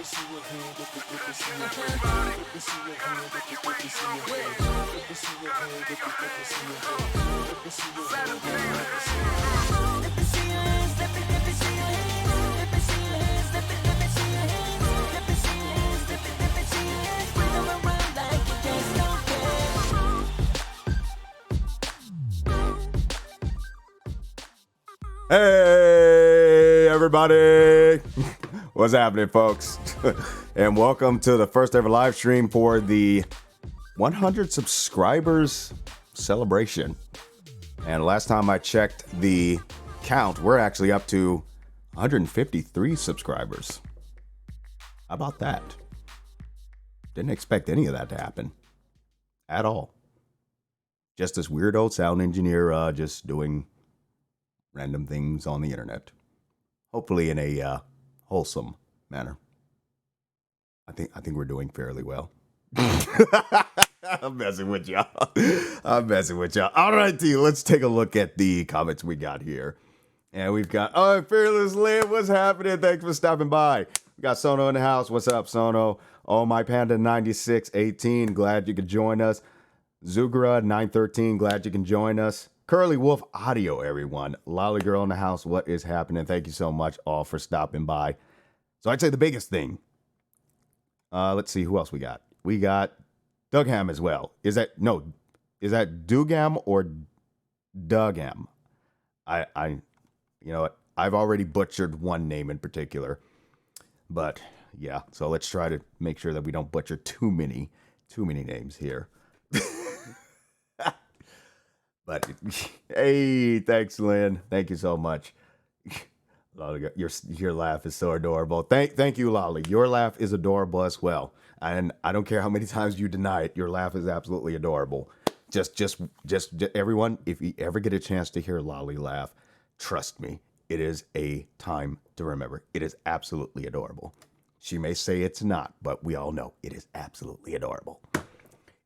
Hey, everybody. What's happening, folks? And welcome to the first ever live stream for the 100 subscribers celebration. And last time I checked the count, we're actually up to 153 subscribers. How about that? Didn't expect any of that to happen at all. Just this weird old sound engineer just doing random things on the internet, hopefully in a wholesome manner. I think we're doing fairly well. I'm messing with y'all. All right, T, let's take a look at the comments we got here. And we've got, Fearless Liv, what's happening? Thanks for stopping by. We got Sono in the house. What's up, Sono? Oh, my Panda 9618, glad you could join us. Zugra 913, glad you can join us. Curly Wolf Audio, everyone. Lolly Girl in the house, what is happening? Thank you so much all for stopping by. So I'd say the biggest thing. Let's see who else we got. We got Dugham as well. Is that Dugam or Dugham? You know what? I've already butchered one name in particular. But yeah, so let's try to make sure that we don't butcher too many names here. But hey, thanks, Lynn. Thank you so much. Lolly, your laugh is so adorable. Thank you, Lolly. Your laugh is adorable as well. And I don't care how many times you deny it. Your laugh is absolutely adorable. Just everyone, if you ever get a chance to hear Lolly laugh, trust me, it is a time to remember. It is absolutely adorable. She may say it's not, but we all know it is absolutely adorable.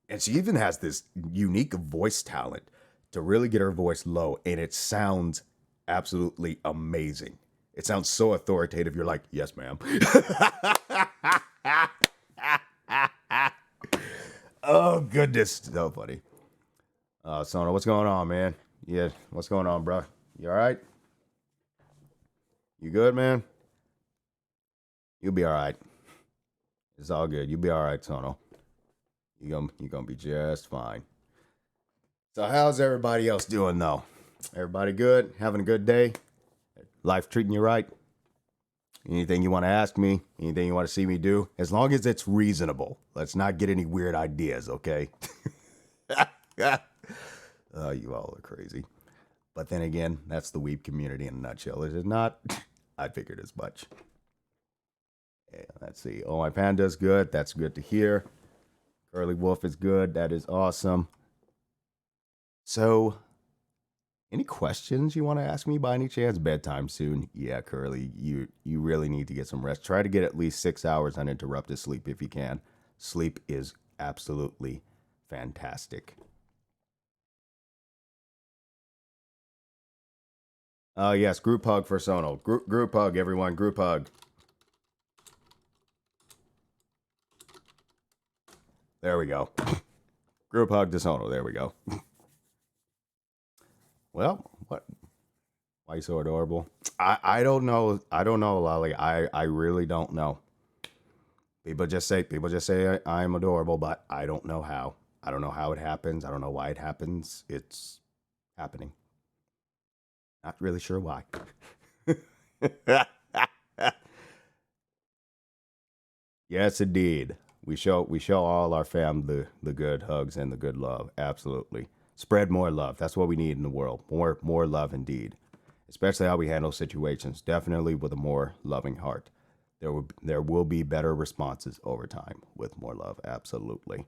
And she even has this unique voice talent to really get her voice low, and it sounds absolutely amazing. It sounds so authoritative. You're like, yes, ma'am. Oh, goodness. So funny. Sono, what's going on, man? Yeah, what's going on, bro? You all right? You good, man? You'll be all right. It's all good. You'll be all right, Sono. You're gonna be just fine. So how's everybody else doing, though? Everybody good? Having a good day? Life treating you right? Anything you want to ask me? Anything you want to see me do? As long as it's reasonable. Let's not get any weird ideas, okay? Oh, you all are crazy. But then again, that's the weeb community in a nutshell, is it not? I figured as much. Yeah, let's see. Oh, my panda's good. That's good to hear. Curly Wolf is good. That is awesome. So, any questions you want to ask me by any chance? Bedtime soon. Yeah, Curly, you really need to get some rest. Try to get at least 6 hours uninterrupted sleep if you can. Sleep is absolutely fantastic. Yes, group hug for Sono. Group hug, everyone. Group hug. There we go. Group hug to Sono. There we go. Well, what? Why are you so adorable? I don't know. I don't know, Lolly. I really don't know. People just say I'm adorable, but I don't know how. I don't know how it happens. I don't know why it happens. It's happening. Not really sure why. Yes, indeed. We show all our fam the good hugs and the good love. Absolutely. Spread more love. That's what we need in the world. More love indeed. Especially how we handle situations. Definitely with a more loving heart. There will be better responses over time with more love. Absolutely.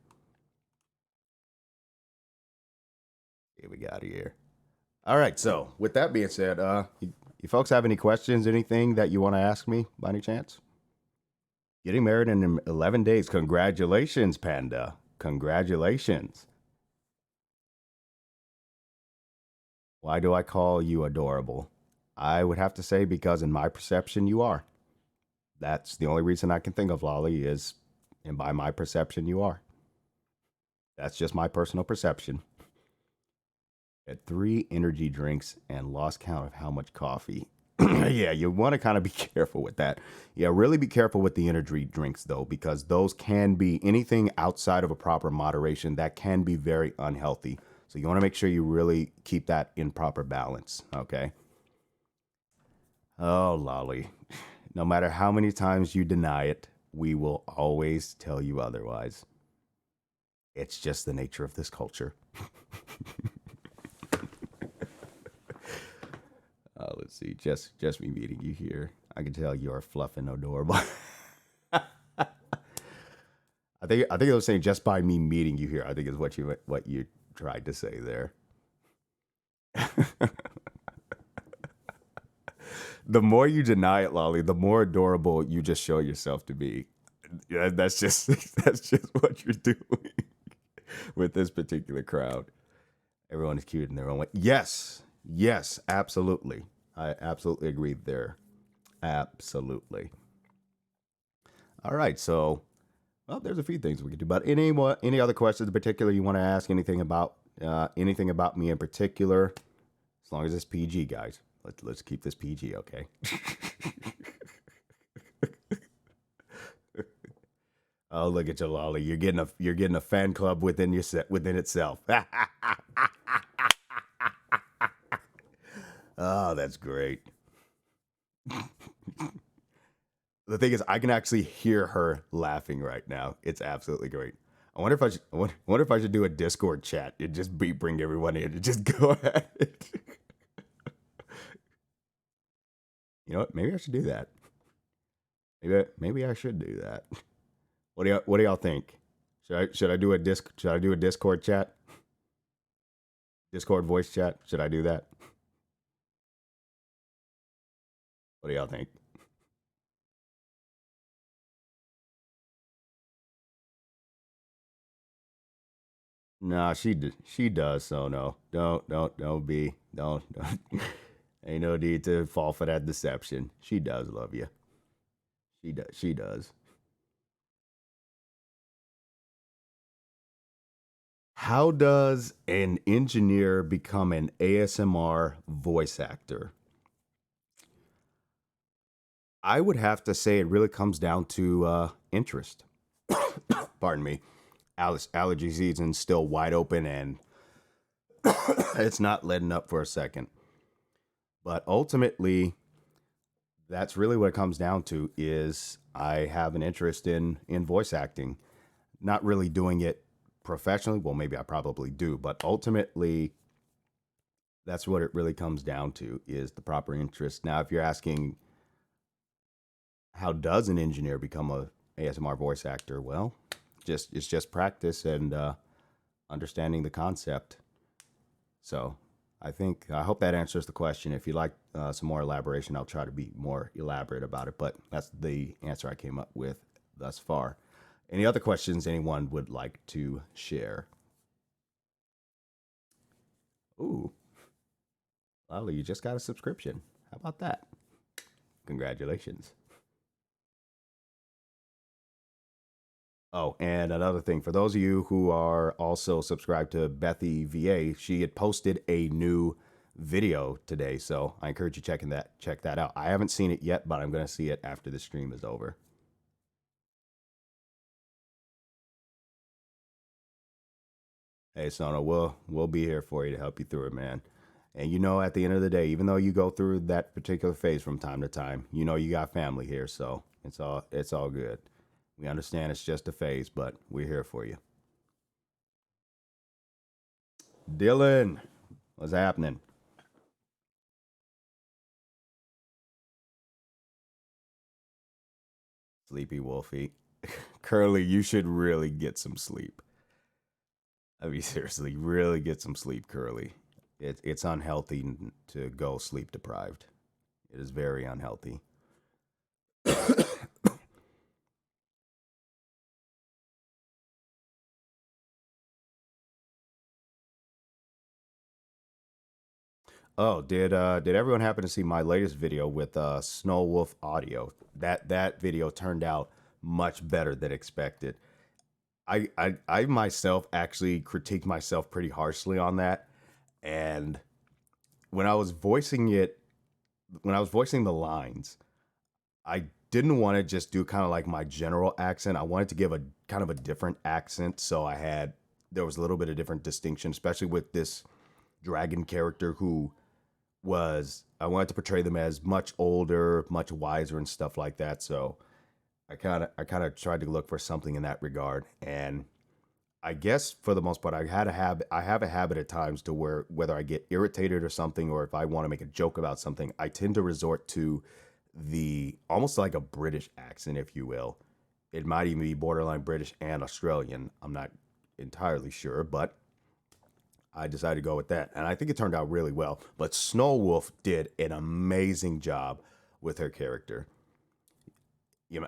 Here we got here. All right. So with that being said, you folks have any questions? Anything that you want to ask me by any chance? Getting married in 11 days. Congratulations, Panda. Congratulations. Why do I call you adorable? I would have to say because in my perception, you are. That's the only reason I can think of, Lolly, is, and by my perception, you are. That's just my personal perception. At 3 energy drinks and lost count of how much coffee. Yeah, you want to kind of be careful with that. Yeah, really be careful with the energy drinks though, because those can be anything outside of a proper moderation that can be very unhealthy. So you want to make sure you really keep that in proper balance. Okay. Oh, Lolly. No matter how many times you deny it, we will always tell you otherwise. It's just the nature of this culture. Let's see. Just me meeting you here. I can tell you are fluffing adorable. I think I was saying just by me meeting you here. I think is what you tried to say there. The more you deny it, Lolly, the more adorable you just show yourself to be. Yeah, that's just that's just what you're doing with this particular crowd. Everyone is cute in their own way. Yes, yes, absolutely. I absolutely agree there. Absolutely. All right, so well, there's a few things we could do. But any other questions in particular you want to ask? Anything about me in particular? As long as it's PG, guys. Let's keep this PG, okay? Oh, look at you, Lolly. You're getting a fan club within within itself. Oh, that's great. The thing is, I can actually hear her laughing right now. It's absolutely great. I wonder if I should do a Discord chat and just bring everyone in and just go ahead. You know what? Maybe I should do that. Maybe I should do that. What do y'all think? Should I do a Discord chat? Discord voice chat? Should I do that? What do y'all think? Nah, she does. So no, don't be don't. Ain't no need to fall for that deception. She does love you. She does. How does an engineer become an ASMR voice actor? I would have to say it really comes down to interest. Pardon me. Allergy season's still wide open and it's not letting up for a second. But ultimately, that's really what it comes down to is I have an interest in voice acting. Not really doing it professionally. Well, maybe I probably do, but ultimately that's what it really comes down to is the proper interest. Now, if you're asking how does an engineer become a ASMR voice actor? Well, it's just practice and understanding the concept. So I hope that answers the question. If you like some more elaboration, I'll try to be more elaborate about it. But that's the answer I came up with thus far. Any other questions anyone would like to share? Ooh, Lolly, you just got a subscription. How about that? Congratulations. Oh, and another thing, for those of you who are also subscribed to Bethy VA, she had posted a new video today, so I encourage you check that out. I haven't seen it yet, but I'm going to see it after the stream is over. Hey, Sona, we'll be here for you to help you through it, man. And at the end of the day, even though you go through that particular phase from time to time, you got family here, so it's all good. We understand it's just a phase, but we're here for you. Dylan, what's happening? Sleepy Wolfie. Curly, you should really get some sleep. I mean, seriously, really get some sleep, Curly. It's unhealthy to go sleep deprived. It is very unhealthy. Did everyone happen to see my latest video with Snow Wolf audio? That video turned out much better than expected. I myself actually critiqued myself pretty harshly on that, and when I was voicing it, when I was voicing the lines, I didn't want to just do kind of like my general accent. I wanted to give a kind of a different accent, so there was a little bit of different distinction, especially with this dragon character who was I wanted to portray them as much older, much wiser and stuff like that. So I kind of tried to look for something in that regard. And I guess for the most part I have a habit at times to where whether I get irritated or something or if I want to make a joke about something, I tend to resort to the almost like a British accent, if you will. It might even be borderline British and Australian. I'm not entirely sure, but I decided to go with that. And I think it turned out really well. But Snow Wolf did an amazing job with her character.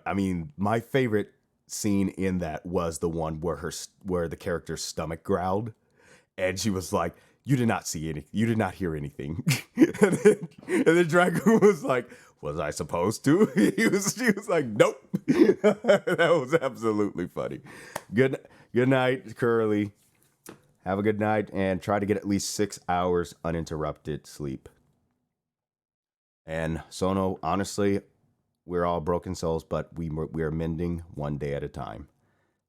I mean, my favorite scene in that was the one where the character's stomach growled, and she was like, "You did not see any, you did not hear anything," and then Dragon was like, "Was I supposed to?" She was like, "Nope." That was absolutely funny. Good, good night, Curly. Have a good night, and try to get at least 6 hours uninterrupted sleep. And Sono, honestly, we're all broken souls, but we are mending one day at a time.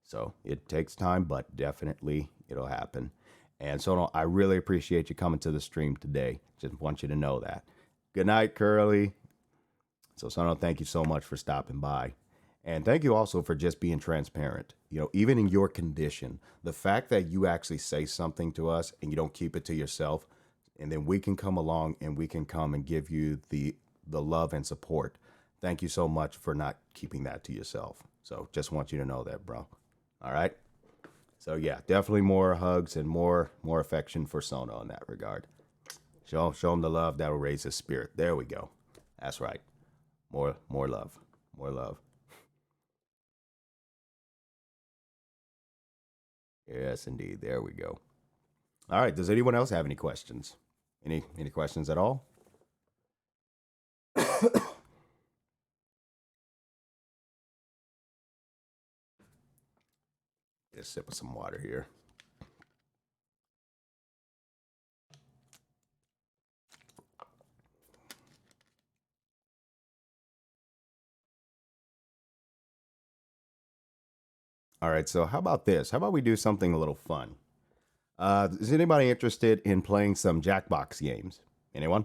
So it takes time, but definitely it'll happen. And Sono, I really appreciate you coming to the stream today. Just want you to know that. Good night, Curly. So Sono, thank you so much for stopping by. And thank you also for just being transparent. Even in your condition, the fact that you actually say something to us and you don't keep it to yourself, and then we can come along and we can come and give you the love and support. Thank you so much for not keeping that to yourself. So just want you to know that, bro. All right. So yeah, definitely more hugs and more affection for Sono in that regard. Show him the love that'll raise his spirit. There we go. That's right. More love. More love. Yes, indeed. There we go. All right. Does anyone else have any questions? Any questions at all? Just sip of some water here. All right. So how about this? How about we do something a little fun? Is anybody interested in playing some Jackbox games? Anyone?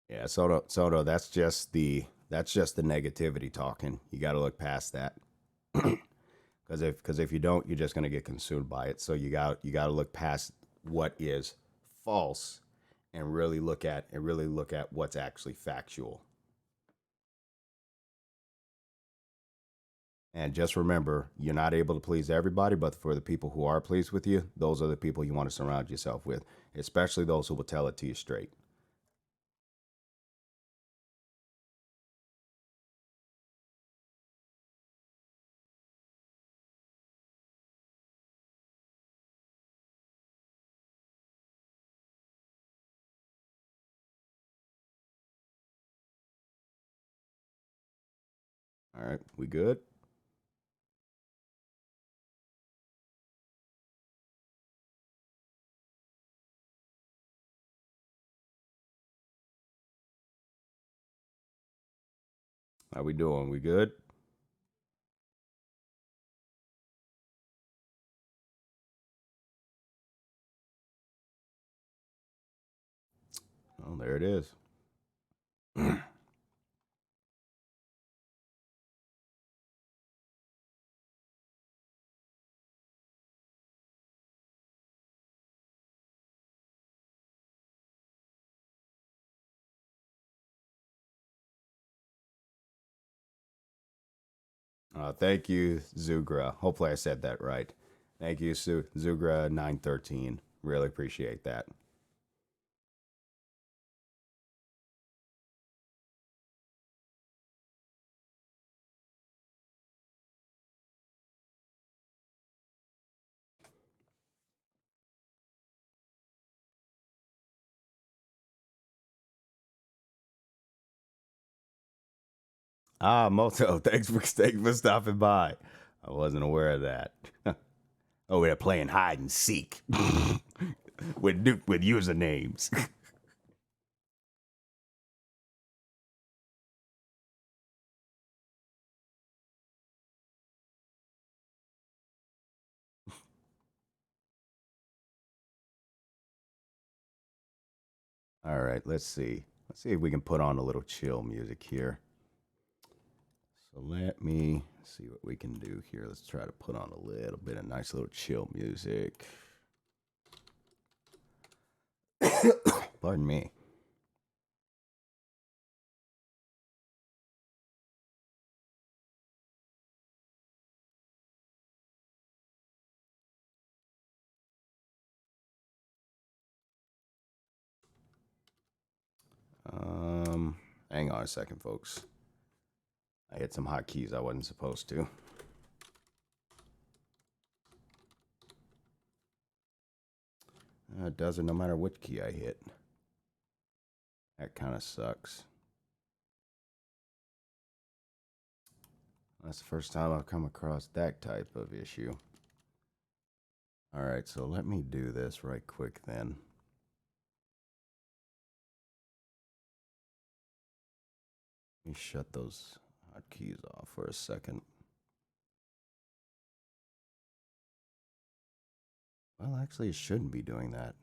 Yeah, Soto, that's just the negativity talking. You got to look past that. Because if you don't, you're just gonna get consumed by it. So you got to look past what is false and really look at what's actually factual. And just remember, you're not able to please everybody, but for the people who are pleased with you, those are the people you want to surround yourself with, especially those who will tell it to you straight. All right, we good? How we doing? We good? Oh, there it is. Thank you, Zugra. Hopefully I said that right. Thank you, Zugra913. Really appreciate that. Moto, thanks for stopping by. I wasn't aware of that. Oh, we're playing hide and seek with usernames. All right, let's see. Let's see if we can put on a little chill music here. So let me see what we can do here. Let's try to put on a little bit of nice little chill music. Pardon me. Hang on a second, folks. I hit some hotkeys I wasn't supposed to. It doesn't no matter which key I hit. That kind of sucks. That's the first time I've come across that type of issue. All right, so let me do this right quick then. Let me shut those hotkeys off for a second. Well, actually, it shouldn't be doing that.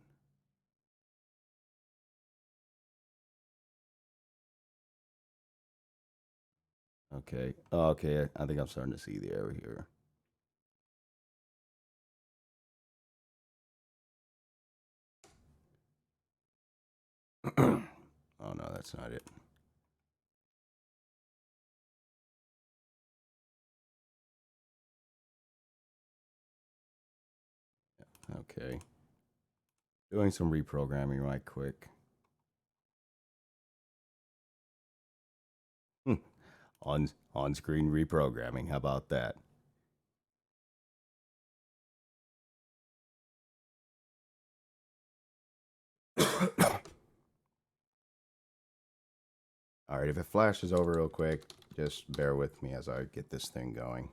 Okay. Oh, okay. I think I'm starting to see the error here. Oh, no, that's not it. Okay. Doing some reprogramming right quick. On screen reprogramming. How about that? All right, if it flashes over real quick, just bear with me as I get this thing going.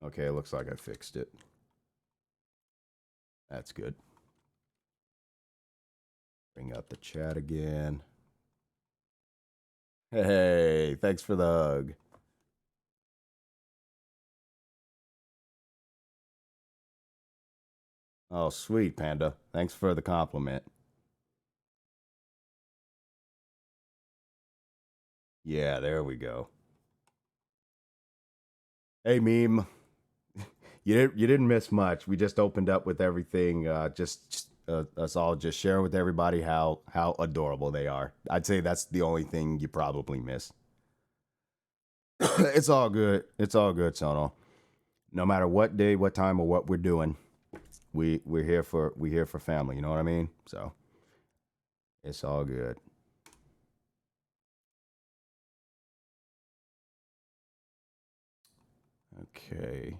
Okay, it looks like I fixed it. That's good. Bring up the chat again. Hey, thanks for the hug. Oh, sweet, Panda. Thanks for the compliment. Yeah, there we go. Hey, meme. You didn't miss much. We just opened up with everything. Just us all just sharing with everybody how adorable they are. I'd say that's the only thing you probably missed. It's all good. It's all good, Sono. No matter what day, what time, or what we're doing, we're here for family. You know what I mean? So it's all good. Okay.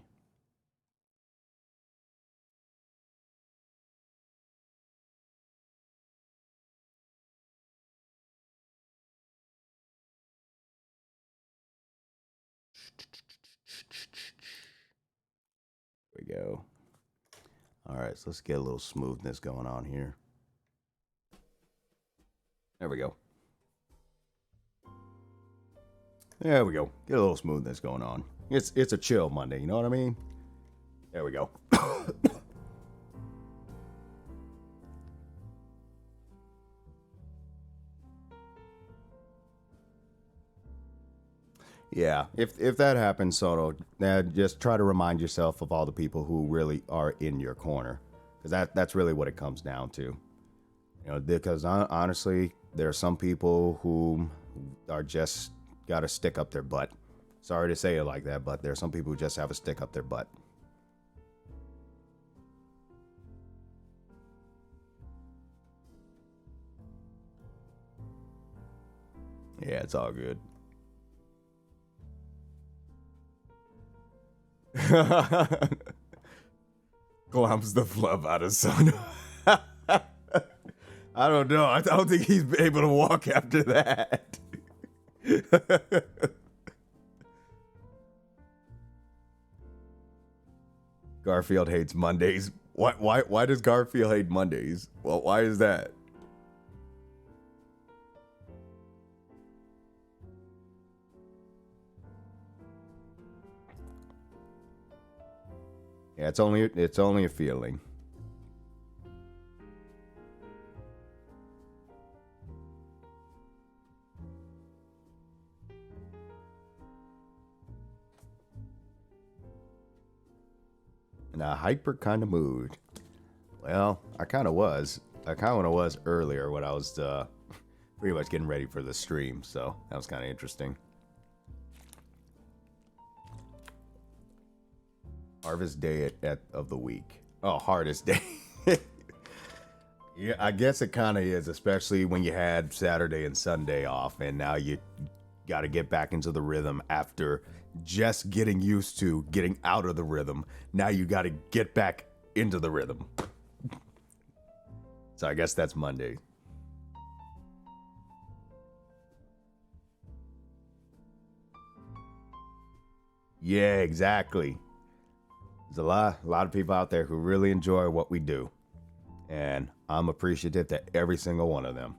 There we go. All right, so let's get a little smoothness going on here. There we go. There we go. Get a little smoothness going on. It's a chill Monday, you know what I mean? There we go. Yeah, if that happens, Soto, just try to remind yourself of all the people who really are in your corner, because that's really what it comes down to. You know, because honestly, there are some people who are just got a stick up their butt. Sorry to say it like that, but there's some people who just have a stick up their butt. Yeah, it's all good. Glums the flub out of Son. I don't know. I don't think he's able to walk after that. Garfield hates Mondays. Why does Garfield hate Mondays? Well, why is that? Yeah, it's only a feeling. In a hyper kind of mood. Well, I kind of was. I kind of was earlier when I was pretty much getting ready for the stream, so that was kind of interesting. Harvest day of the week. Oh, hardest day. Yeah, I guess it kind of is, especially when you had Saturday and Sunday off, and now you got to get back into the rhythm after just getting used to getting out of the rhythm. Now you got to get back into the rhythm. So I guess that's Monday. Yeah, exactly. There's a lot of people out there who really enjoy what we do. And I'm appreciative to every single one of them.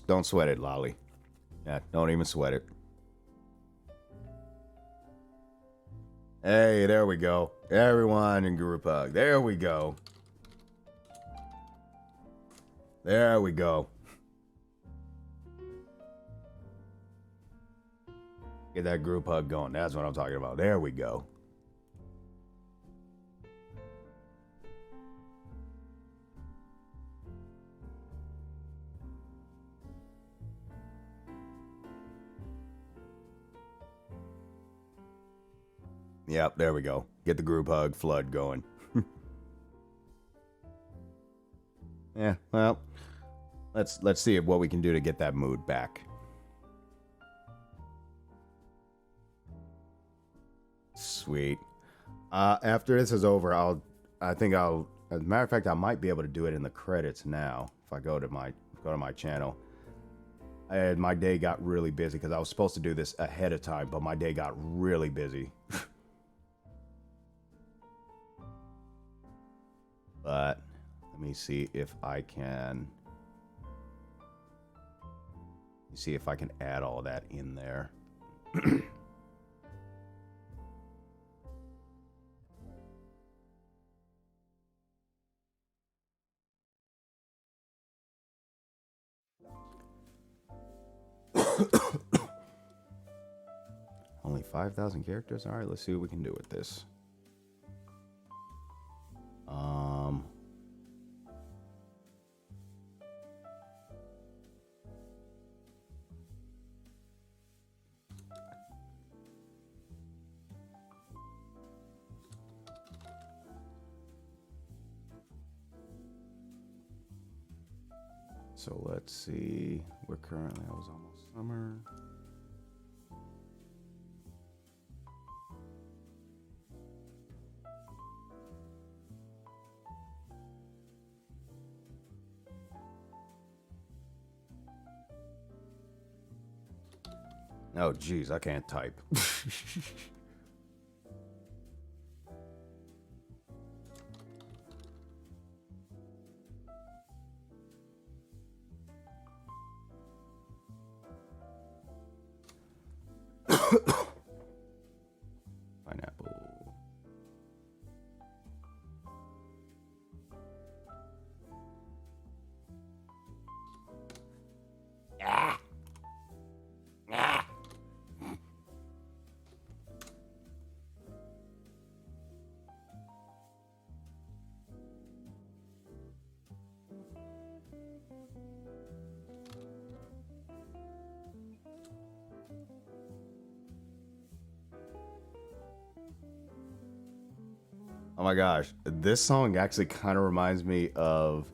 Don't sweat it, Lolly. Yeah, don't even sweat it. Hey, there we go. Everyone in group hug. There we go. There we go. Get that group hug going. That's what I'm talking about. There we go. Yep, there we go. Get the group hug flood going. Yeah, well, let's see what we can do to get that mood back. Sweet. After this is over, as a matter of fact, I might be able to do it in the credits now if I go to my channel. And my day got really busy because I was supposed to do this ahead of time, but my day got really busy. But let me see if I can. See if I can add all that in there. Only 5,000 characters? All right, let's see what we can do with this. So let's see. We're currently, I was almost summer. Oh, geez, I can't type. Pineapple. Ah. Ah. Oh my gosh, this song actually kind of reminds me of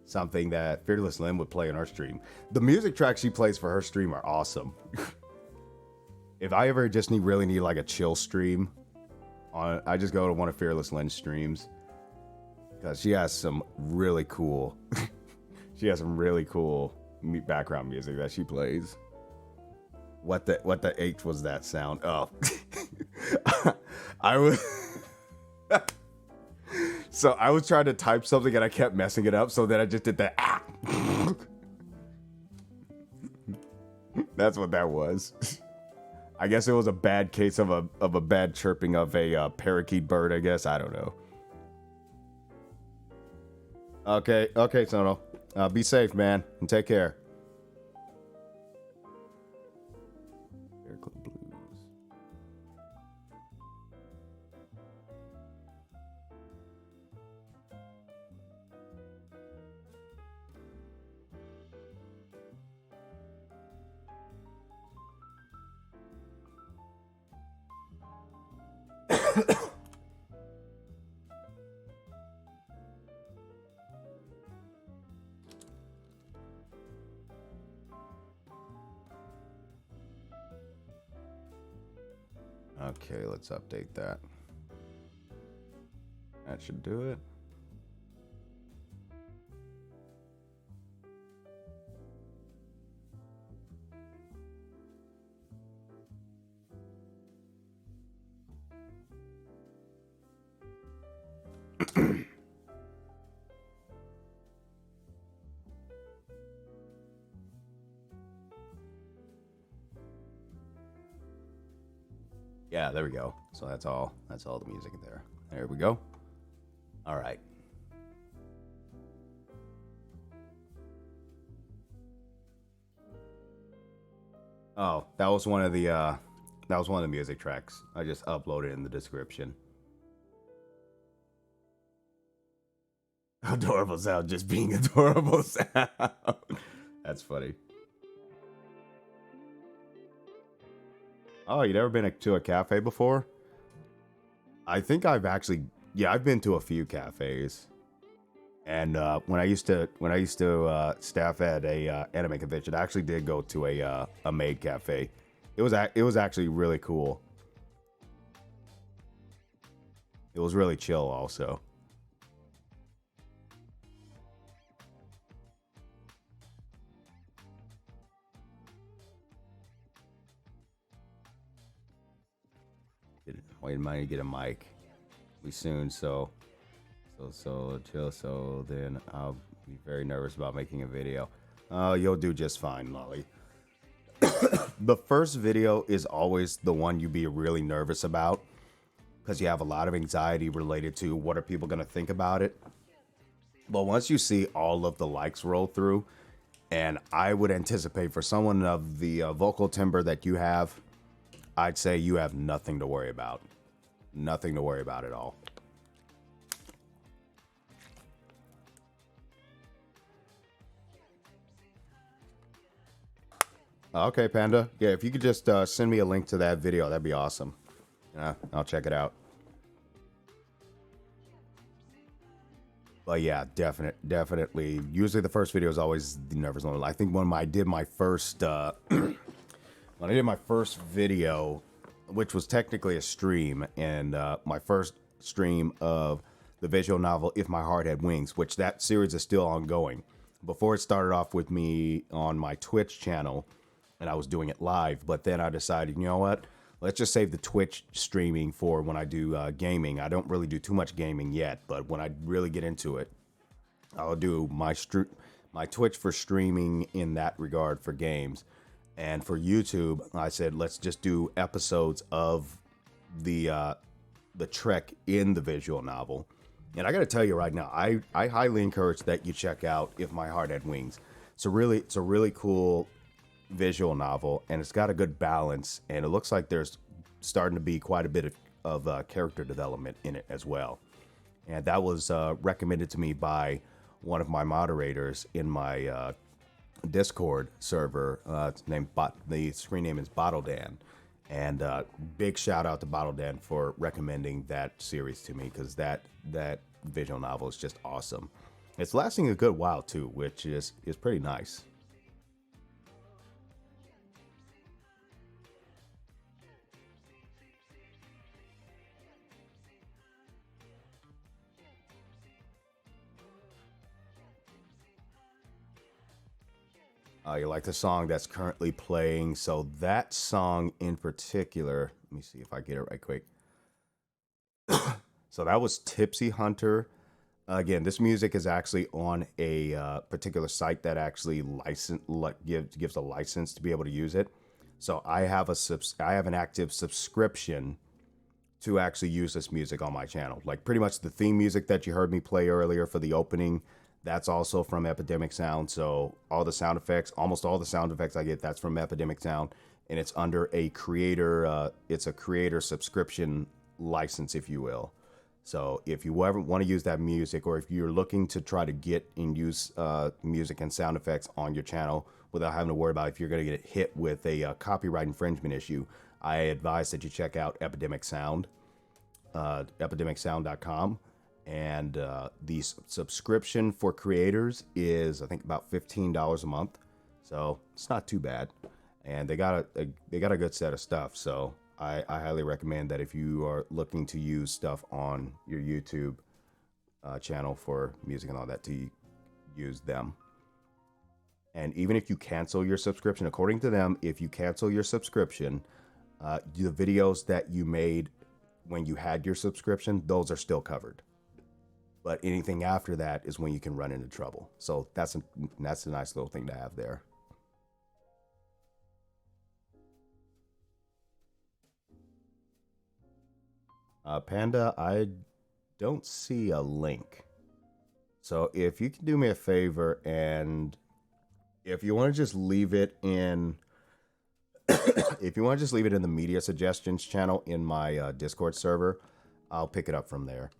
something that Fearless Lynn would play in her stream. The music tracks she plays for her stream are awesome. If I ever just really need like a chill stream, I just go to one of Fearless Lynn's streams because she has some really cool, she has some really cool background music that she plays. What the H was that sound? Oh, I was. So I was trying to type something and I kept messing it up, so then I just did that. Ah! That's what that was. I guess it was a bad case of a bad chirping of a parakeet bird, I guess. I don't know. Okay, Sono. Be safe, man, and take care. Okay, let's update that. That should do it. Yeah, there we go. So that's all the music in there. There we go. All right. Oh, that was one of the music tracks. I just uploaded in the description. Adorable sound, just being adorable sound. That's funny. Oh, you never been to a cafe before? I think I've been to a few cafes. And when I used to staff at a anime convention, I actually did go to a maid cafe. It was actually really cool. It was really chill also. Wait a minute to get a mic. We soon, so chill. So then I'll be very nervous about making a video. You'll do just fine, Lolly. The first video is always the one you be really nervous about because you have a lot of anxiety related to what are people going to think about it. But once you see all of the likes roll through, and I would anticipate for someone of the vocal timbre that you have, I'd say you have nothing to worry about. Nothing to worry about at all. Okay, Panda. Yeah, if you could just send me a link to that video, that'd be awesome. I'll check it out. But yeah, definitely. Usually the first video is always the nervous moment. I think when I did my first when I did my first video, which was technically a stream, and my first stream of the visual novel If My Heart Had Wings, which that series is still ongoing. Before it started off with me on my Twitch channel, and I was doing it live, but then I decided, you know what? Let's just save the Twitch streaming for when I do gaming. I don't really do too much gaming yet, but when I really get into it, I'll do my Twitch for streaming in that regard for games. And for YouTube, I said, let's just do episodes of the trek in the visual novel. And I got to tell you right now, I highly encourage that you check out If My Heart Had Wings. It's a really cool visual novel, and it's got a good balance. And it looks like there's starting to be quite a bit of character development in it as well. And that was recommended to me by one of my moderators in my Discord server. It's named the screen name is Bottle Dan, And big shout out to Bottle Den for recommending that series to me, because that visual novel is just awesome. It's lasting a good while too, which is pretty nice. You like the song that's currently playing? So that song in particular, let me see if I get it right quick. So that was Tipsy Hunter. Again, this music is actually on a particular site that actually gives a license to be able to use it. So I have an active subscription to actually use this music on my channel. Like pretty much the theme music that you heard me play earlier for the opening, that's also from Epidemic Sound. So all the sound effects, almost all the sound effects I get, that's from Epidemic Sound, and it's under a creator. It's a creator subscription license, if you will. So if you ever want to use that music, or if you're looking to try to get and use music and sound effects on your channel without having to worry about if you're going to get hit with a copyright infringement issue, I advise that you check out Epidemic Sound, epidemicsound.com. And the subscription for creators is, I think, about $15 a month. So it's not too bad. And they got a good set of stuff. So I highly recommend that if you are looking to use stuff on your YouTube channel for music and all that, to use them. And even if you cancel your subscription, according to them, if you cancel your subscription, the videos that you made when you had your subscription, those are still covered. But anything after that is when you can run into trouble. So that's a nice little thing to have there. Panda, I don't see a link. So if you can do me a favor, and if you want to just leave it in, if you want to just leave it in the media suggestions channel in my Discord server, I'll pick it up from there.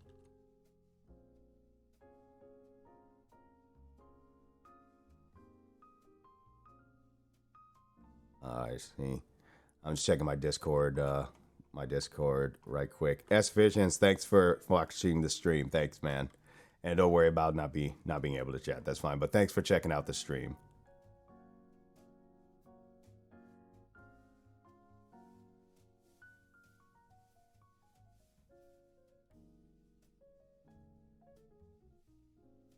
I see. I'm just checking my Discord right quick. S Visions, thanks for watching the stream. Thanks, man. And don't worry about not being able to chat. That's fine. But thanks for checking out the stream.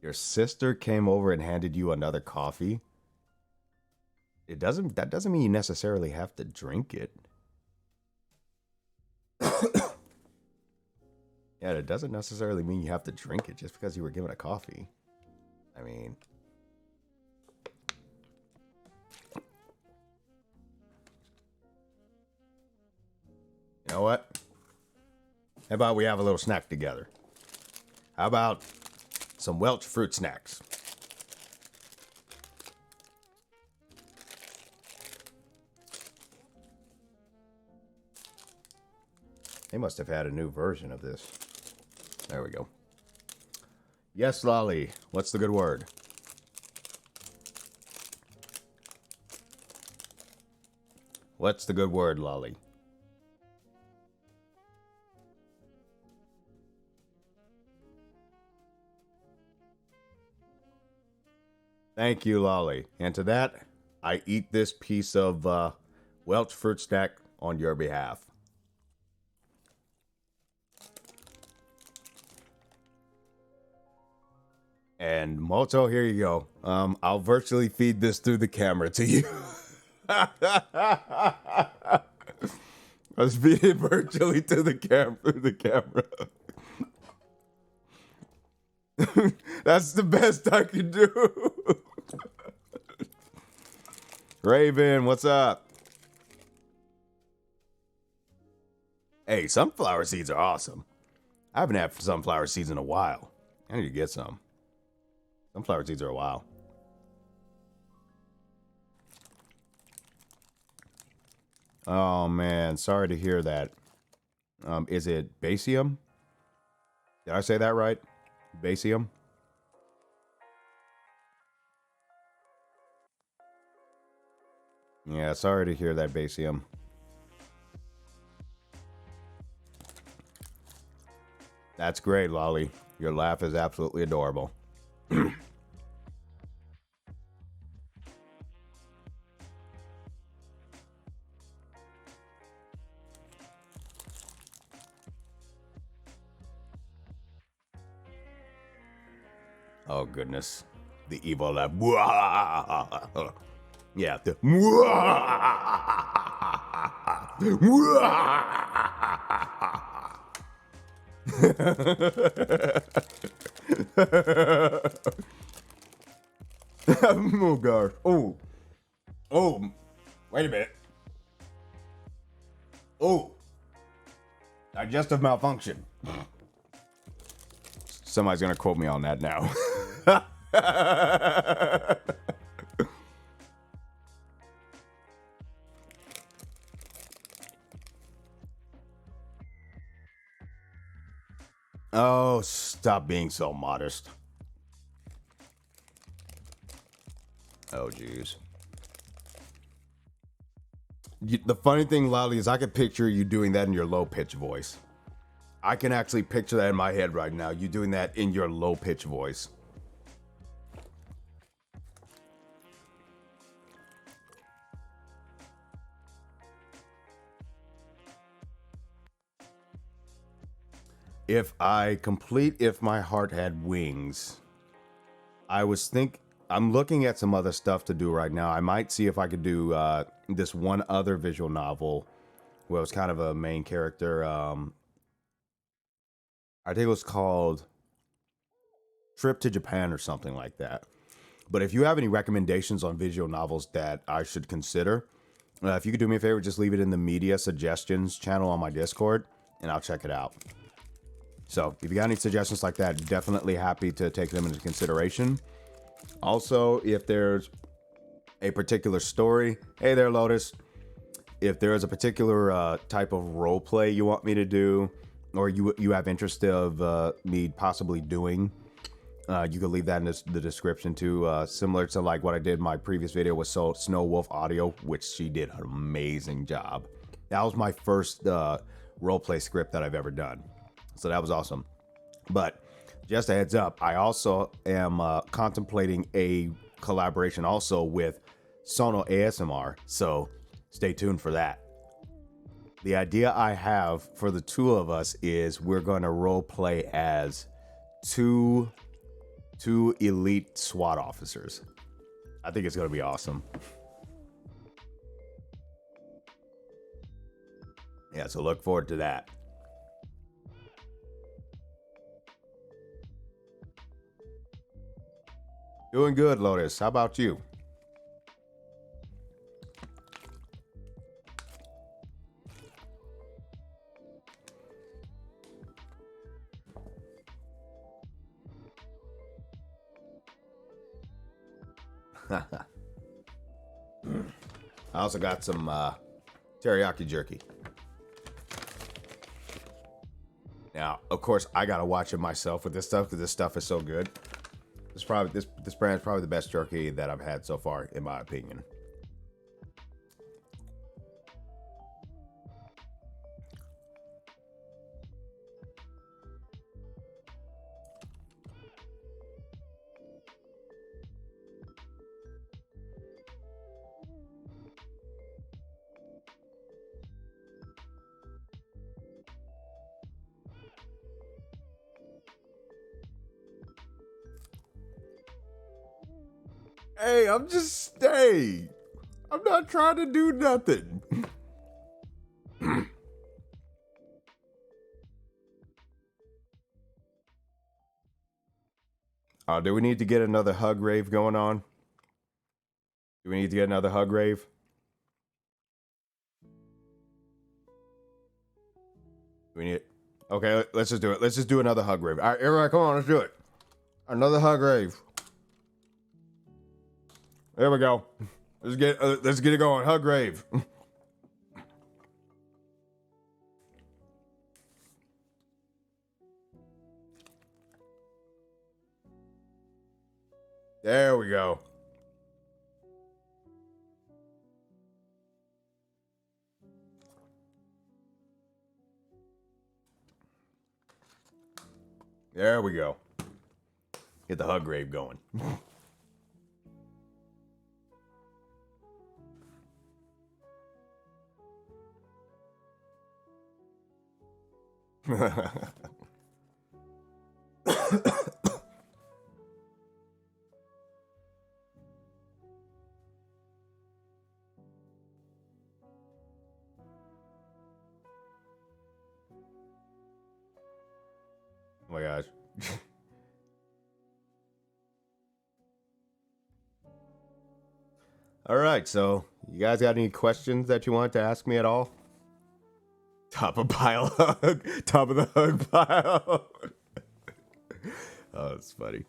Your sister came over and handed you another coffee. That doesn't mean you necessarily have to drink it. Yeah, it doesn't necessarily mean you have to drink it just because you were given a coffee. I mean, you know what? How about we have a little snack together? How about some Welch fruit snacks? They must have had a new version of this. There we go. Yes, Lolly. What's the good word? What's the good word, Lolly? Thank you, Lolly. And to that, I eat this piece of Welch fruit snack on your behalf. And Moto, here you go. I'll virtually feed this through the camera to you. Let's feed it virtually to the camera. That's the best I can do. Raven, what's up? Hey, sunflower seeds are awesome. I haven't had sunflower seeds in a while. I need to get some. Sunflower seeds are a while. Oh man, sorry to hear that. Is it basium? Did I say that right? Basium? Yeah, sorry to hear that, basium. That's great, Lolly. Your laugh is absolutely adorable. Oh, goodness. The evil laugh. Yeah, the oh, God. Oh. Oh. Wait a minute. Oh. Digestive malfunction. Somebody's going to quote me on that now. Oh, stop being so modest. Oh, jeez. The funny thing, Lolly, is I can picture you doing that in your low-pitch voice. I can actually picture that in my head right now. You doing that in your low-pitch voice. If my heart had wings, I'm looking at some other stuff to do right now. I might see if I could do this one other visual novel where it was kind of a main character. I think it was called Trip to Japan or something like that. But if you have any recommendations on visual novels that I should consider, if you could do me a favor, just leave it in the media suggestions channel on my Discord, and I'll check it out. So if you got any suggestions like that, definitely happy to take them into consideration. Also, if there's a particular story, hey there, Lotus. If there is a particular type of role play you want me to do, or you have interest of me possibly doing, you can leave that in the description too. Similar to like what I did in my previous video with Snow Wolf Audio, which she did an amazing job. That was my first role play script that I've ever done. So that was awesome. But just a heads up, I also am contemplating a collaboration also with Sono ASMR. So stay tuned for that. The idea I have for the two of us is we're going to role play as two elite SWAT officers. I think it's going to be awesome. Yeah, so look forward to that. Doing good, Lotus. How about you? I also got some teriyaki jerky. Now, of course, I gotta watch it myself with this stuff because this stuff is so good. This brand is probably the best jerky that I've had so far, in my opinion. Hey, I'm not trying to do nothing. Do we need to get another hug rave going on? Do we need to get another hug rave? We need it. Okay, let's just do it. Let's just do another hug rave. All right, everybody, come on, let's do it. Another hug rave. There we go. Let's get it going. Hug rave. There we go. There we go. Get the hug rave going. Oh my gosh. All right, so you guys got any questions that you want to ask me at all? Top of pile hug. Top of the hug pile. Oh, that's funny.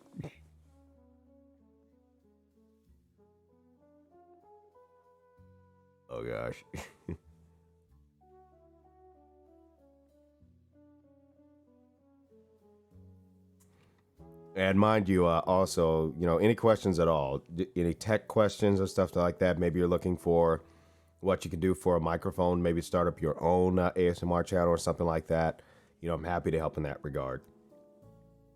Oh gosh. And mind you, also, any questions at all, any tech questions or stuff like that, maybe you're looking for what you can do for a microphone, maybe start up your own ASMR channel or something like that. I'm happy to help in that regard.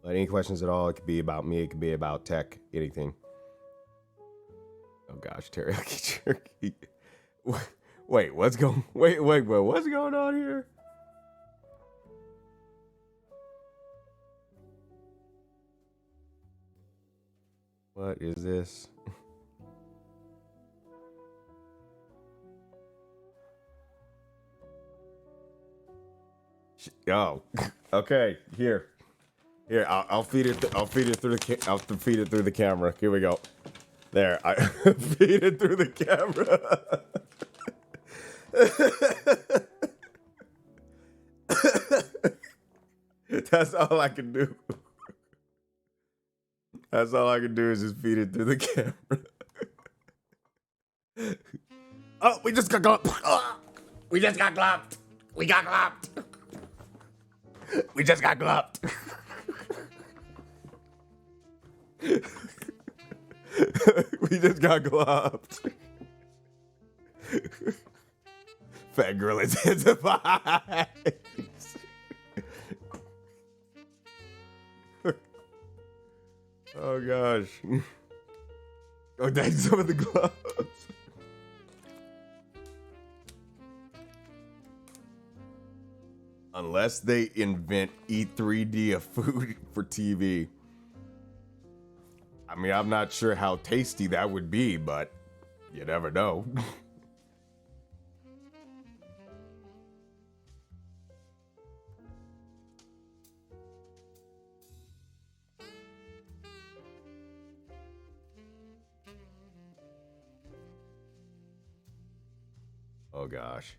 But any questions at all, it could be about me, it could be about tech, anything. Oh gosh, teriyaki jerky. Wait, what's going? Wait, what's going on here? What is this? Oh, okay. Here. I'll feed it. I'll feed it through the. I'll feed it through the camera. Here we go. There, I feed it through the camera. That's all I can do. That's all I can do is just feed it through the camera. Oh, we just got glopped. Oh, we just got glopped. We got glopped. We just got glopped. We just got glopped. Fat girl intensifies. Oh gosh. Oh, thanks some of the gloves. Unless they invent E3D of food for TV. I mean, I'm not sure how tasty that would be, but you never know. Oh gosh.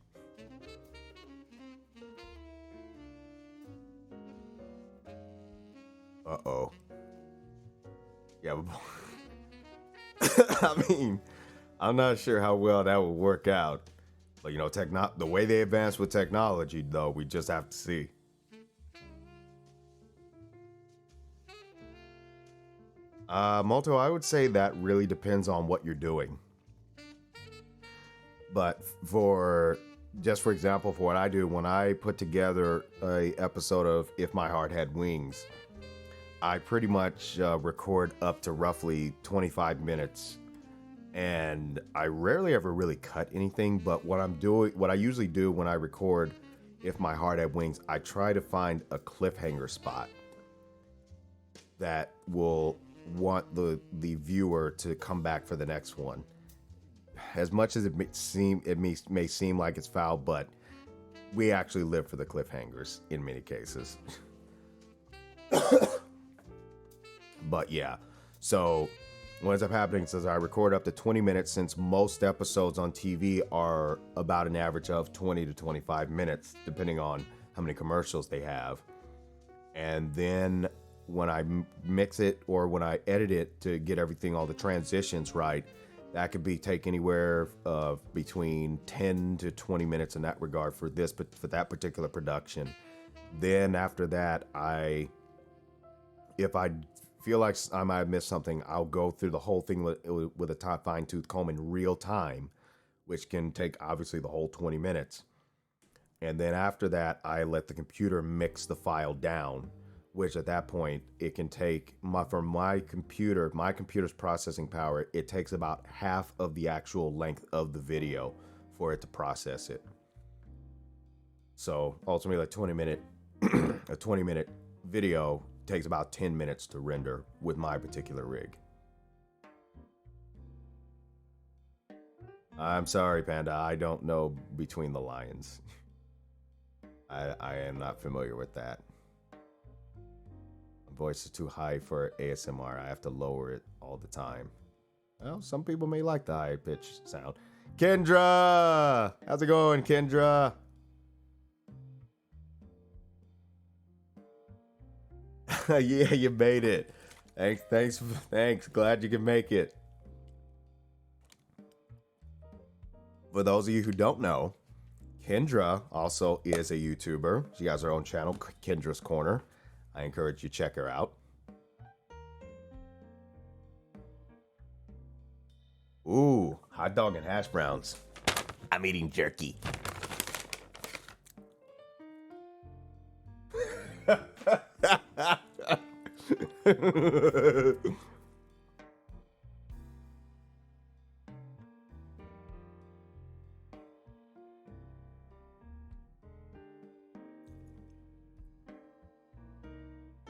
Uh-oh. Yeah, I mean, I'm not sure how well that would work out. But the way they advance with technology, though, we just have to see. Molto, I would say that really depends on what you're doing. But for example, for what I do, when I put together a episode of If My Heart Had Wings, I pretty much record up to roughly 25 minutes, and I rarely ever really cut anything. But what I usually do when I record If My Heart Had Wings, I try to find a cliffhanger spot that will want the viewer to come back for the next one. As much as it may seem like it's foul, but we actually live for the cliffhangers in many cases. But yeah, so what ends up happening is I record up to 20 minutes, since most episodes on TV are about an average of 20 to 25 minutes, depending on how many commercials they have. And then when I mix it or when I edit it to get everything, all the transitions right, that could take anywhere between 10 to 20 minutes in that regard for that particular production. Then after that, if I feel like I might have missed something, I'll go through the whole thing with a fine-tooth comb in real time, which can take obviously the whole 20 minutes. And then after that, I let the computer mix the file down, which at that point it can take my computer's processing power, it takes about half of the actual length of the video for it to process it. So ultimately a 20-minute video takes about 10 minutes to render with my particular rig. I'm sorry, Panda, I don't know between the lines. I am not familiar with that. My voice is too high for ASMR. I have to lower it all the time. Well, some people may like the high-pitched sound. Kendra! How's it going, Kendra? Yeah, you made it. Thanks. Glad you can make it. For those of you who don't know, Kendra also is a YouTuber. She has her own channel, Kendra's Corner. I encourage you to check her out. Ooh, hot dog and hash browns. I'm eating jerky.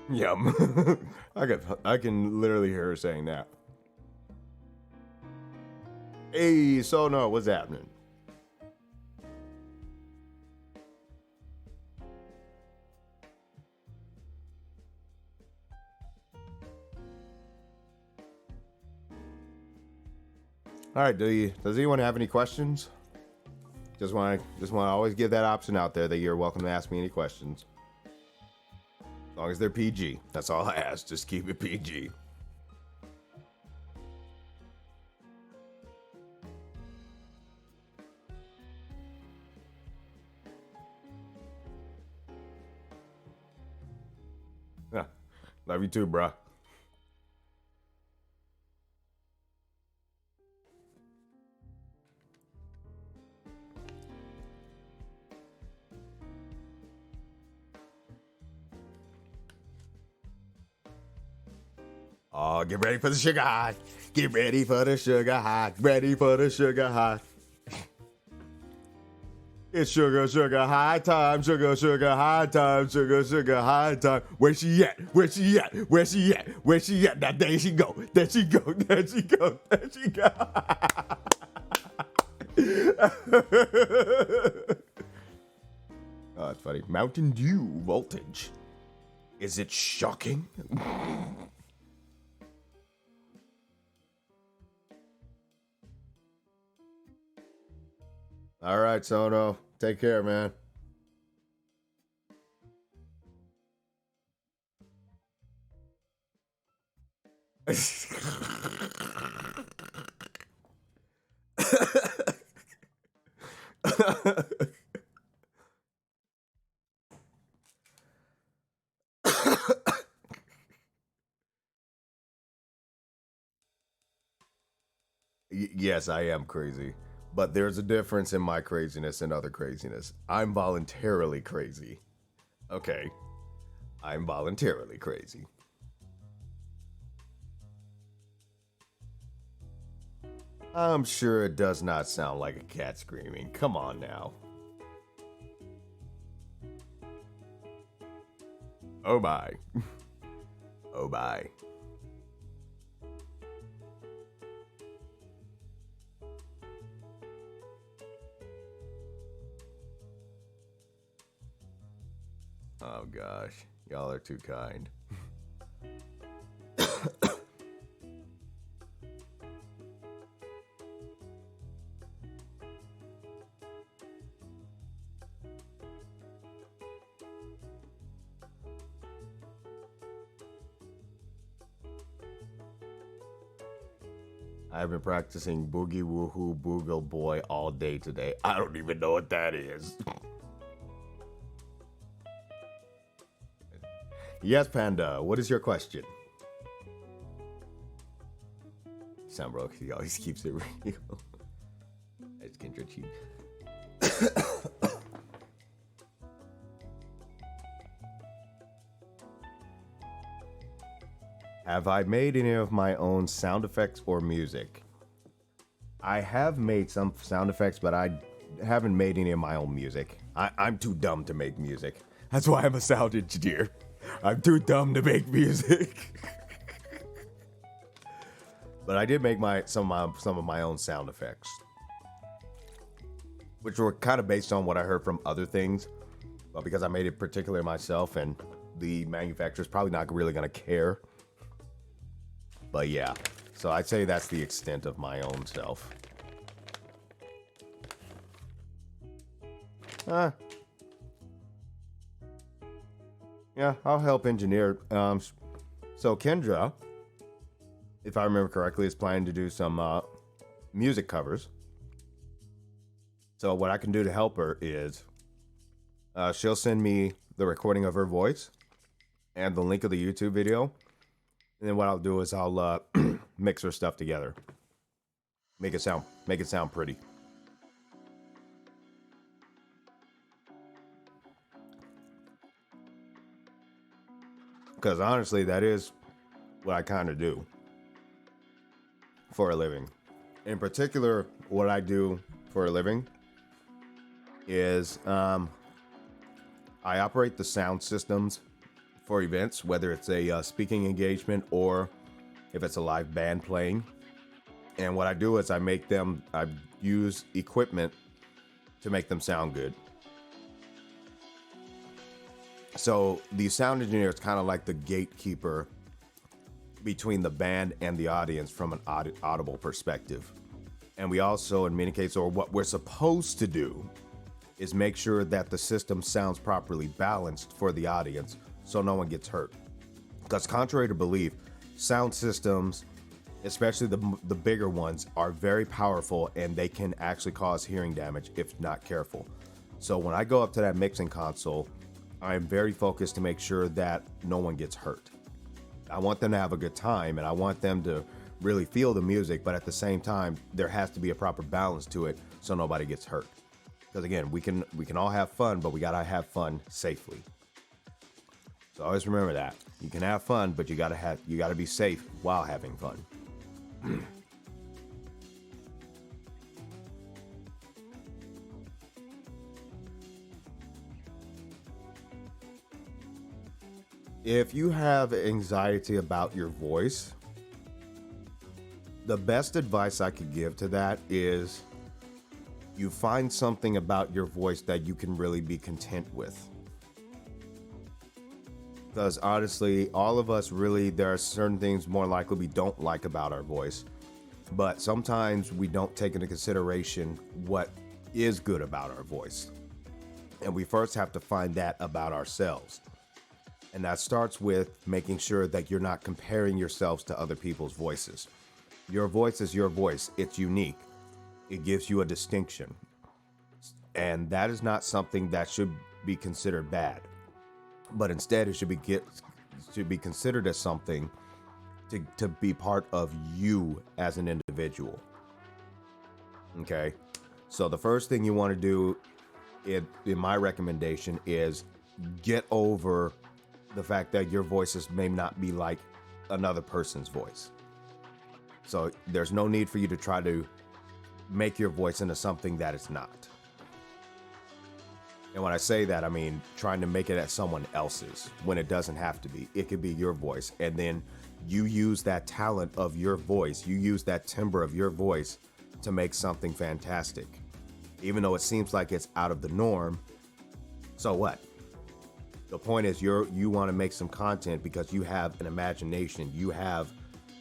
Yum. I can literally hear her saying that. Hey, Sono, what's happening? All right, does anyone have any questions? Just want to always give that option out there that you're welcome to ask me any questions. As long as they're PG. That's all I ask. Just keep it PG. Yeah. Love you too, bruh. Oh, get ready for the sugar high. Get ready for the sugar high. Ready for the sugar high. It's sugar high time. Sugar high time. Sugar high time. Where she at? Where she at? Where she at? Where she at? Now there she go. There she go. There she go. There she go. Oh, it's funny. Mountain Dew voltage. Is it shocking? All right, Sono. Take care, man. Yes, I am crazy. But there's a difference in my craziness and other craziness. I'm voluntarily crazy. Okay. I'm voluntarily crazy. I'm sure it does not sound like a cat screaming. Come on now. Oh my. Oh my. Oh gosh, y'all are too kind. I've been practicing Boogie Woohoo Boogle Boy all day today. I don't even know what that is. Yes, Panda, what is your question? Sound broke, he always keeps it real. It's Kindred Cheat. Have I made any of my own sound effects or music? I have made some sound effects, but I haven't made any of my own music. I'm too dumb to make music. That's why I'm a sound engineer. I'm too dumb to make music. But I did make some of my own sound effects, which were kind of based on what I heard from other things. But because I made it particularly myself, and the manufacturer's probably not really gonna care. But yeah, so I'd say that's the extent of my own self. Yeah, I'll help engineer. So Kendra, if I remember correctly, is planning to do some music covers. So what I can do to help her is she'll send me the recording of her voice and the link of the YouTube video. And then what I'll do is I'll mix her stuff together. Make it sound pretty. Because honestly, that is what I kind of do for a living. In particular, what I do for a living is I operate the sound systems for events, whether it's a speaking engagement or if it's a live band playing. And what I do is I use equipment to make them sound good. So the sound engineer is kind of like the gatekeeper between the band and the audience from an audible perspective. And we also, in many cases, or what we're supposed to do, is make sure that the system sounds properly balanced for the audience so no one gets hurt. Because contrary to belief, sound systems, especially the bigger ones, are very powerful and they can actually cause hearing damage if not careful. So when I go up to that mixing console, I am very focused to make sure that no one gets hurt. I want them to have a good time and I want them to really feel the music, but at the same time, there has to be a proper balance to it so nobody gets hurt. Because again, we can all have fun, but we gotta have fun safely. So always remember that. You can have fun, but you gotta be safe while having fun. If you have anxiety about your voice, the best advice I could give to that is you find something about your voice that you can really be content with. Because honestly, all of us really, there are certain things more likely we don't like about our voice, but sometimes we don't take into consideration what is good about our voice. And we first have to find that about ourselves. And that starts with making sure that you're not comparing yourselves to other people's voices. Your voice is your voice. It's unique. It gives you a distinction. And that is not something that should be considered bad. But instead, it should be considered as something to be part of you as an individual. Okay? So the first thing you want to do, in my recommendation, is get over the fact that your voices may not be like another person's voice. So there's no need for you to try to make your voice into something that it's not. And when I say that, I mean trying to make it as someone else's when it doesn't have to be. It could be your voice. And then you use that talent of your voice, you use that timbre of your voice to make something fantastic. Even though it seems like it's out of the norm, so what? The point is you want to make some content because you have an imagination. You have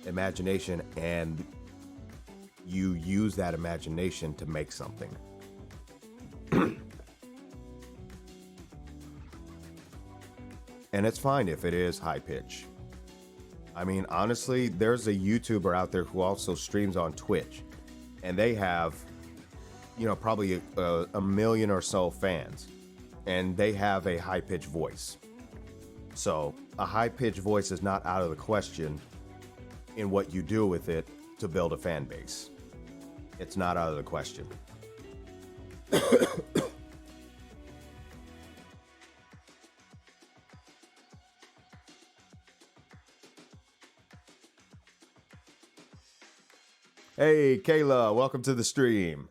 imagination and you use that imagination to make something. And it's fine if it is high pitch. I mean, honestly, there's a YouTuber out there who also streams on Twitch, and they have, probably a million or so fans, and they have a high pitched voice. So a high pitched voice is not out of the question in what you do with it to build a fan base. It's not out of the question. Hey, Kayla, welcome to the stream.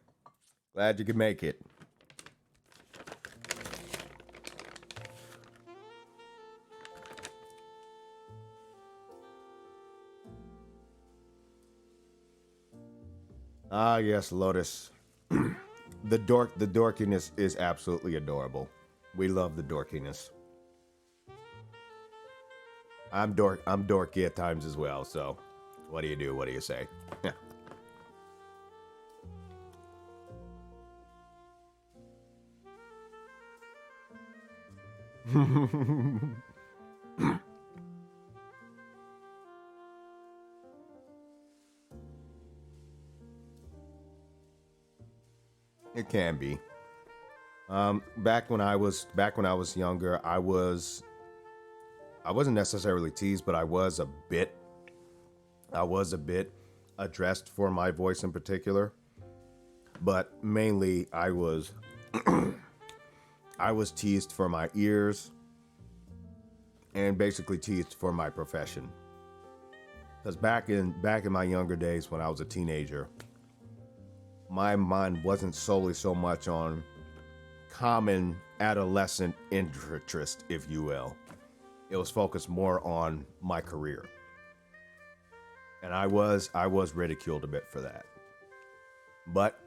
Glad you could make it. Ah, yes, Lotus. The dorkiness is absolutely adorable. We love the dorkiness. I'm dorky at times as well, so what do you do? What do you say? It can be. Back when I was younger, I wasn't necessarily teased, but I was a bit addressed for my voice in particular. But mainly I was teased for my ears and basically teased for my profession. Because back in my younger days when I was a teenager, my mind wasn't solely so much on common adolescent interest, if you will. It was focused more on my career. And I was ridiculed a bit for that. But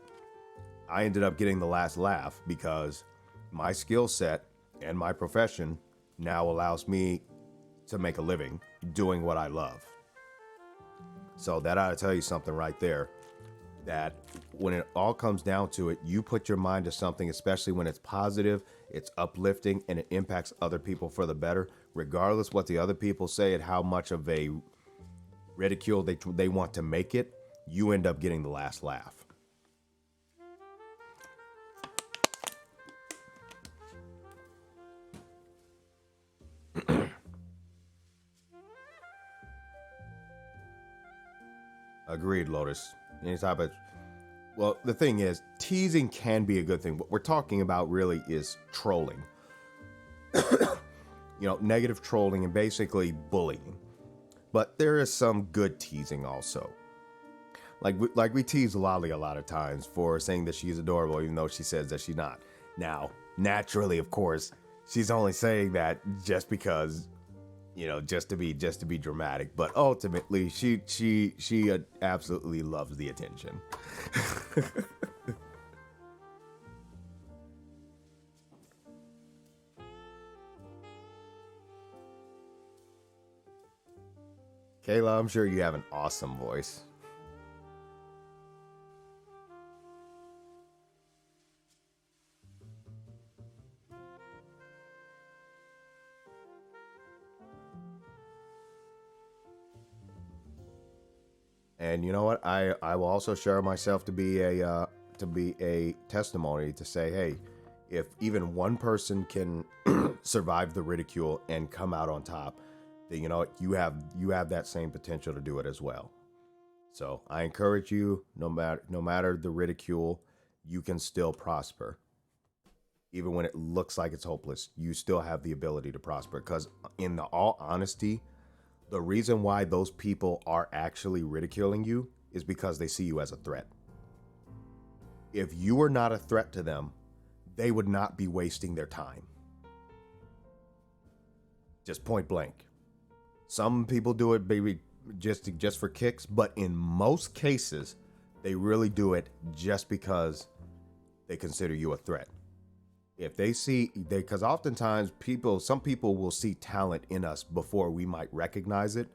I ended up getting the last laugh because my skill set and my profession now allows me to make a living doing what I love. So that ought to tell you something right there. That when it all comes down to it, you put your mind to something, especially when it's positive, it's uplifting, and it impacts other people for the better, regardless what the other people say and how much of a ridicule they want to make it, you end up getting the last laugh. Agreed, Lotus. Any type of well, the thing is, teasing can be a good thing. What we're talking about really is trolling. Negative trolling and basically bullying. But there is some good teasing also. Like we tease Lolly a lot of times for saying that she's adorable, even though she says that she's not. Now, naturally, of course, she's only saying that just because, just to be dramatic. But ultimately, she absolutely loves the attention. Kayla, I'm sure you have an awesome voice. And you know what? I will also share myself to be a testimony to say, hey, if even one person can survive the ridicule and come out on top, then you know what? You have that same potential to do it as well. So I encourage you, no matter the ridicule, you can still prosper. Even when it looks like it's hopeless, you still have the ability to prosper. Because in the all honesty, the reason why those people are actually ridiculing you is because they see you as a threat. If you were not a threat to them, they would not be wasting their time. Just point blank. Some people do it maybe just for kicks, but in most cases, they really do it just because they consider you a threat. If they see because oftentimes some people will see talent in us before we might recognize it.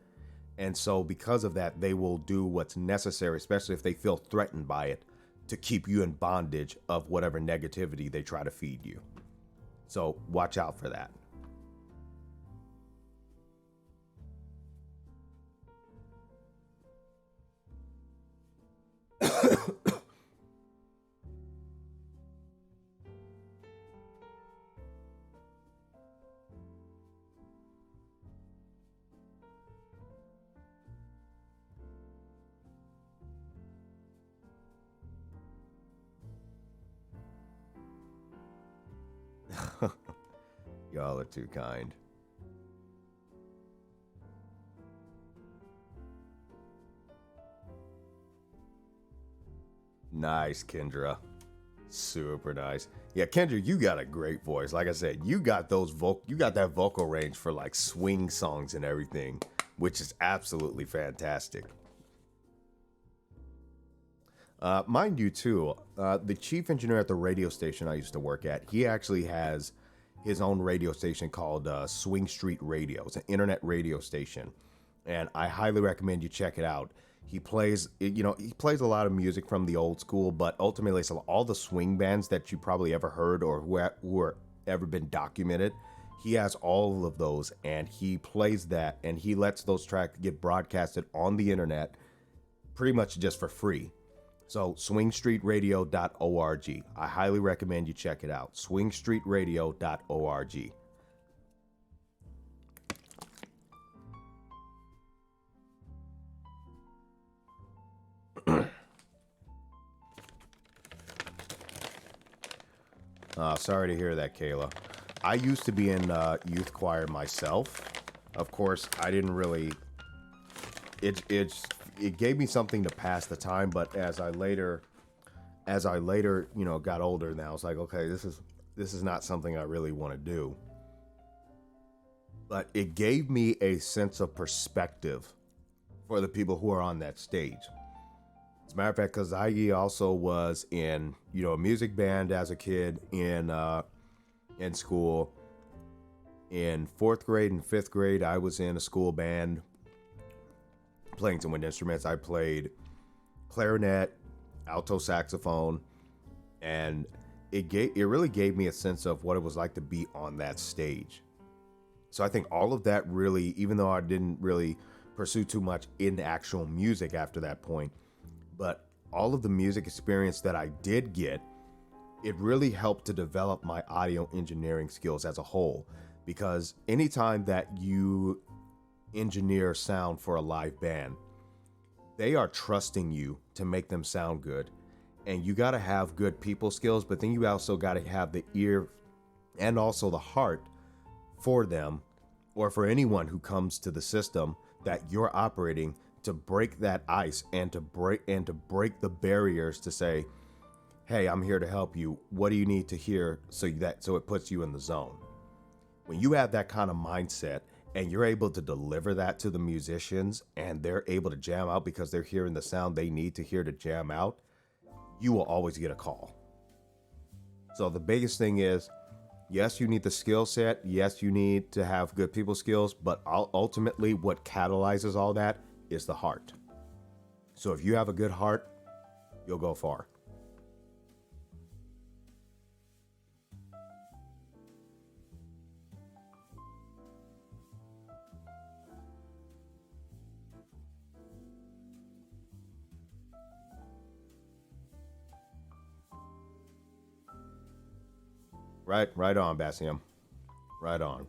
And so because of that, they will do what's necessary, especially if they feel threatened by it, to keep you in bondage of whatever negativity they try to feed you. So watch out for that. Y'all are too kind. Nice, Kendra. Super nice. Yeah, Kendra, you got a great voice. Like I said, you got that vocal range for like swing songs and everything, which is absolutely fantastic. Mind you, too, the chief engineer at the radio station I used to work at, he actually has his own radio station called Swing Street Radio. It's an internet radio station, and I highly recommend you check it out. He plays a lot of music from the old school, but ultimately, it's all the swing bands that you probably ever heard or who are ever been documented. He has all of those, and he plays that, and he lets those tracks get broadcasted on the internet pretty much just for free. So swingstreetradio.org. I highly recommend you check it out. swingstreetradio.org. Sorry to hear that, Kayla. I used to be in youth choir myself. Of course, I didn't really. It gave me something to pass the time, but as I later, got older, now it's like, okay, this is not something I really want to do. But it gave me a sense of perspective for the people who are on that stage. As a matter of fact, because I also was in, a music band as a kid in school. In fourth grade and fifth grade, I was in a school band playing some wind instruments. I played clarinet, alto saxophone, and it really gave me a sense of what it was like to be on that stage. So I think all of that really, even though I didn't really pursue too much in actual music after that point, but all of the music experience that I did get, it really helped to develop my audio engineering skills as a whole. Because anytime that you engineer sound for a live band, they are trusting you to make them sound good. And you got to have good people skills, but then you also got to have the ear and also the heart for them, or for anyone who comes to the system that you're operating, to break that ice and to break the barriers to say, hey, I'm here to help you. What do you need to hear so it puts you in the zone? When you have that kind of mindset and you're able to deliver that to the musicians and they're able to jam out because they're hearing the sound they need to hear to jam out, you will always get a call. So the biggest thing is, yes, you need the skill set. Yes, you need to have good people skills, but ultimately what catalyzes all that is the heart. So if you have a good heart, you'll go far. Right on, Bassium. Right on.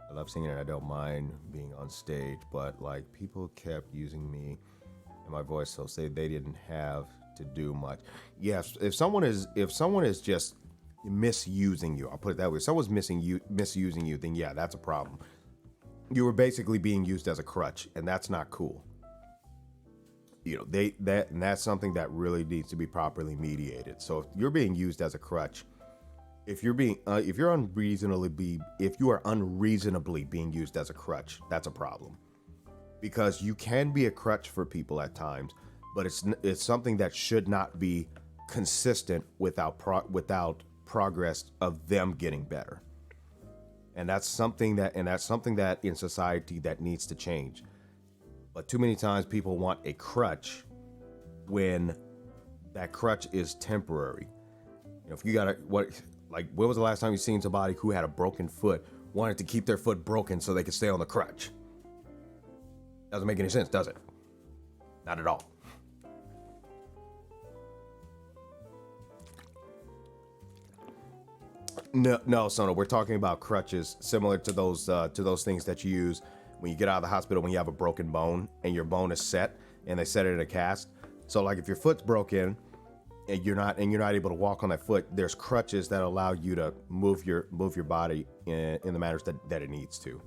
I love singing and I don't mind being on stage, but like people kept using me and my voice, so say they didn't have to do much. Yes, if someone is just misusing you, I'll put it that way. If someone's misusing you, then yeah, that's a problem. You were basically being used as a crutch, and that's not cool. And that's something that really needs to be properly mediated. So if you're being used as a crutch, if you are unreasonably being used as a crutch, that's a problem. Because you can be a crutch for people at times, but it's something that should not be consistent without progress of them getting better. And that's something that in society that needs to change. But too many times people want a crutch when that crutch is temporary. If you got when was the last time you seen somebody who had a broken foot wanted to keep their foot broken so they could stay on the crutch? Doesn't make any sense, does it? Not at all. No, Sona. We're talking about crutches similar to those things that you use when you get out of the hospital when you have a broken bone and your bone is set and they set it in a cast. So like if your foot's broken and you're not able to walk on that foot, there's crutches that allow you to move your body in the manners that it needs to.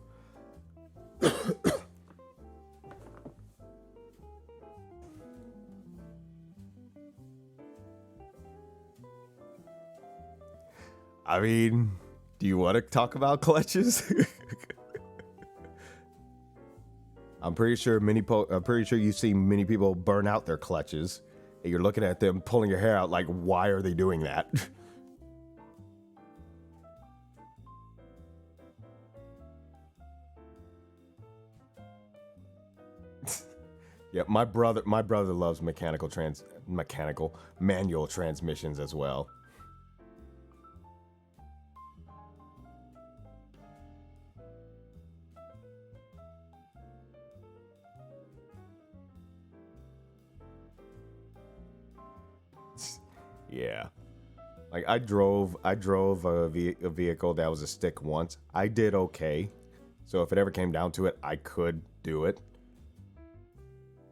I mean, do you want to talk about clutches? I'm pretty sure you've seen many people burn out their clutches, and you're looking at them pulling your hair out like, why are they doing that? Yeah, my brother loves manual transmissions as well. Yeah. Like I drove a vehicle that was a stick once. I did okay. So if it ever came down to it, I could do it.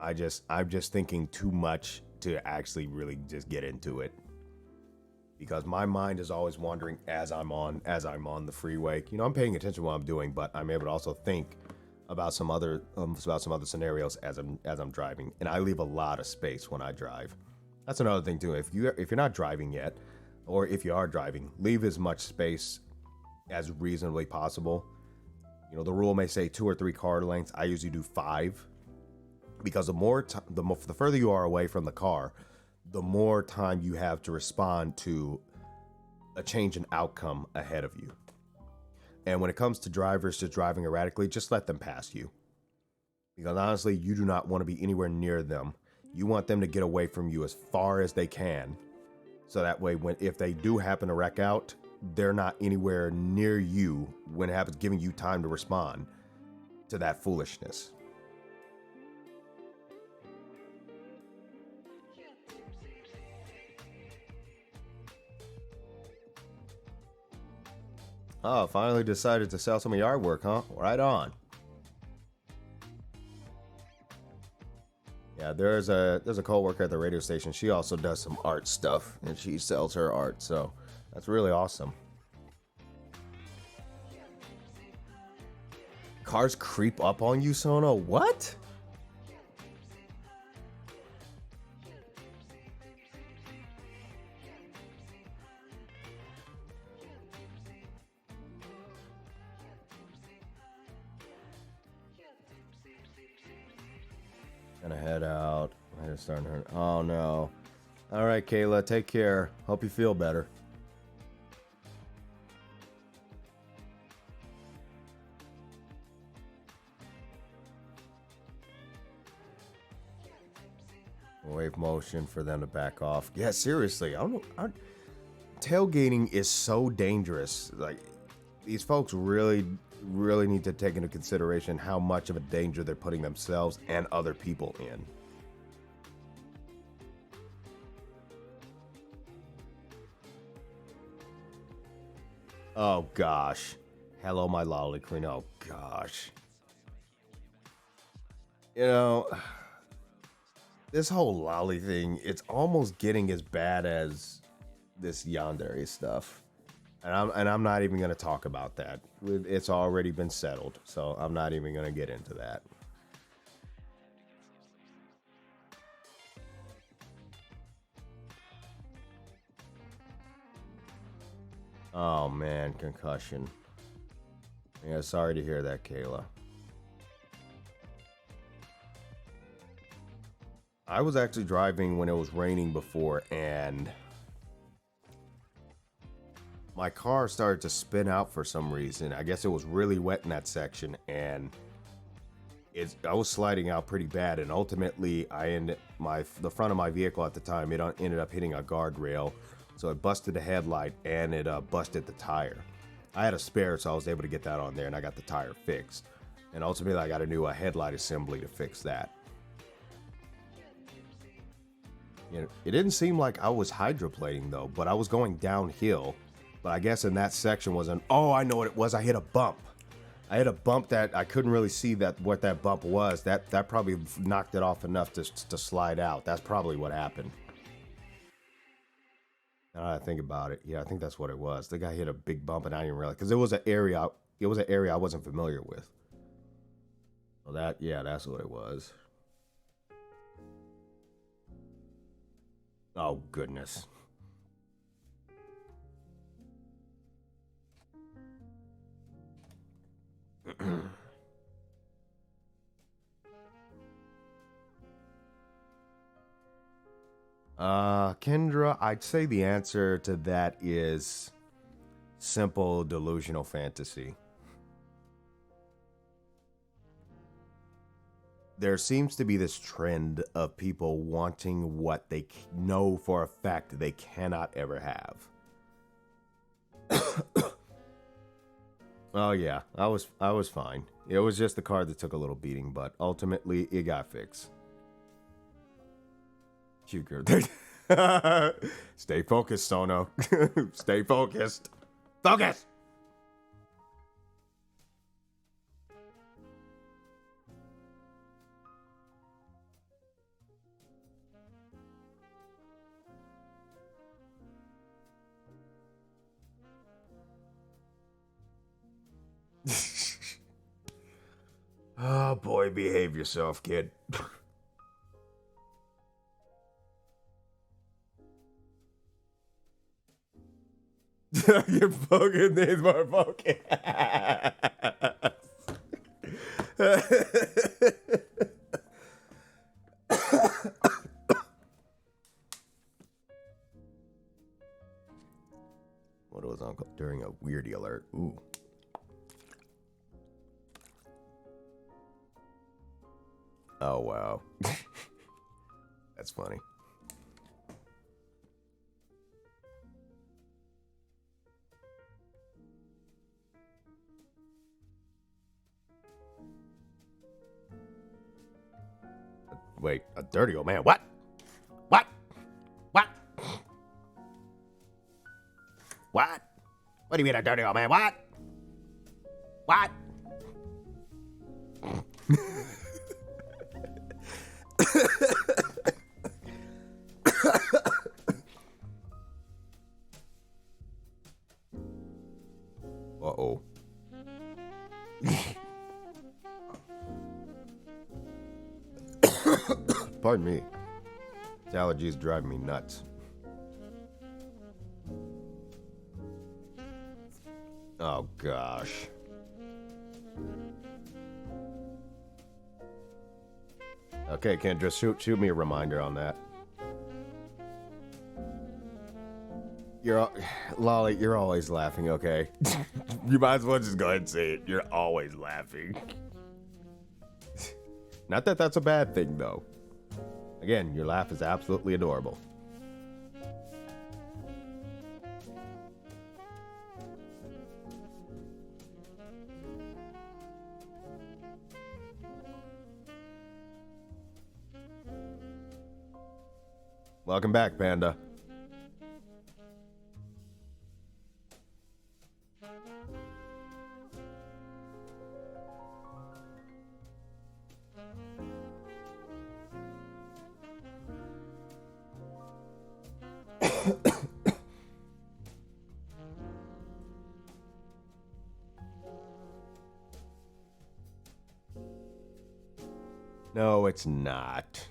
I'm just thinking too much to actually really just get into it. Because my mind is always wandering as I'm on the freeway. You know, I'm paying attention to what I'm doing, but I'm able to also think about some other scenarios as I'm driving, and I leave a lot of space when I drive. That's another thing too. If you're not driving yet, or if you are driving, leave as much space as reasonably possible. You know, the rule may say 2 or 3 car lengths. I usually do 5, because the further you are away from the car, the more time you have to respond to a change in outcome ahead of you. And when it comes to drivers just driving erratically, just let them pass you. Because honestly, you do not want to be anywhere near them. You want them to get away from you as far as they can. So that way, if they do happen to wreck out, they're not anywhere near you when it happens, giving you time to respond to that foolishness. Oh, finally decided to sell some of your artwork, huh? Right on. Yeah, there's a coworker at the radio station. She also does some art stuff, and she sells her art, so that's really awesome. Cars creep up on you, Sono? What? Gonna head out. I just starting to hurt. Oh no. All right, Kayla, take care. Hope you feel better. Wave motion for them to back off. Yeah, seriously. Tailgating is so dangerous. Like, these folks really need to take into consideration how much of a danger they're putting themselves and other people in. Oh gosh. Hello, my lolly queen. Oh gosh. You know, this whole lolly thing, it's almost getting as bad as this yandere stuff. And I'm not even going to talk about that. It's already been settled, so I'm not even going to get into that. Oh man, concussion. Yeah, sorry to hear that, Kayla. I was actually driving when it was raining before, and my car started to spin out for some reason. I guess it was really wet in that section, and I was sliding out pretty bad. And ultimately, the front of my vehicle at the time, it ended up hitting a guardrail, so it busted the headlight and it busted the tire. I had a spare, so I was able to get that on there, and I got the tire fixed. And ultimately, I got a new headlight assembly to fix that. You know, it didn't seem like I was hydroplaning though, but I was going downhill. But I guess in that section oh, I know what it was. I hit a bump. I hit a bump that I couldn't really see what that bump was. That probably knocked it off enough to slide out. That's probably what happened. Now that I think about it, yeah, I think that's what it was. The guy hit a big bump and I didn't realize, because it was an area I wasn't familiar with. So that's what it was. Oh goodness. Kendra, I'd say the answer to that is simple delusional fantasy. There seems to be this trend of people wanting what they know for a fact they cannot ever have. Oh yeah, I was fine. It was just the card that took a little beating, but ultimately it got fixed. Cute girl. Stay focused, Sono. Stay focused. Focus. Oh boy, behave yourself, kid. You're poking these more poking. What was Uncle during a weirdy alert? Ooh. Oh wow. That's funny. Wait, a dirty old man. What? What? What? What? What do you mean a dirty old man? What? What? Uh-oh. Pardon me. These allergies drive me nuts. Oh, gosh. Okay, Kendra, shoot me a reminder on that. Lolly, you're always laughing, okay? You might as well just go ahead and say it. You're always laughing. Not that that's a bad thing, though. Again, your laugh is absolutely adorable. Welcome back, Panda. No, it's not.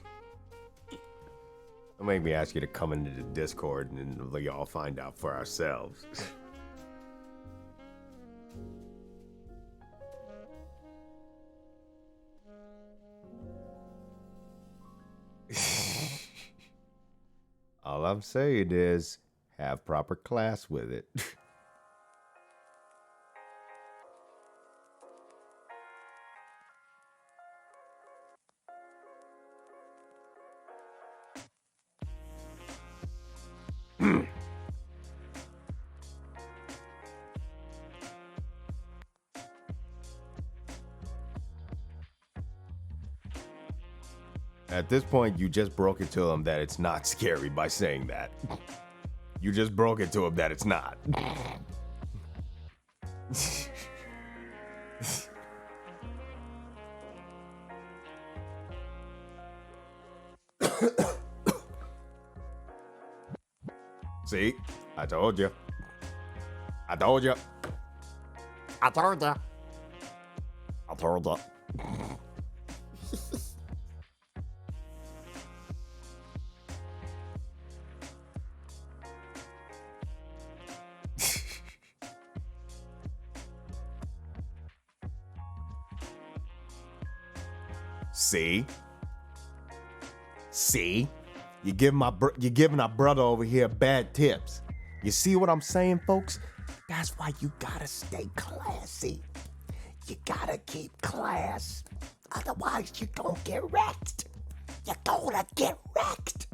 Don't make me ask you to come into the Discord and we all find out for ourselves. All I'm saying is, have proper class with it. At this point, you just broke it to him that it's not scary by saying that. You just broke it to him that it's not. See? I told you. I told you. I told you. I told you. See? See? You're giving our brother over here bad tips. You see what I'm saying, folks? That's why you gotta stay classy. You gotta keep class. Otherwise, you don't get wrecked. You're gonna get wrecked.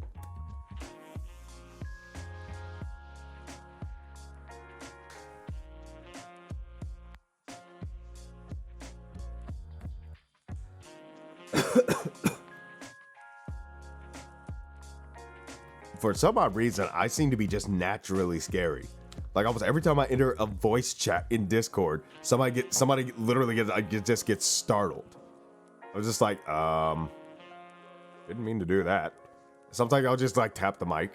For some odd reason, I seem to be just naturally scary. Like almost every time I enter a voice chat in Discord, somebody literally just gets startled. I was just like, didn't mean to do that. Sometimes I'll just like tap the mic.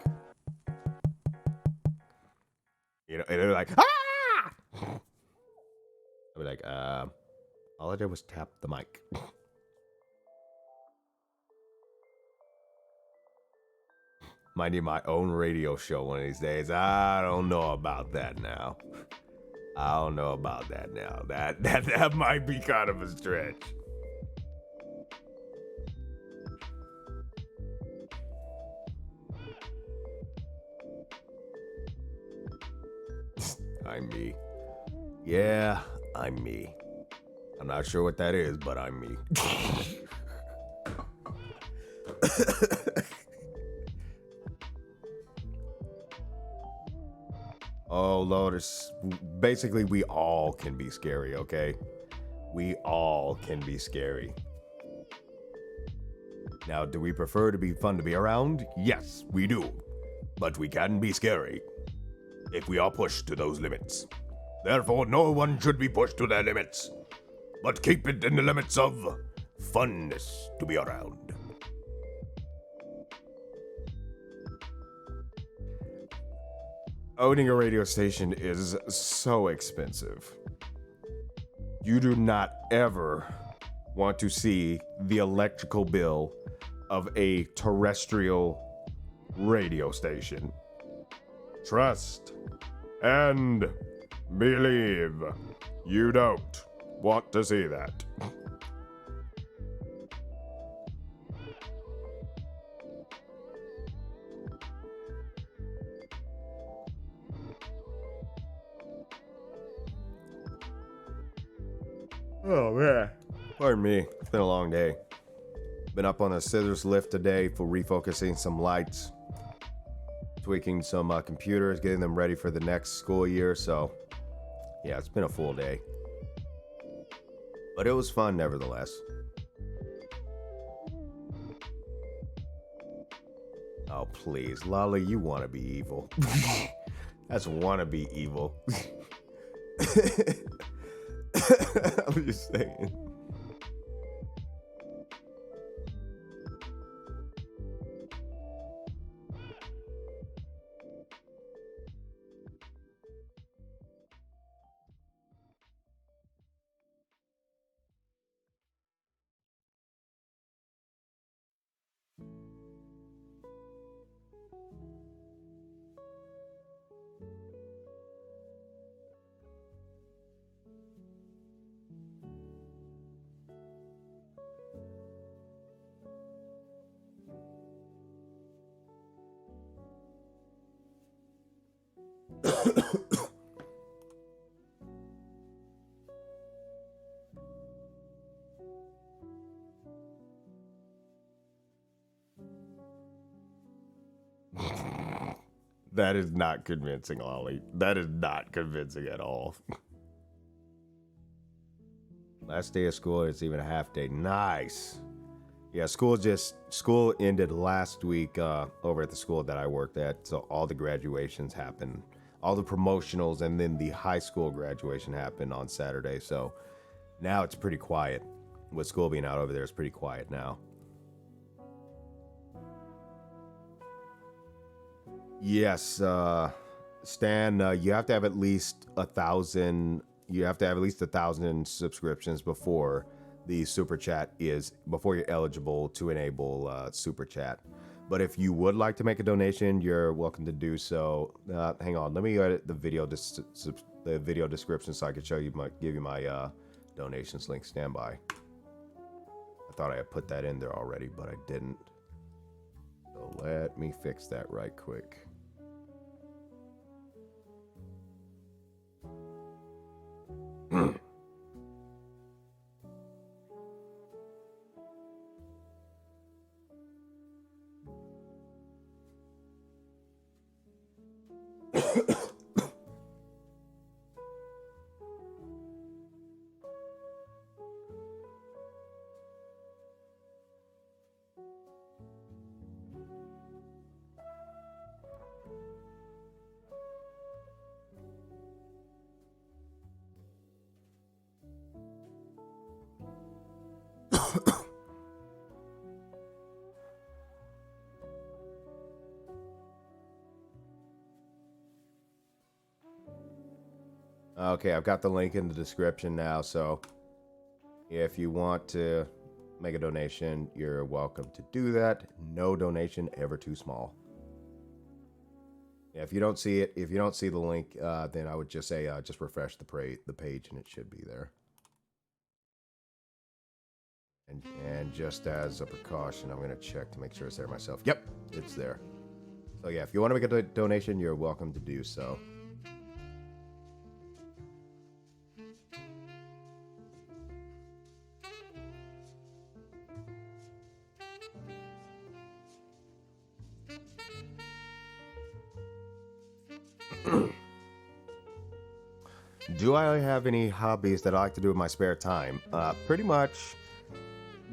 You know, and they're like, ah! I'll be like, all I did was tap the mic. Might need my own radio show one of these days. I don't know about that now. That might be kind of a stretch. I'm me. Yeah, I'm me. I'm not sure what that is, but I'm me. Oh, Lotus. Basically, we all can be scary, okay? We all can be scary. Now, do we prefer to be fun to be around? Yes, we do. But we can be scary if we are pushed to those limits. Therefore, no one should be pushed to their limits, but keep it in the limits of funness to be around. Owning a radio station is so expensive. You do not ever want to see the electrical bill of a terrestrial radio station. Trust and believe. You don't want to see that. Oh man, pardon me, it's been a long day. Been up on a scissors lift today for refocusing some lights, tweaking some computers, getting them ready for the next school year, so yeah, it's been a full day. But it was fun nevertheless. Oh please, Lolly, you want to be evil. That's want to be evil. I'm just saying. That is not convincing, Ollie. That is not convincing at all. Last day of school, it's even a half day. Nice. Yeah, school ended last week over at the school that I worked at. So all the graduations happened, all the promotionals, and then the high school graduation happened on Saturday. So now it's pretty quiet. With school being out over there, it's pretty quiet now. Yes, Stan, you have to have at least 1,000. You have to have at least 1,000 subscriptions before the super chat before you're eligible to enable super chat. But if you would like to make a donation, you're welcome to do so. Hang on, let me edit the video description so I can give you my donations link. Stand by. I thought I had put that in there already, but I didn't. So Let me fix that right quick. Okay, I've got the link in the description now, so if you want to make a donation, you're welcome to do that. No donation ever too small. Yeah, if you don't see it, if you don't see the link, then I would just say just refresh the page and it should be there. And just as a precaution, I'm going to check to make sure it's there myself. Yep, it's there. So yeah, if you want to make a donation, you're welcome to do so. Do I have any hobbies that I like to do in my spare time? Pretty much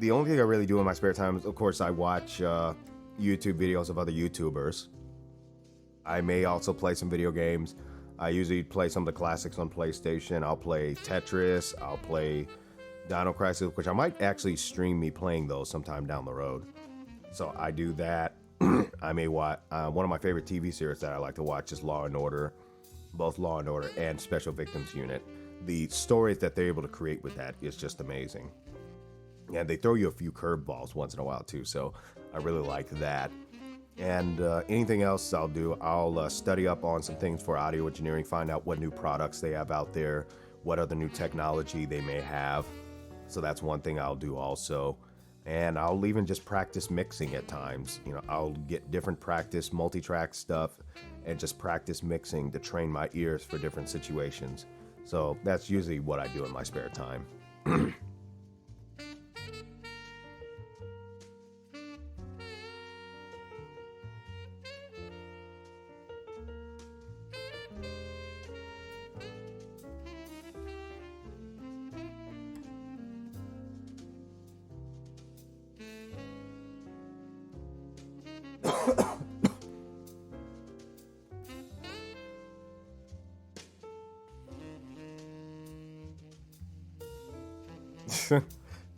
the only thing I really do in my spare time is, of course, I watch YouTube videos of other YouTubers. I may also play some video games. I usually play some of the classics on PlayStation. I'll play Tetris. I'll play Dino Crisis, which I might actually stream me playing those sometime down the road. So I do that. I may watch one of my favorite TV series that I like to watch is Law and Order. Both Law and Order and Special Victims Unit. The stories that they're able to create with that is just amazing. And they throw you a few curveballs once in a while too, so I really like that. And anything else I'll do, I'll study up on some things for audio engineering, find out what new products they have out there, what other new technology they may have. So that's one thing I'll do also. And I'll even just practice mixing at times. You know, I'll get different practice, multi-track stuff, and just practice mixing to train my ears for different situations. So that's usually what I do in my spare time.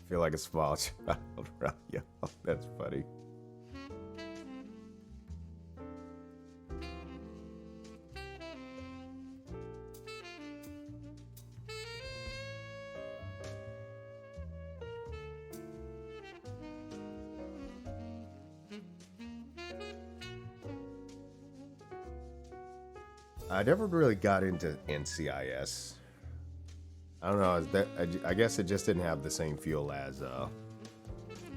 Feel like a small child around you. That's funny. I never really got into NCIS. I don't know. I guess it just didn't have the same feel as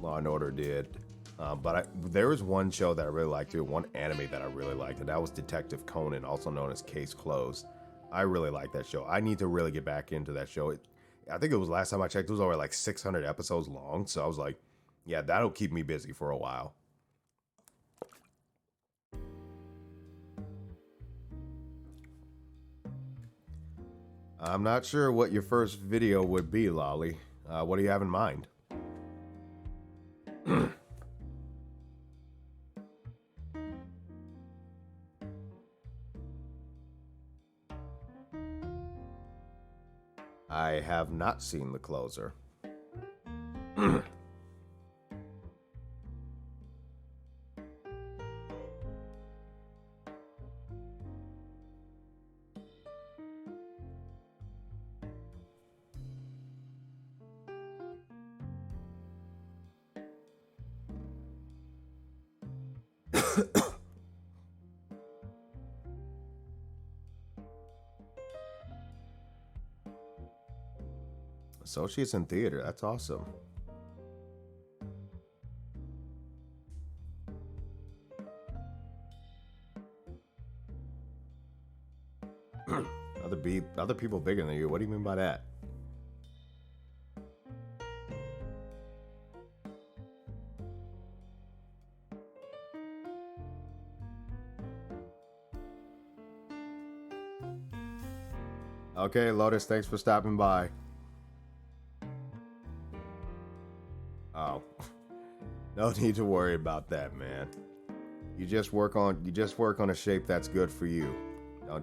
Law and Order did. But there was one show that I really liked too, one anime that I really liked, and that was Detective Conan, also known as Case Closed. I really like that show. I need to really get back into that show. I think it was last time I checked, it was over like 600 episodes long. So I was like, yeah, that'll keep me busy for a while. I'm not sure what your first video would be, Lolly. What do you have in mind? I have not seen The Closer. Associates in theater, that's awesome. other people bigger than you. What do you mean by that? Okay, Lotus, thanks for stopping by. Oh, no need to worry about that, man. You just work on a shape that's good for you.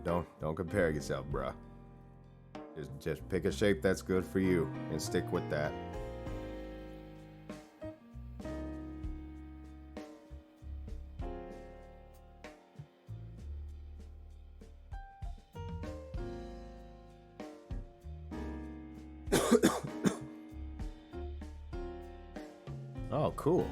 Don't compare yourself, bruh. Just pick a shape that's good for you and stick with that. Oh, cool.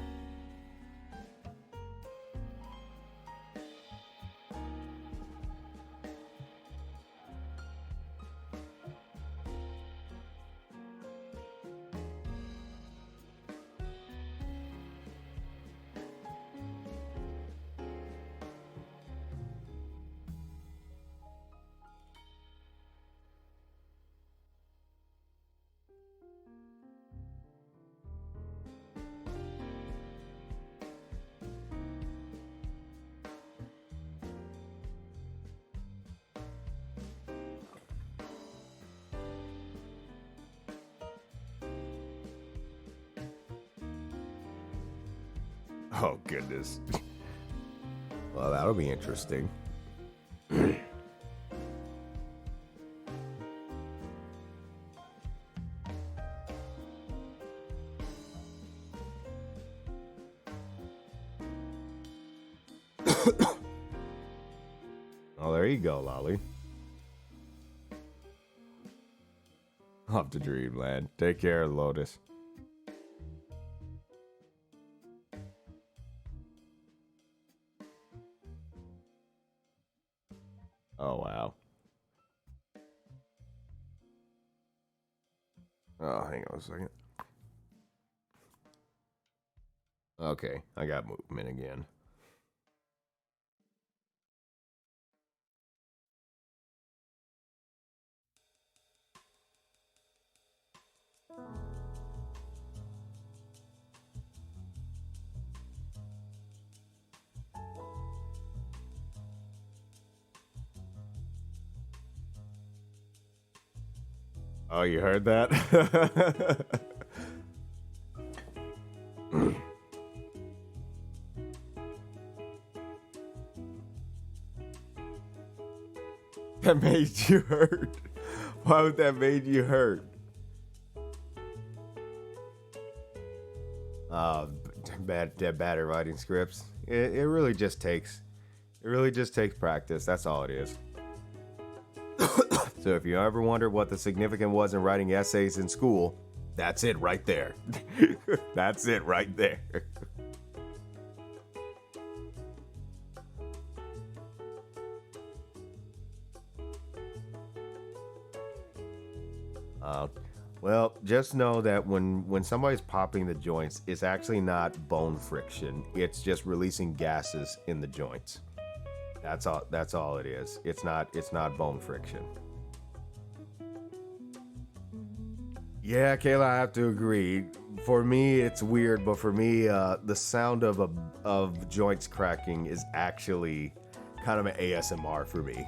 Oh, goodness. Well, that'll be interesting. Oh, there you go, Lolly. Off to dreamland. Take care, Lotus. Oh, wow. Oh, hang on a second. Okay, I got movement again. Oh, you heard that? That made you hurt. Why would that made you hurt? Bad at writing scripts. It really just takes practice. That's all it is. So if you ever wonder what the significance was in writing essays in school, that's it right there. That's it right there. Well, just know that when somebody's popping the joints, it's actually not bone friction. It's just releasing gases in the joints. That's all it is. It's not bone friction. Yeah, Kayla, I have to agree. For me, it's weird, but for me, the sound of joints cracking is actually kind of an ASMR for me.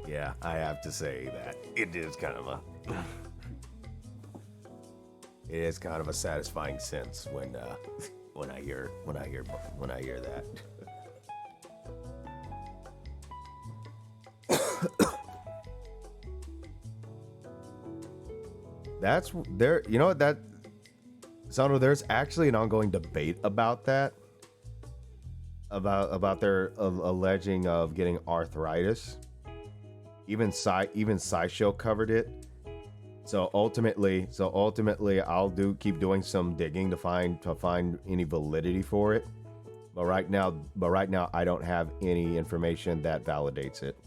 Yeah, I have to say that it is kind of a satisfying sense when I hear that. That's there. You know what that, Sano? There's actually an ongoing debate about that. About their alleging of getting arthritis. Even SciShow covered it. So ultimately, I'll keep doing some digging to find any validity for it. But right now, I don't have any information that validates it.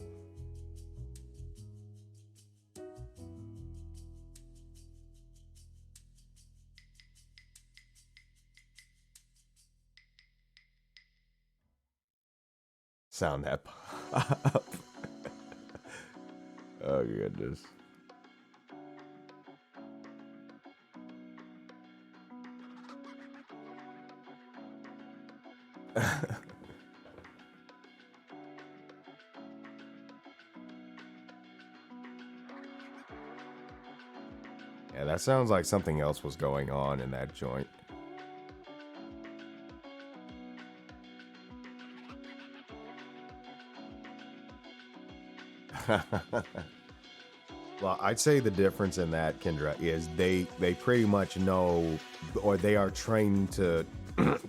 sound that pop. Oh, goodness. Yeah, that sounds like something else was going on in that joint. Well, I'd say the difference in that, Kendra, is they pretty much know, or they are trained to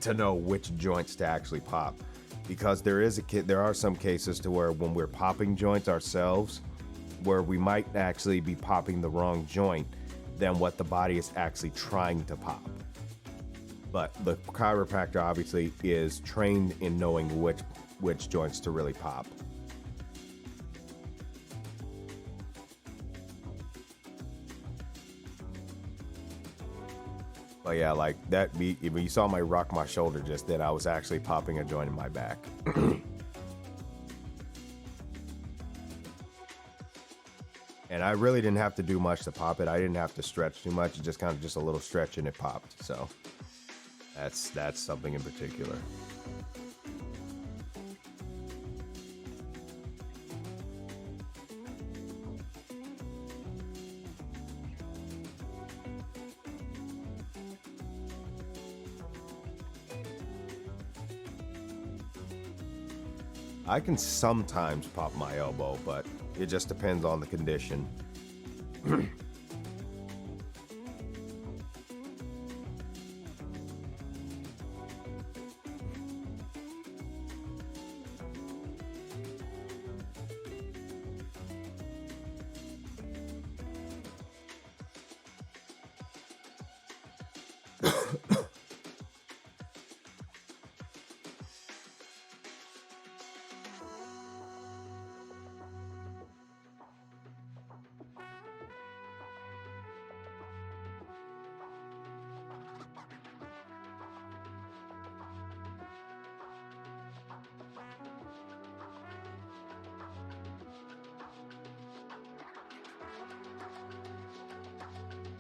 to know which joints to actually pop, because there are some cases to where when we're popping joints ourselves, where we might actually be popping the wrong joint than what the body is actually trying to pop. But the chiropractor obviously is trained in knowing which joints to really pop. But yeah, like that beat, when you saw my rock my shoulder just then, I was actually popping a joint in my back. And I really didn't have to do much to pop it. I didn't have to stretch too much. It just kind of just a little stretch and it popped. So that's something in particular. I can sometimes pop my elbow, but it just depends on the condition.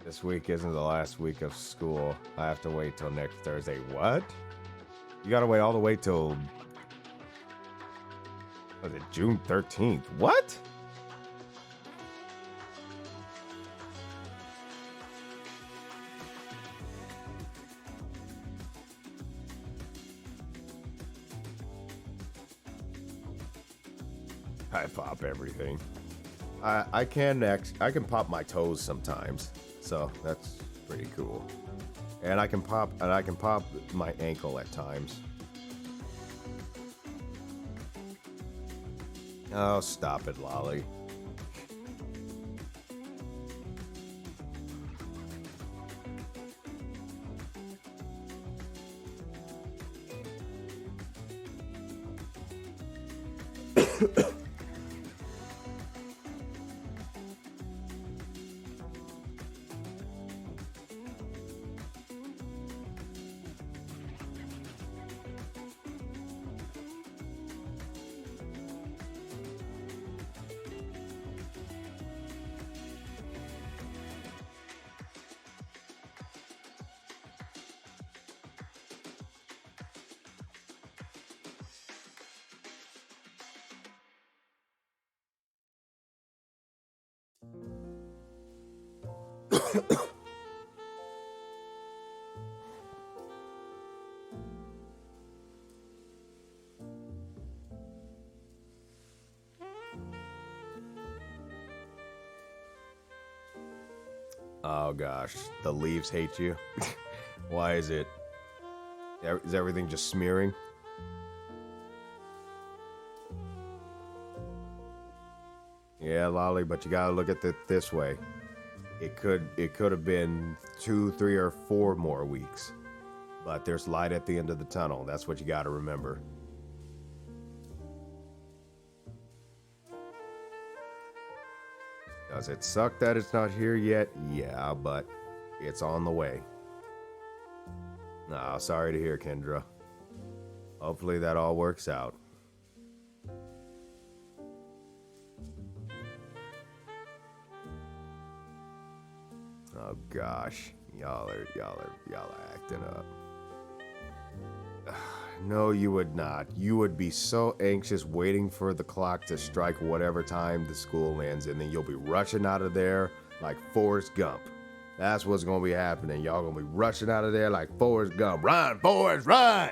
This week isn't the last week of school. I have to wait till next Thursday. What? You gotta wait all the way till, was it June 13th? What? I pop everything. I can pop my toes sometimes, so that's pretty cool. And I can pop my ankle at times. Oh, stop it, Lolly. Oh gosh, the leaves hate you. Why is it? Is everything just smearing? Yeah, Lolly, but you gotta look at it this way. It could have been 2, 3, or 4 more weeks, but there's light at the end of the tunnel. That's what you gotta remember. Does it suck that it's not here yet? Yeah, but it's on the way. No, sorry to hear, Kendra. Hopefully that all works out. Oh gosh, y'all are acting up. No, you would not. You would be so anxious waiting for the clock to strike whatever time the school ends, and then you'll be rushing out of there like Forrest Gump. That's what's gonna be happening. Y'all gonna be rushing out of there like Forrest Gump. Run, Forrest, run!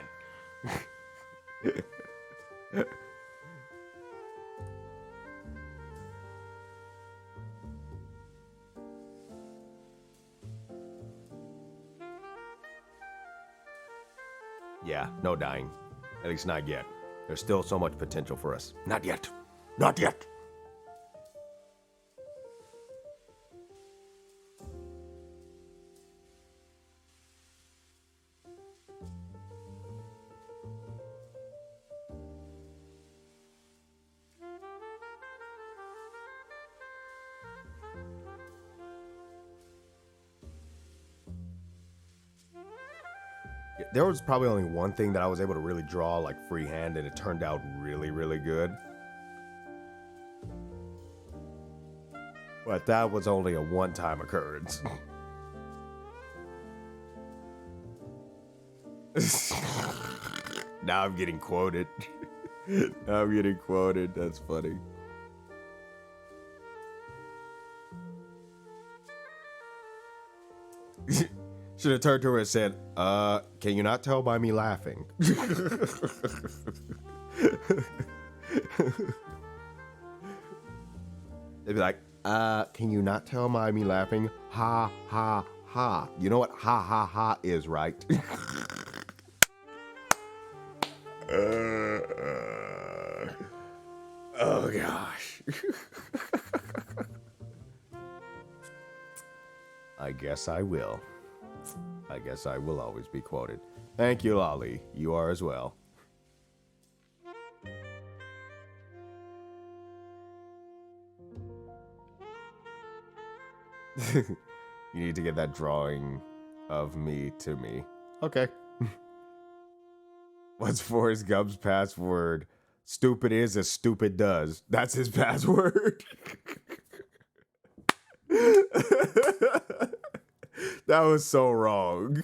Yeah, no dying. At least not yet. There's still so much potential for us. Not yet. Not yet. There was probably only one thing that I was able to really draw like freehand, and it turned out really, really good. But that was only a one-time occurrence. Now I'm getting quoted. Now I'm getting quoted. That's funny. Should have turned to her and said, can you not tell by me laughing? They'd be like, can you not tell by me laughing? Ha, ha, ha. You know what ha, ha, ha is, right? Oh, gosh. I guess I will. I guess I will always be quoted. Thank you, Lolly. You are as well. You need to get that drawing of me to me. Okay. What's Forrest Gump's password? Stupid is as stupid does. That's his password. That was so wrong.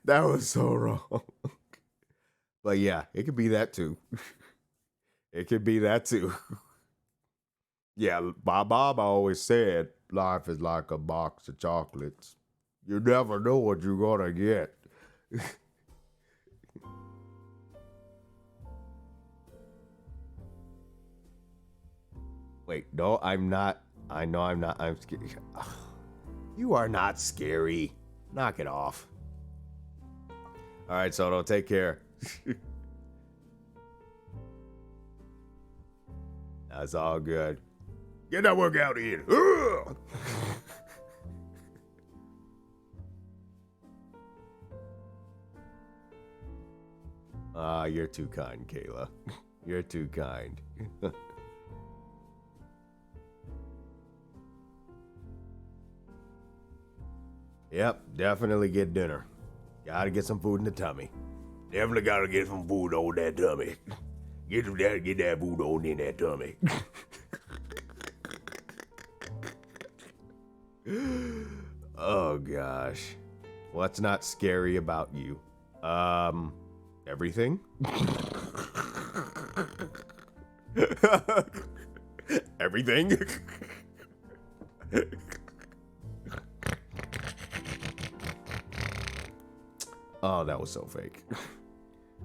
That was so wrong. But yeah, it could be that too. It could be that too. Yeah, Bob always said, life is like a box of chocolates. You never know what you're gonna get. Wait, no, I'm not. I know I'm not. I'm scared. You are not scary. Knock it off. All right, Soto, take care. That's all good. Get that workout in. You're too kind, Kayla. You're too kind. Yep, definitely get dinner. Gotta get some food in the tummy. Definitely gotta get some food on that tummy. Get that food on in that tummy. Oh gosh. What's not scary about you? Everything? Everything? Oh, that was so fake.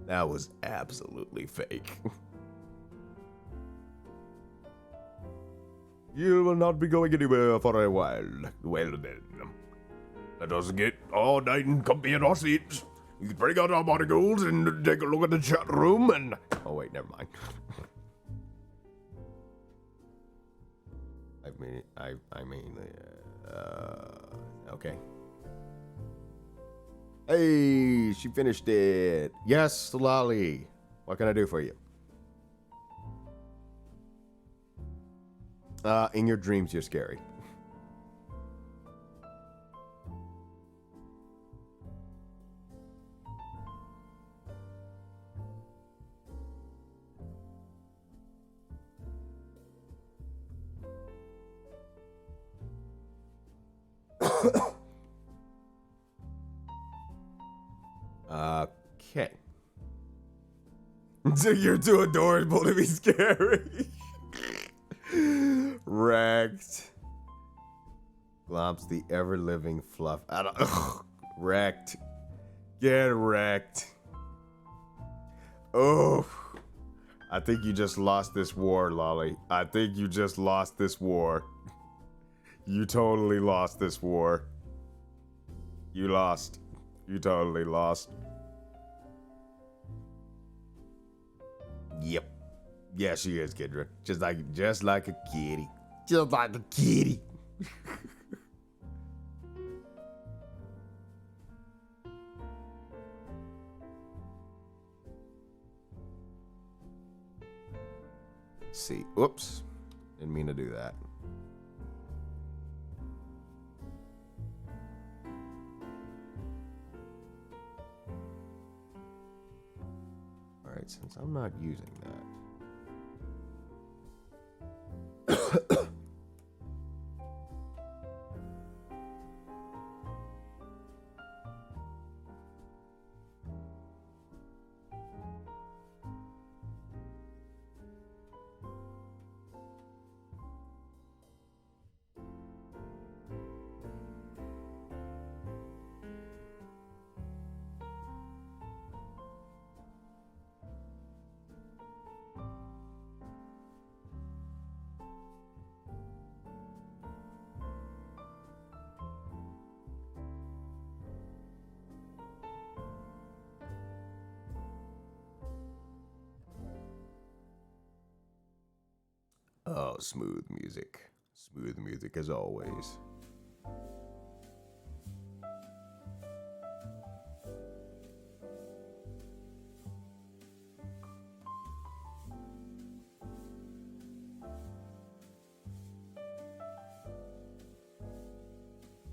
That was absolutely fake. You will not be going anywhere for a while. Well then, let us get all night and comfy in our seats. You can bring out our monocles and take a look at the chat room and... Oh wait, never mind. Okay. Hey, she finished it. Yes, Lolly. What can I do for you? In your dreams, you're scary. You're too adorable to be scary. Wrecked. Glomps the ever-living fluff. I don't. Ugh. Wrecked. Get wrecked. Oh. I think you just lost this war, Lolly. I think you just lost this war. You totally lost this war. You lost. You totally lost. Yep. Yeah, she is, Kidra. Just like a kitty. Just like a kitty. See. Whoops. Didn't mean to do that. Alright, since I'm not using that. Oh, smooth music. Smooth music as always.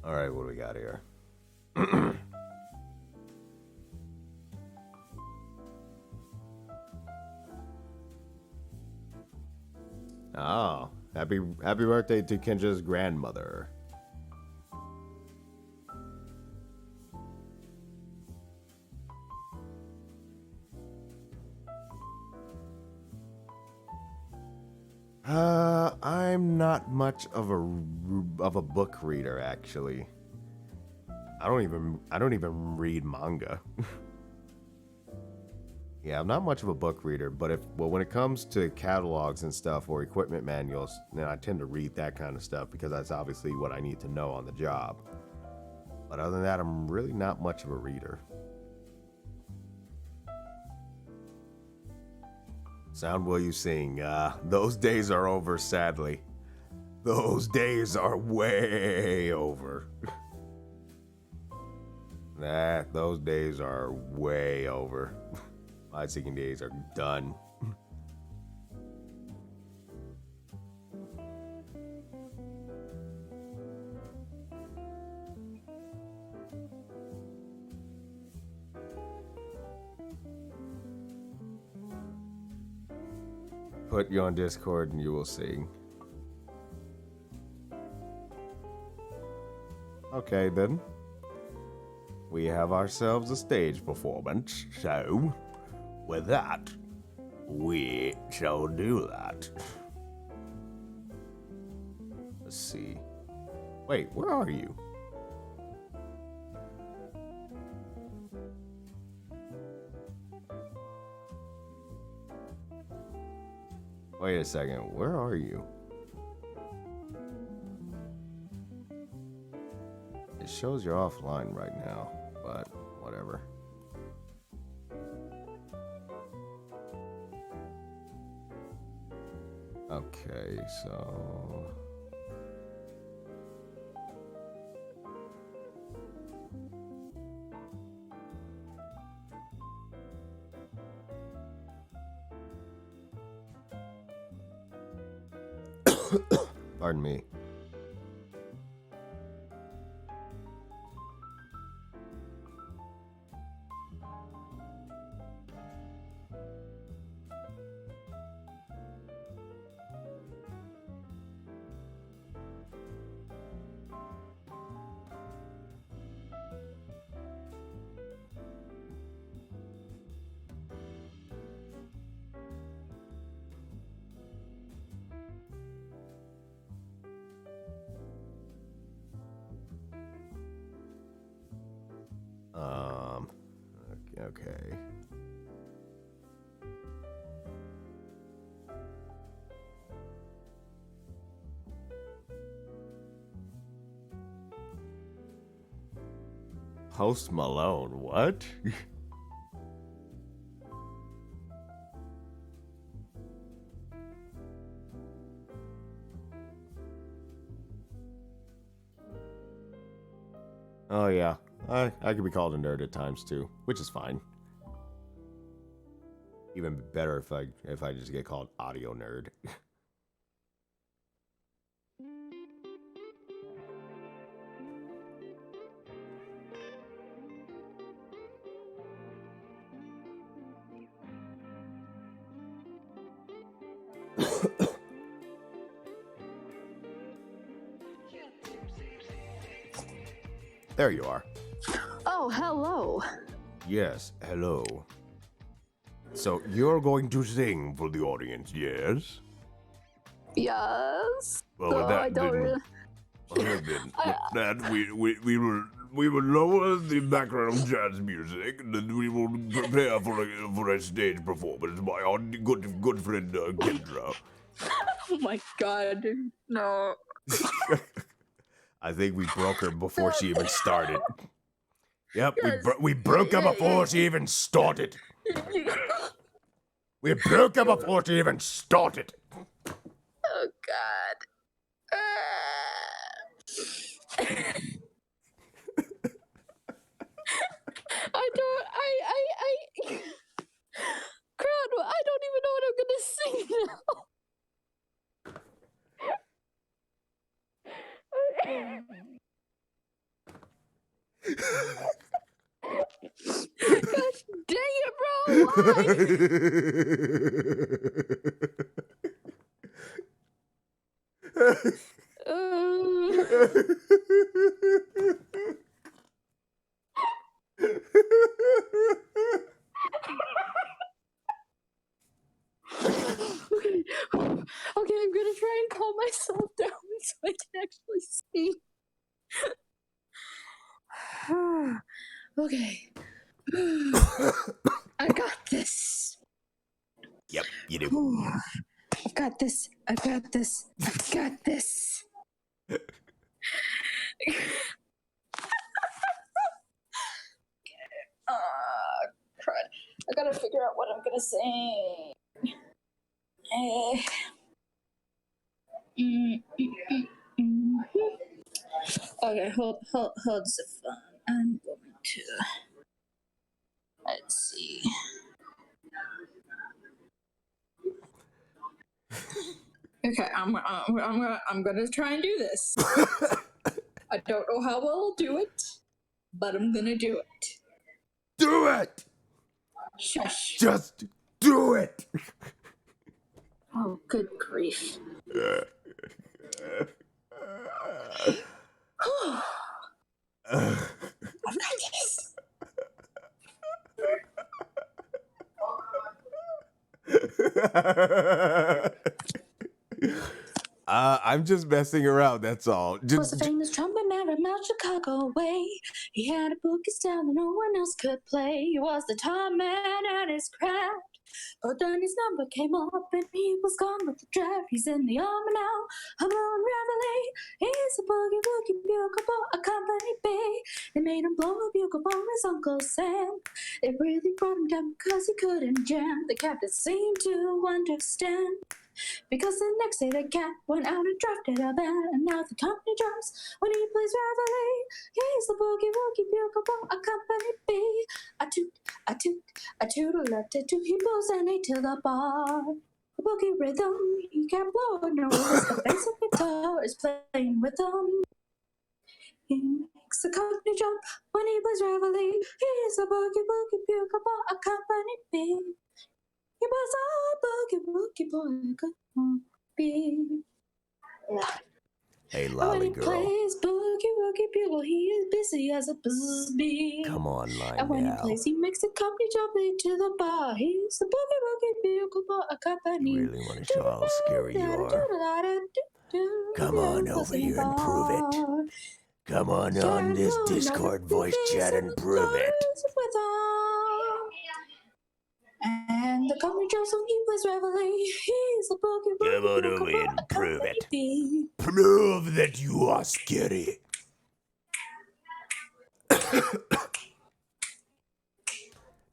All right, what do we got here? Oh, happy birthday to Kendra's grandmother. I'm not much of a book reader, actually. I don't even read manga. Yeah, I'm not much of a book reader, but when it comes to catalogs and stuff or equipment manuals, then I tend to read that kind of stuff because that's obviously what I need to know on the job. But other than that, I'm really not much of a reader. Sound will you sing? Those days are over, sadly. Those days are way over. Those days are way over. My singing days are done. Put you on Discord and you will sing. Okay then. We have ourselves a stage performance, so with that, we shall do that. Let's see. Wait, where are you? Wait a second, where are you? It shows you're offline right now, but whatever. Okay, so... Pardon me. Okay. Post Malone, what? Oh yeah, I could be called a nerd at times too, which is fine. Even better if I just get called audio nerd. There you are. Oh, hello. Yes, hello. So you're going to sing for the audience, yes? Yes. Well, So with that, I don't really... with that, we will lower the background jazz music, and then we will prepare for a stage performance by our good friend Kendra. Oh my god, no. I think we broke her before she even started. Yep, Yes. we broke her before she even started. We broke her before she even started. Oh god. Crowd, I don't even know what I'm gonna sing now. Gosh dang it, bro! Okay, I'm gonna try and calm myself down so I can actually sing. Okay. I got this. Yep, you do. I got this. I got this. I got this. Crud. I gotta figure out what I'm gonna sing. Okay, hold the phone. I'm going to. Let's see. Okay, I'm gonna try and do this. I don't know how well I'll do it, but I'm gonna do it. Do it! Shush. Just do it! Oh, good grief. I've got this. I'm just messing around, that's all. Was a famous trumpet man from out Chicago way. He had a boogie style that no one else could play. He was the top man at his craft. But then his number came up and he was gone with the draft. He's in the Alma now, a blowing reveille. He's a boogie woogie bugle boy, a company B. They made him blow a bugle for his Uncle Sam. They really brought him down because he couldn't jam. The captain seemed to understand. Because the next day the cat went out and drafted a band. And now the company drums when he plays reveille. He's the boogie woogie bugle boy, a company B. A toot, a toot, a toodle-a-toot. He blows an A to the bar. A boogie rhythm, he can't blow a nose. The bass of guitar is playing with him. He makes the company jump when he plays reveille. He's the boogie woogie bugle boy, a company B. He was a boogie woogie boy, could be. Hey, And when lolly he girl. plays boogie woogie bugle, he is busy as a bee. Come on, line And when now. he plays, he makes the company jump into the bar. He's the boogie woogie bugle boy, a company. You really want to show how scary you are? Come on over here and prove it. Come on this Discord voice chat and prove it. And the comedy Joe song he plays reveille. He's a boogie Come on woogie over woogie and prove it. baby. Prove that you are scary.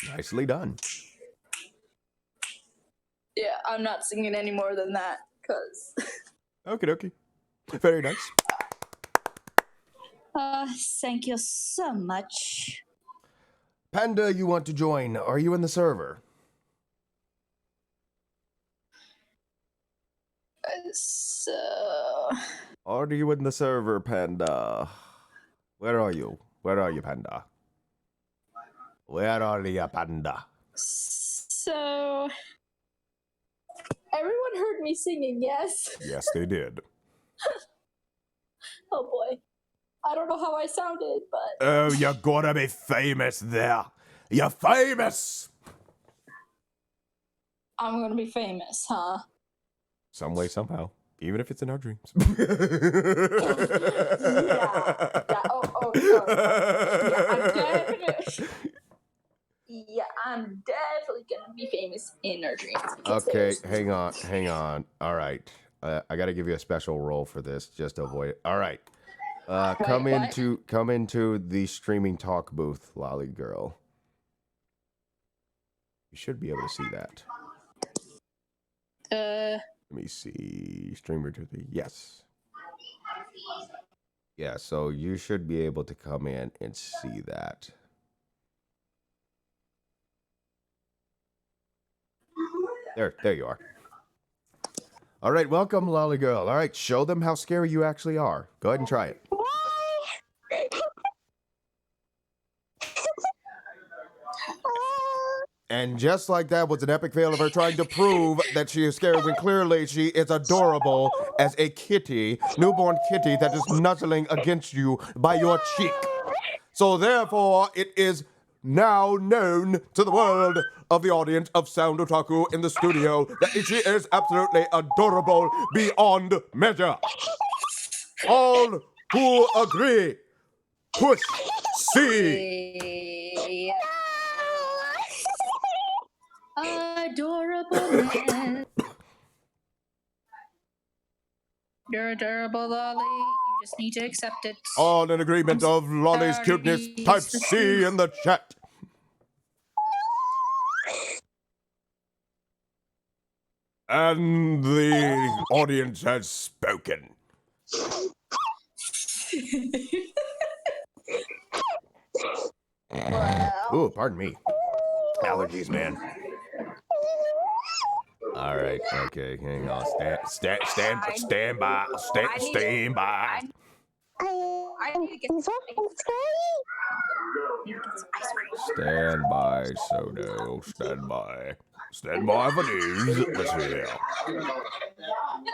Nicely done. Yeah, I'm not singing any more than that, cause. Okie dokie. Very nice. Thank you so much. Panda, you want to join? Are you in the server? So. Are you in the server, Panda? Where are you? Where are you, Panda? Where are you, Panda? So. Everyone heard me singing, yes? Yes, they did. Oh boy. I don't know how I sounded, but. Oh, you're gonna be famous there. You're famous! I'm gonna be famous, huh? Some way, somehow. Even if it's in our dreams. Yeah. Oh. Yeah, I'm definitely gonna be famous in our dreams. Okay, hang on. All right. I gotta give you a special role for this, just to avoid it. All right. Come into the streaming talk booth, Lolly Girl. You should be able to see that. Let me see. Streamer to the yes. Yeah, so you should be able to come in and see that. There you are. All right, welcome, Lolly Girl. All right, show them how scary you actually are. Go ahead and try it. And just like that was an epic fail of her trying to prove that she is scary when clearly she is adorable as a kitty, newborn kitty that is nuzzling against you by your cheek. So therefore, it is now known to the world of the audience of Sound Otaku in the studio that she is absolutely adorable beyond measure. All who agree, push C. Adorable. You're adorable, Lolly. You just need to accept it. All in agreement of Lolly's cuteness, type C in the chat. And the audience has spoken. Ooh, pardon me. Allergies, man. All right, okay, hang on. Stand by. I need to get some Stand by, Sono. Stand by. Stand by for news. Let's see here.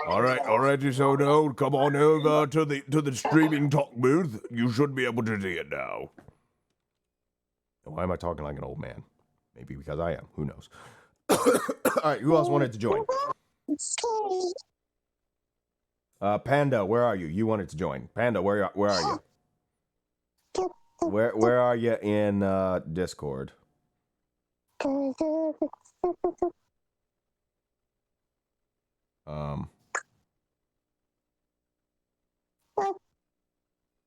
All right, Sono. Come on over to the streaming talk booth. You should be able to see it now. Why am I talking like an old man? Maybe because I am. Who knows? All right, who else wanted to join? Panda, where are you? You wanted to join. Panda, where are you? Where are you in Discord?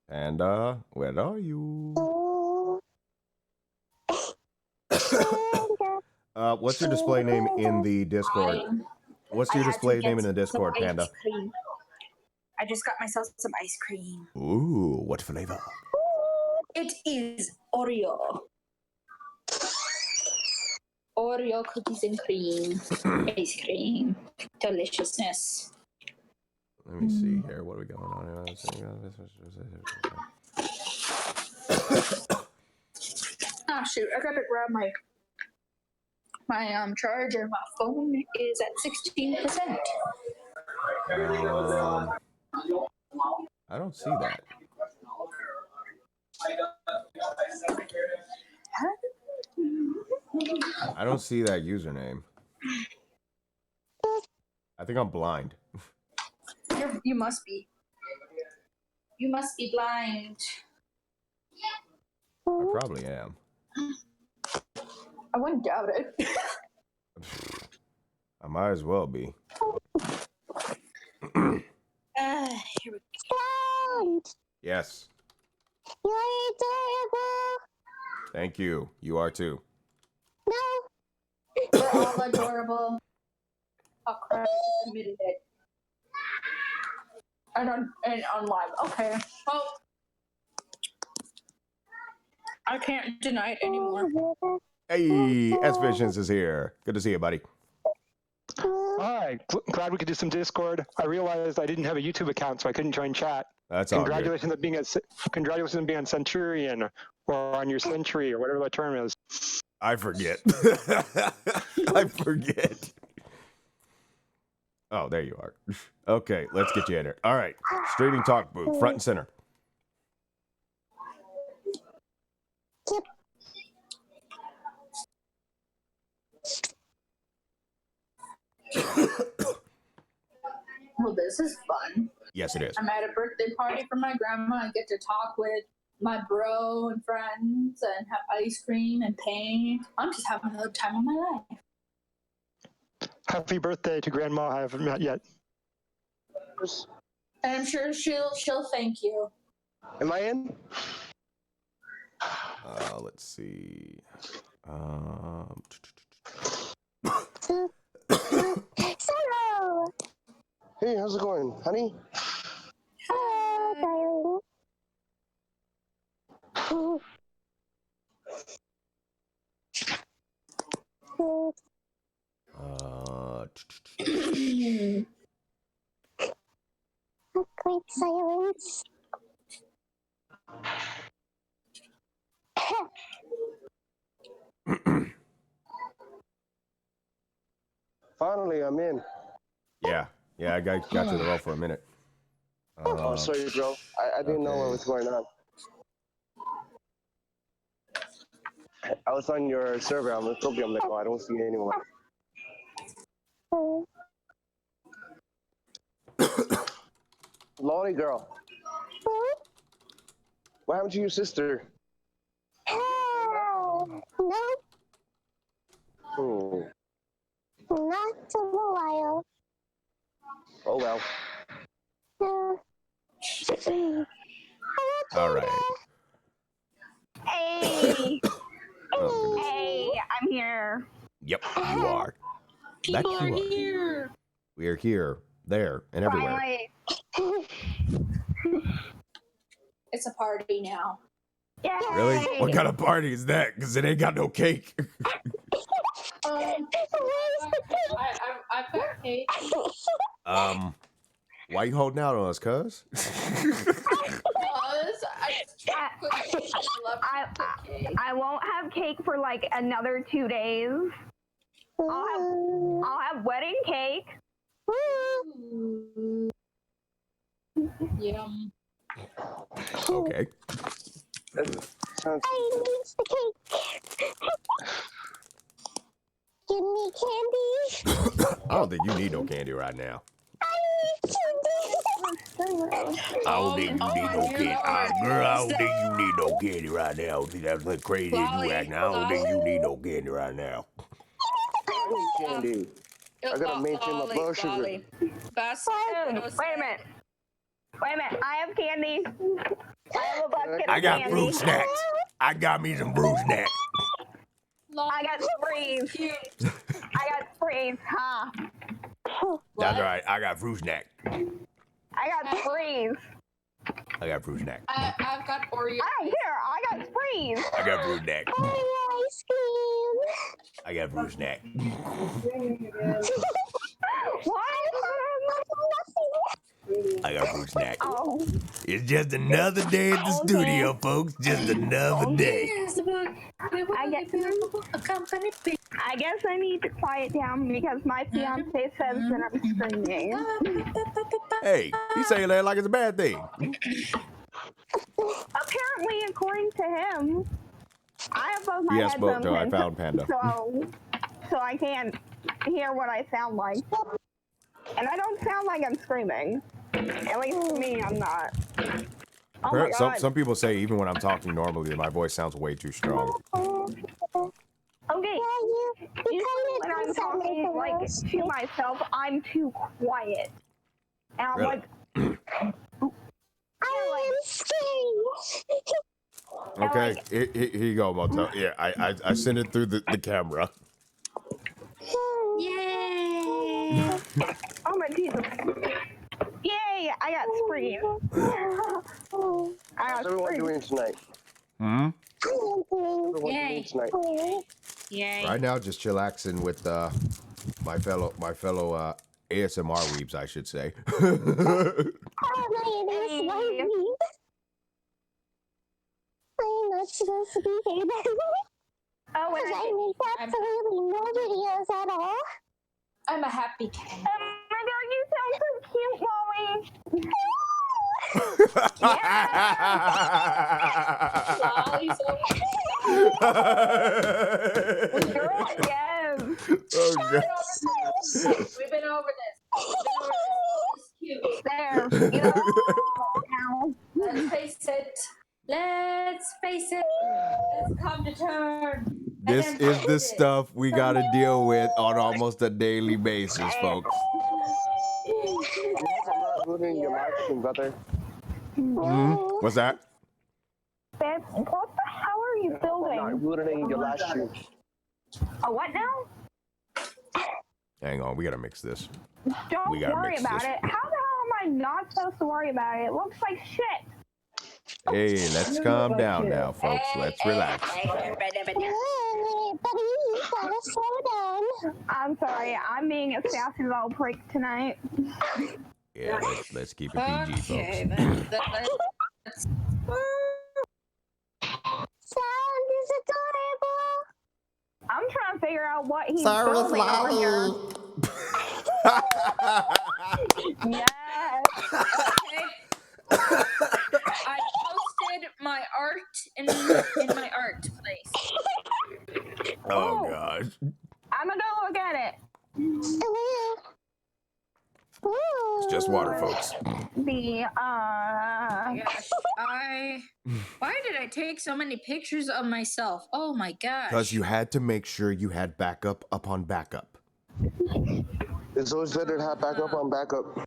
Panda, where are you? What's your display name in the Discord? What's your display name in the Discord, Panda? I just got myself some ice cream. Ooh, what flavor? It is Oreo. Oreo cookies and cream. Ice cream. Deliciousness. Let me see here. What are we going on? Ah, shoot. I gotta grab my charger. My phone is at 16%. I don't see that. I don't see that username. I think I'm blind. You must be. You must be blind. I probably am. I wouldn't doubt it. I might as well be. Here we go. Yes. You're adorable. Thank you. You are too. No. We're all adorable. Oh crap! I admitted it. And on live. Okay. Well, I can't deny it anymore. Hey, S Visions is here. Good to see you, buddy. Hi, glad we could do some Discord. I realized I didn't have a YouTube account, so I couldn't join chat. That's all good. Congratulations on being a Centurion or on your Century or whatever that term is. I forget. I forget. Oh, there you are. Okay, let's get you in here. All right, streaming talk booth, front and center. Yep. Well, this is fun. Yes, it is. I'm at a birthday party for my grandma. I get to talk with my bro and friends and have ice cream and paint. I'm just having a time of my life. Happy birthday to Grandma. I haven't met yet. And I'm sure she'll thank you. Am I in? Let's see. Hello. Hey, how's it going, honey? Hello, darling. Great silence. Finally, I'm in. Yeah, I got you in the roll for a minute. Oh, sorry, bro. I didn't know what was going on. I was on your server. I'm like, oh, I don't see anyone. Lolly girl. What happened to your sister? No, Hmm. not in a while. Oh, well. All right. Hey, Oh, goodness. hey, I'm here. Yep, you are. People That are you are. here. We are here, there, and everywhere. Finally. It's a party now. Yay. Really? What kind of party is that? Because it ain't got no cake. I've got cake. Why you holding out on us, cuz? I won't have cake for like another 2 days. I'll have wedding cake. Yum. Okay. Sounds... I need the cake. Give me candy. I don't think you need no candy right now. I need candy. I don't think you need no candy. Girl, I don't think you need no candy right now. See, that's what crazy as you act now. I don't think you need no candy right now. I need candy. I gotta maintain my blood sugar. Wait a minute. I have candy. I have a bucket I of got candy. fruit snacks. I got me some fruit snacks. I got sprees. I got sprees, huh? That's all right. I got fruit snack. I got sprees. I got fruit snack. I've got Oreo. I don't care. I got sprees. I got fruit snack. Ice cream. I got fruit snack. What? I got fruit snack. Oh. It's just another day at the studio, folks. Just another day. I guess I need to quiet down because my fiance says that I'm screaming. Hey, he's saying that like it's a bad thing. Apparently, according to him, I have both my Yes, headphones Boto, I in, found Panda. so I can't hear what I sound like. And I don't sound like I'm screaming. At least to me, I'm not. Oh my God. Some people say even when I'm talking normally, my voice sounds way too strong. Okay. Usually when I'm talking like to myself, I'm too quiet, and I'm Really? like, I am scared. Okay, here you go, Moto. Yeah, I sent it through the camera. Yay! oh my Jesus! Yay! I got screamed. I What's got everyone screamed. doing tonight? Hmm? Everyone Yay. doing tonight? Yay. Right now, just chillaxing with my fellow ASMR weebs, I should say. Oh, my name is Whitey. I'm not supposed to be here, Oh, and because I I make absolutely no videos at all. I'm a happy cat. my God, you sound so cute, Molly. Lolly's Girl, yes. Oh god. We've been over this. It's cute. There. You know. Let's face it. Let's face it. Let's come to terms. This is the stuff we gotta deal with on almost a daily basis, folks. I'm not ruining your live stream, brother. What's that? Babe, what the hell are you I'm building? not ruining your live stream. A what now? Hang on, we gotta mix this. Don't We gotta worry mix about this. it. How the hell am I not supposed to worry about it? It looks like shit. Hey, let's calm down now, folks. Let's relax. Hey, buddy, you gotta slow down. I'm sorry. I'm being a sassy little prick tonight. Yeah, let's keep it PG, folks. Okay, that's Sound is adorable. I'm trying to figure out what he's building over here. Yes. okay. I posted my art in my art place. Oh gosh. I'm gonna go look at it. It's just water, folks. The Gosh, why did I take so many pictures of myself? Oh my gosh. Because you had to make sure you had backup upon backup. It's always better to have backup on backup.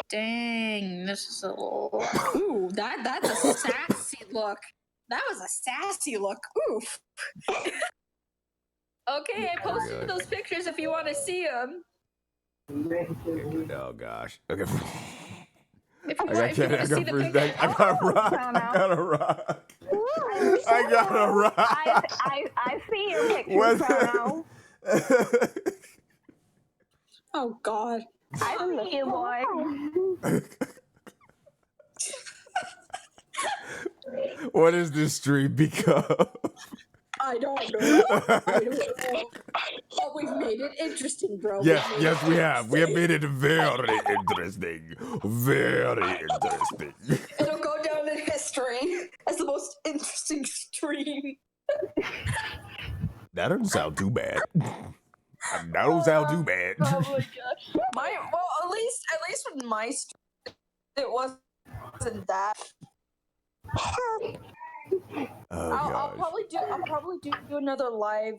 Dang, this is a little. Ooh, that's a sassy look. That was a sassy look. Oof. Okay, I posted those pictures if you want to see them. Oh gosh. Okay. If you I want to see the pictures. I got a rock. I got a rock. I got a rock. I see your picture, What? Sono. Oh God. I see you, boy. What is this stream become? I don't know. I don't know. But we've made it interesting, bro. Yes, we have. We have made it very interesting. Very interesting. It'll go down in history as the most interesting stream. That doesn't sound too bad. That don't sound too bad. Oh my gosh. At least with my stream, it wasn't that. Oh I'll gosh. probably do another live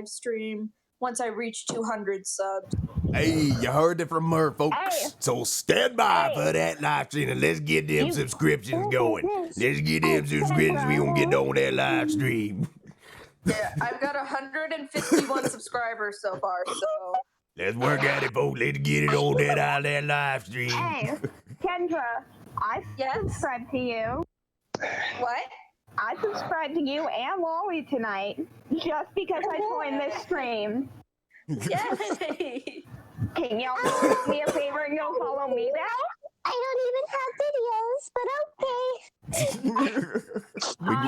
stream once I reach 200 subs. Hey, you heard it from her, folks. Hey. So stand by for that live stream and let's get them subscriptions going. Let's get them subscriptions. We gonna get on that live stream. Yeah, I've got 151 subscribers so far, so Let's work at it, folks. Let's get it on that live stream. Hey, Kendra, I Yes? subscribed to you. what? I subscribed to you and Lolly tonight just because I joined this stream. Yay! Can y'all do me a favor and go follow me now? I don't even have videos, but okay.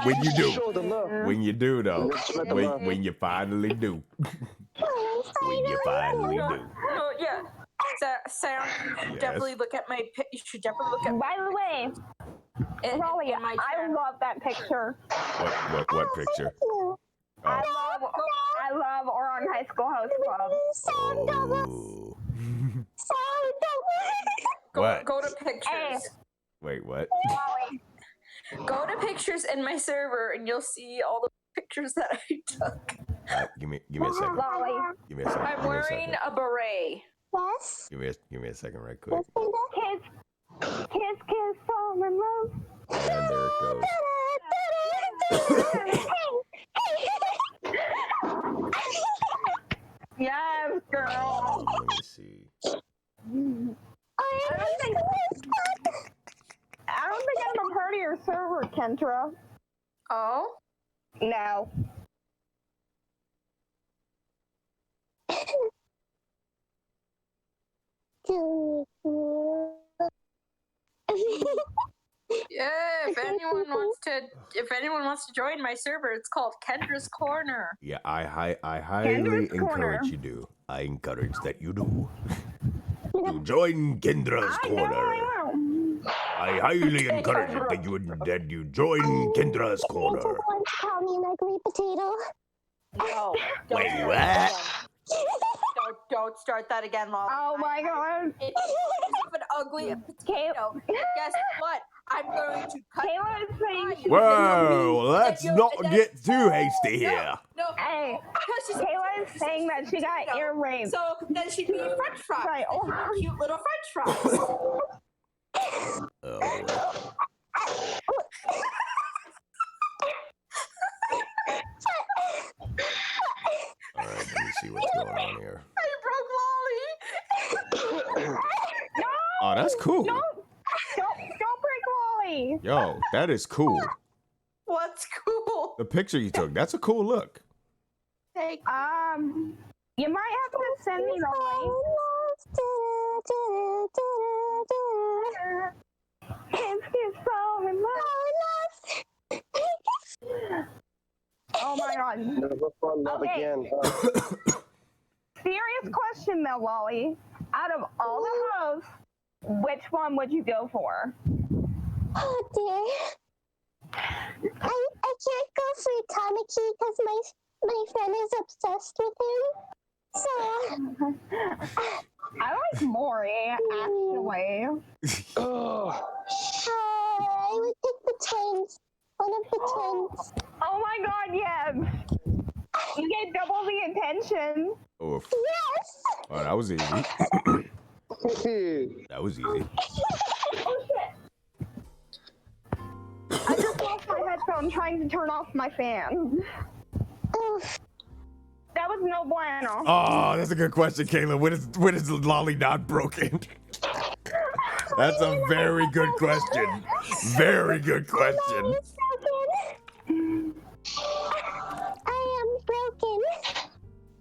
when you do. Show the love. When you do, though. Spread the love. When you finally do. When you finally do. No, yeah. Sam, you should Yes. definitely look at my. You should definitely look at By the way, Lolly, my I channel. love that picture. What picture? Oh. I love Oron High School Host Club. Oh. Go, What? Go to pictures. Hey. Wait, what? Lolly, Go to pictures in my server and you'll see all the pictures that I took. Give me a second. Lolly. Give me a second. I'm Give me a wearing second. a beret. Yes. Give me a second, right quick. Yes, Linda. Kiss, kiss, kiss, fall in love. And there it goes. Yes, girl. Let me see. I don't think I'm a part of your server, Kendra. Oh? No. Yeah, if anyone wants to join my server, it's called Kendra's Corner. Yeah, I highly Kendra's encourage Corner. you do. I encourage that you do. You join Kendra's I know Corner. I will. I highly encourage it that you join Kendra's Corner. People want to call me an ugly potato. No. Wait, what? Don't start that again, Lolly. Oh my god. It's an ugly potato. Guess what? I'm going to cut Kayla is saying you. Whoa, let's not get too hasty No, here. No. Hey, Because she's Kayla is saying that she got ear raped. So then she'd be French fries. Right, oh. Cute little French fries. Oh, all right, let me see what's going on here. I broke Lolly. Oh, that's cool. No, don't break Lolly. Yo, that is cool. What's cool? The picture you took, that's a cool look. Hey, You might have to send me the link. Kiss, fall in love. Oh my god. Never fall in love Okay. again. Serious question though, Lolly. Out of all the hosts, which one would you go for? Oh dear. I can't go for Tamaki because my friend is obsessed with him. So I like Maury, actually. Oh, I would pick the twins. One of the twins. Oh my god, yes. You get double the attention. Oof. Yes! Oh, that was easy. That was easy. Oh shit. I just lost my headphone trying to turn off my fan. Oof. That was no bueno. Oh, that's a good question, Kayla. When is Lolly not broken? That's a very good question. Very good question. I am broken.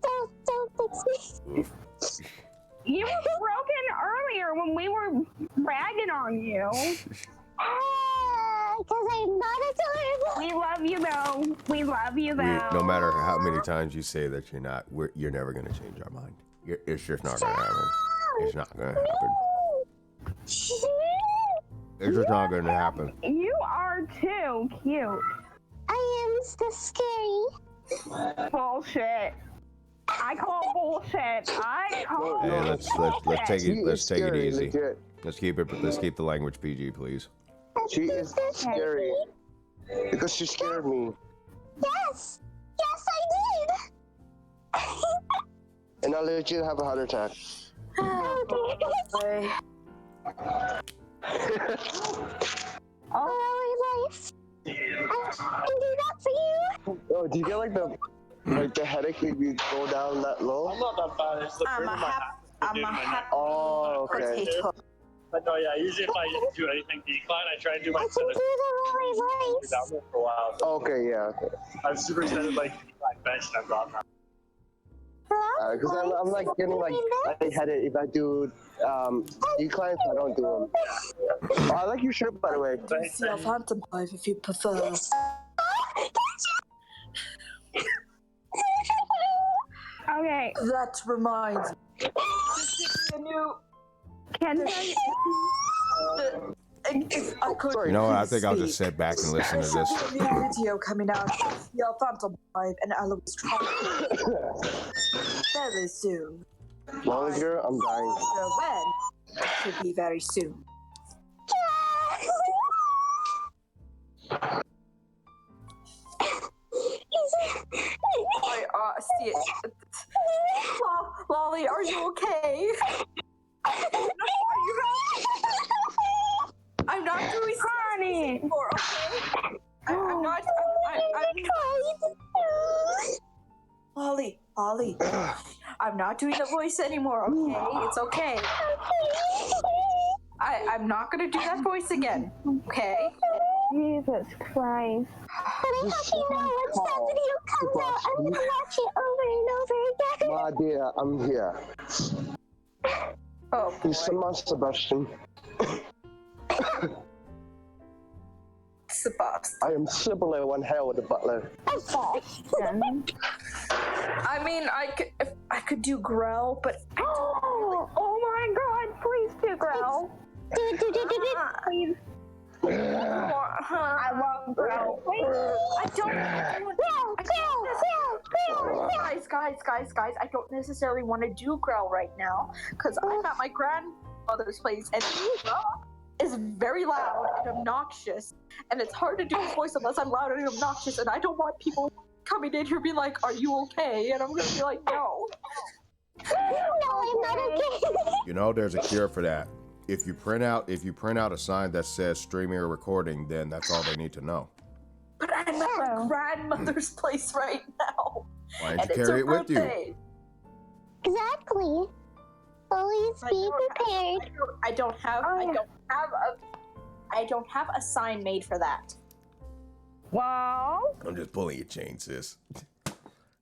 Don't fix me. You were broken earlier when we were bragging on you. Because I'm not adorable. We love you though. We love you though. No matter how many times you say that you're not, you're never gonna change our mind. It's just not gonna happen. It's not gonna happen. It's just not gonna happen. You are too cute. I am so scary. Bullshit. I call bullshit. I call Hey, let's take it. Let's take it scary, easy. legit. Let's keep the language PG, please. She is scary. Because she scared me. Yes. Yes, I did. And I legit have a heart attack. boy. Oh, my life. I can do that for you. Oh, do you get like the headache if you go down that low? I'm not that bad. It's the I'm burn a of my hap- hat. I'm a happy Oh, okay. potato. But no, yeah, usually if I do anything decline, I try and do my I can do the Rolly voice. down there for a while. So Okay, yeah. Okay. I'm super excited like decline bench and I've gotten that. Because I'm like getting like lightheaded if I do declines. I don't do them. Oh, I like your shirt, by the way. See a phantom hive if you prefer. Okay. That reminds me. A new. Kendra, If I could. Sorry. You know what? I think I'll just sit back and listen to this. There's a new video coming out. Your Phantom Hive and Eloise Trump. Very soon. Long girl, I'm dying. So when? Should be very soon. See it. Lolly, are you okay? I'm not doing honey anymore, okay? I'm not. Lolly, I'm not doing the voice anymore, okay? It's okay. I'm not gonna do that voice again, okay? Jesus Christ. But I hope you know once that video comes out, I'm gonna watch it over and over again. My dear, I'm here. Oh, boy. You someone, Sebastian. Sebastian. I am simply one hell with the butler. I mean, I could do growl, but Oh my God! Please do growl. Please. I love growl. I don't. Guys! I don't necessarily want to do growl right now because I'm at my grandmother's place and is very loud and obnoxious, and it's hard to do a voice unless I'm loud and obnoxious, and I don't want people coming in here being like, "Are you okay?" And I'm gonna be like, "No." No, I'm not okay. You know, there's a cure for that. If you print out a sign that says streaming or recording, then that's all they need to know. But I'm at my grandmother's place right now. Why don't you carry it with you? Exactly. Always be prepared. I don't have a sign made for that. Wow. I'm just pulling your chain, sis.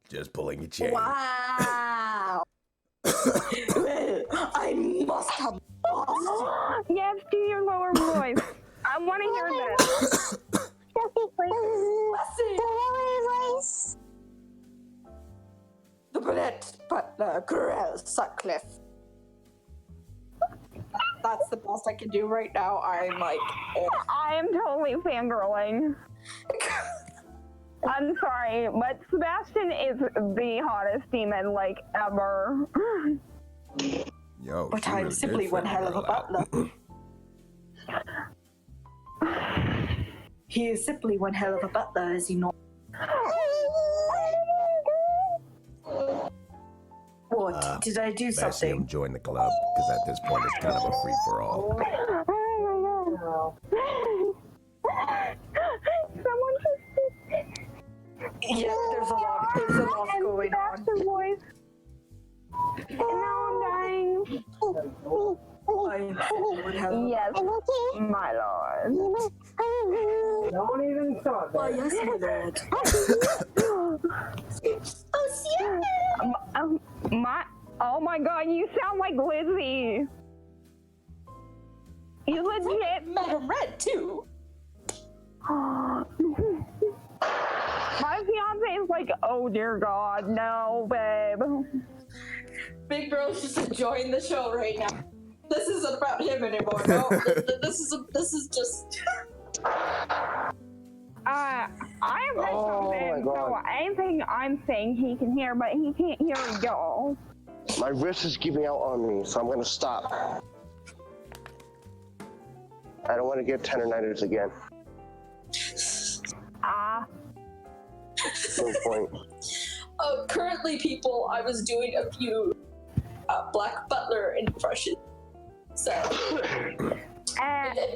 Just pulling your chain. Wow. I must have. Yes, do your lower voice. I want to hear this. The lower voice. The Butler Grill Sutcliffe. That's the best I can do right now. I'm like, I am totally fangirling. I'm sorry, but Sebastian is the hottest demon like ever. Yo, but I'm really simply one hell of a butler. He is simply one hell of a butler, as you know. What? Did I do something? Him join the club, because at this point it's kind of a free-for-all. Someone just... Yeah, there's a lot going on. Voice. And now I'm dying. Yes, my lord. Don't even talk. Why, yes, my lord. Oh, Sienna! Oh my God, you sound like Lizzie. You legit. Madam Red, too. My fiance is like, oh dear God, no, babe. Big Bro's just enjoying the show right now. This isn't about him anymore. No, this is just. I am something, so anything I'm saying he can hear, but he can't hear y'all. My wrist is giving out on me, so I'm gonna stop. I don't want to get tendonitis again. No point. Currently, people, I was doing a few Black Butler impressions. So.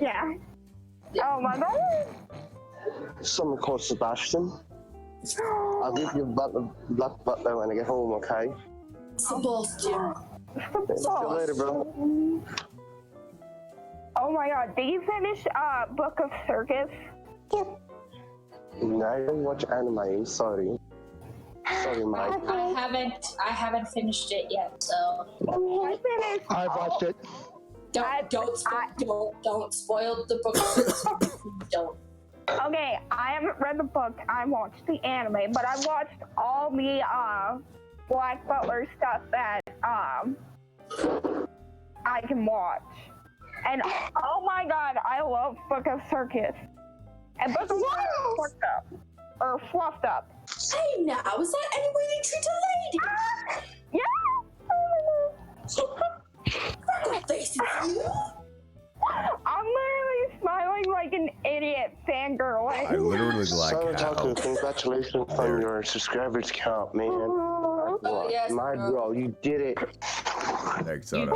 Yeah. Oh my God. Someone called Sebastian. I'll give you Black Butler when I get home, okay? Sebastian. See you later, bro. Oh my God, did you finish Book of Circus? No, I don't watch anime, sorry. Sorry, Mike. I haven't finished it yet, so. I finished. I watched it. Don't spoil the book. Don't. Okay, I haven't read the book. I watched the anime, but I watched all the Black Butler stuff that I can watch. And oh my God, I love Book of Circus. And Book of Circus fucked up. Or fluffed up. Hey now, is that any way they treat a lady? Yeah! I'm literally smiling like an idiot it, fangirling. I literally like how. Congratulations on your subscribers count, man. Oh, yes, bro, you did it. Thanks, Soda.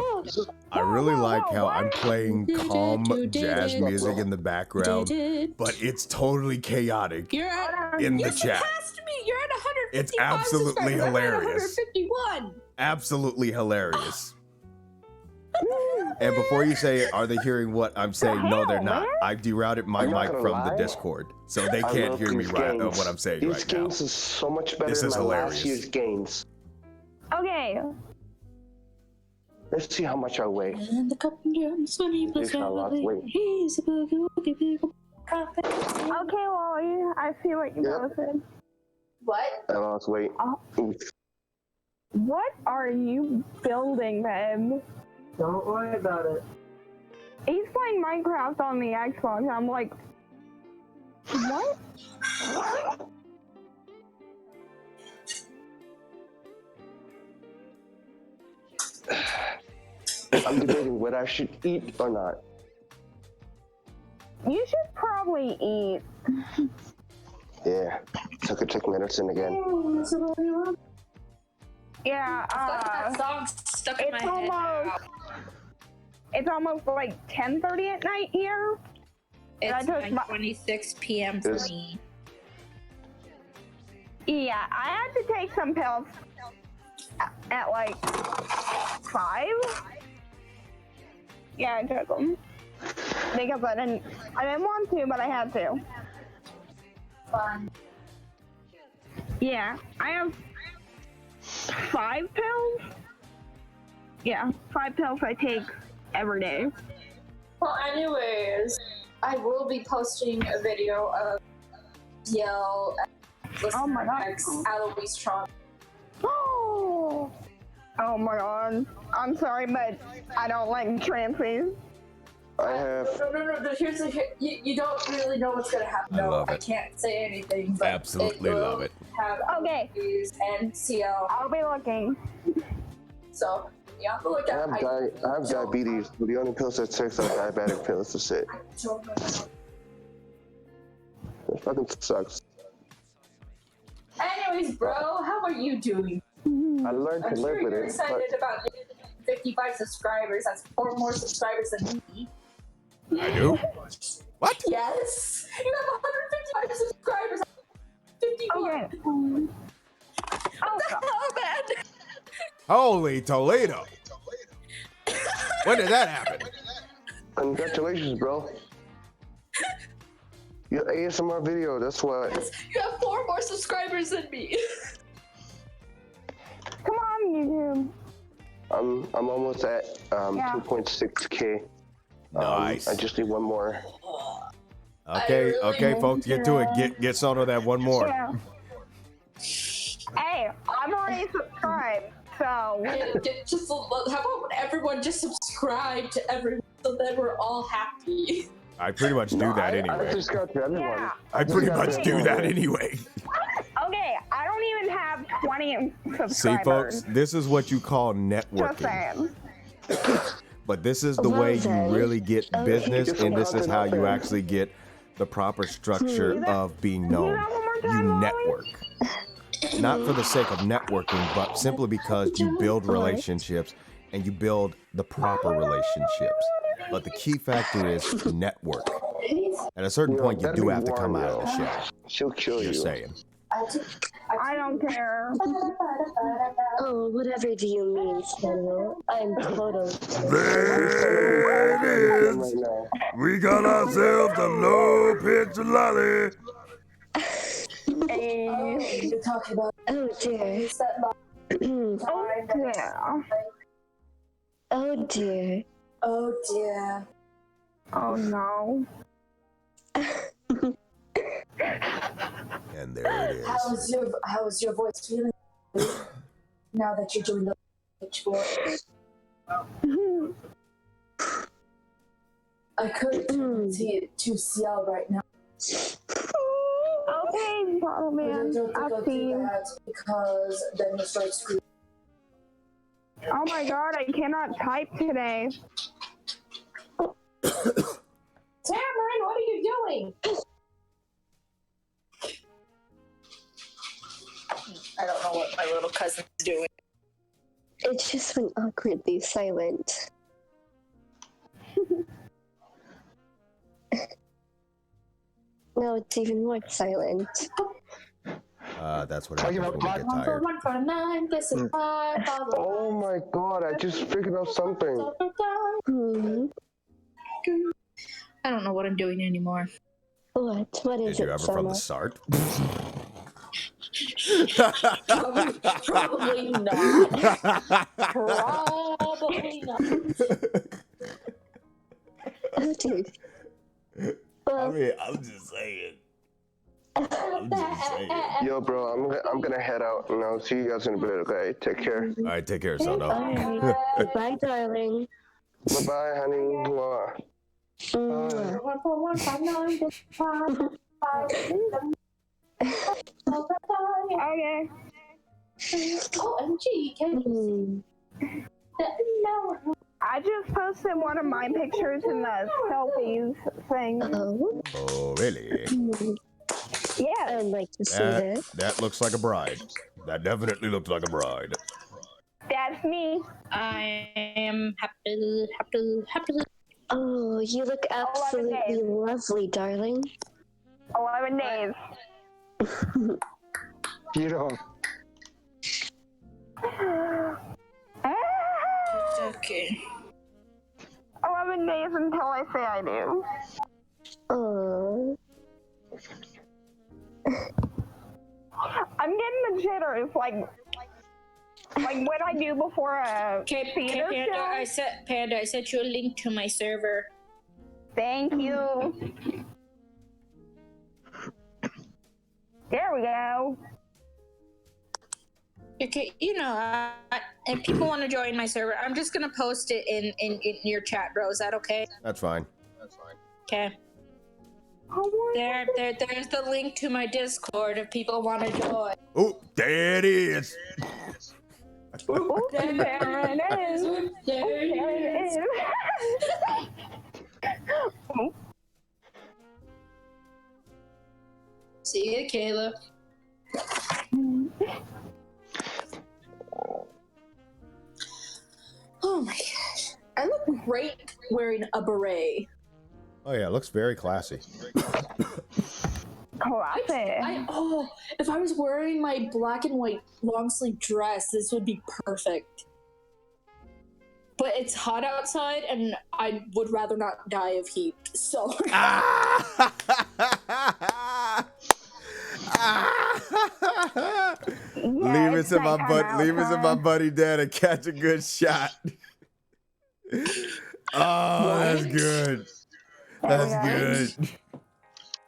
I really like how I'm playing calm jazz music in the background, but it's totally chaotic You're at, in you the chat. surpassed me. You're at 155 It's absolutely subscribers. I'm at hilarious. 151. Absolutely hilarious. And before you say, are they hearing what I'm saying? No, they're not. I derouted my mic from the Discord, so they can't hear me what I'm saying right now. These games is so much better This than is my hilarious. last year's games. Okay. Let's see how much I weigh. And the cup and drums when he plays Here's how much weight. He's a boogie woogie big prophet. Okay, Wally. I see what you posted. What? I lost weight. What are you building, babe? Don't worry about it. He's playing Minecraft on the Xbox. I'm like, what? I'm debating whether I should eat or not. You should probably eat. Yeah, so I could take medicine again. Yeah, that song stuck in my head now. It's almost like 10:30 at night here. It's 9:26 p.m. for me. Yeah, I had to take some pills at like 5. Yeah, I took them because I didn't want to, but I had to. Fun. Yeah, I have 5 pills. Yeah, 5 pills I take every day. Well, anyways, I will be posting a video of Yell X Alois Tron. Oh my god. I'm sorry, but I don't like transies. I have. No. Here's the you don't really know what's gonna happen. I love it. I can't say anything. But Absolutely love it. Okay. And CL. I'll be looking. So you have to look at. I have diabetes, but the only pills that take are diabetic pills. That's it. It fucking sucks. Anyways, bro, how are you doing? I learned to live with You're it. excited about 55 subscribers. That's 4 more subscribers than me. I do? What? Yes, you have 155 subscribers. 51. Okay. Oh man. Holy Toledo. When did that happen? Congratulations, bro. Your ASMR video, that's what. You have 4 more subscribers than me. Come on, YouTube. I'm almost at 2.6K. Nice. I just need one more. Okay, folks, get to it. Get Sono that one more. Yeah. Hey, I'm already subscribed, so. How about everyone just subscribe to everyone so that we're all happy? I pretty much do that anyway. I subscribe to everyone. Yeah. I pretty much do that anyway. Okay, I don't even have 20 subscribers. See, folks, this is what you call Just networking. saying. But this is the way you really get business, and this is how you actually get the proper structure of being known. You network. Not for the sake of networking, but simply because you build relationships and you build the proper relationships. But the key factor is network. At a certain point, you do have to come out of the shell. She'll kill you. Just saying. I don't care. Oh, whatever do you mean, Samuel? I'm totally. There it is. We got ourselves a low pitch lolly. You're talking about. Oh dear. Oh dear. Oh dear. Oh dear. Oh no. And there it is. How is your voice feeling now that you're doing the pitch voice? I couldn't see it to CL right now. Okay, bottle But I man. don't think I'll I'll see do you. that because then you'll start screaming. Oh my god, I cannot type today. Cameron, what are you doing? doing? I don't know what my little cousin's doing. It just went awkwardly silent. No, it's even more silent. That's what happens when we get One for tired. 1 for 9, this is 5. Oh my god, I just figured out something. I don't know what I'm doing anymore. What? What Did is you it, ever from the Summer? start? Probably not. Probably not. Oh, dude. I Well, mean, I'm just saying. I'm just saying. Yo, bro, I'm gonna head out and I'll see you guys in a bit, okay? Take care. All right, take care, Sono. alright. Goodbye, darling. Bye-bye, honey. Mwah. Mwah. 1 for 1 for 9, this is 5. Okay. OMG, can you no. I just posted one of my pictures in the selfies thing. Oh, Oh, really? Yeah. I'd like to see that. That looks like a bride. That definitely looks like a bride. That's me. I am happy. Oh, you look absolutely days. lovely, darling. 11 days. Beautiful. Okay. 11 days until I say I do. Oh. I'm getting the jitters, like what I do before a Okay, theater Panda, show. I sent you a link to my server. Thank you. There we go. Okay, if people want to join my server, I'm just gonna post it in your chat, bro. Is that okay? That's fine. Okay. There's the link to my Discord if people want to join. Oh, there it is. Ooh, there it is. There There it is. See you, Kayla. Oh my gosh. I look great wearing a beret. Oh yeah, it looks very classy. Classic. If I was wearing my black and white long sleeve dress, this would be perfect. But it's hot outside and I would rather not die of heat, so. Leave it to my buddy Dan to catch a good shot. Oh, that's good. That's good.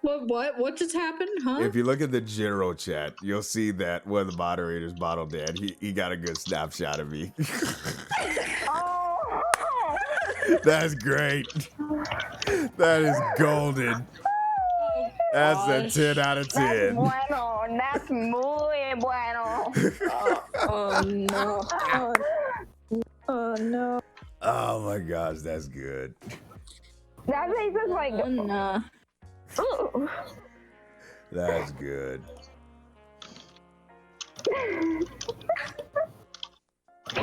What just happened, huh? If you look at the general chat, you'll see that one of the moderators, Bottle Dan, he got a good snapshot of me. Oh. That's great. That is golden. That's a 10 out of 10. That's bueno. That's muy bueno. Oh no. Oh no. Oh my gosh, that's good. That face is like. Oh no. Ooh. That's good.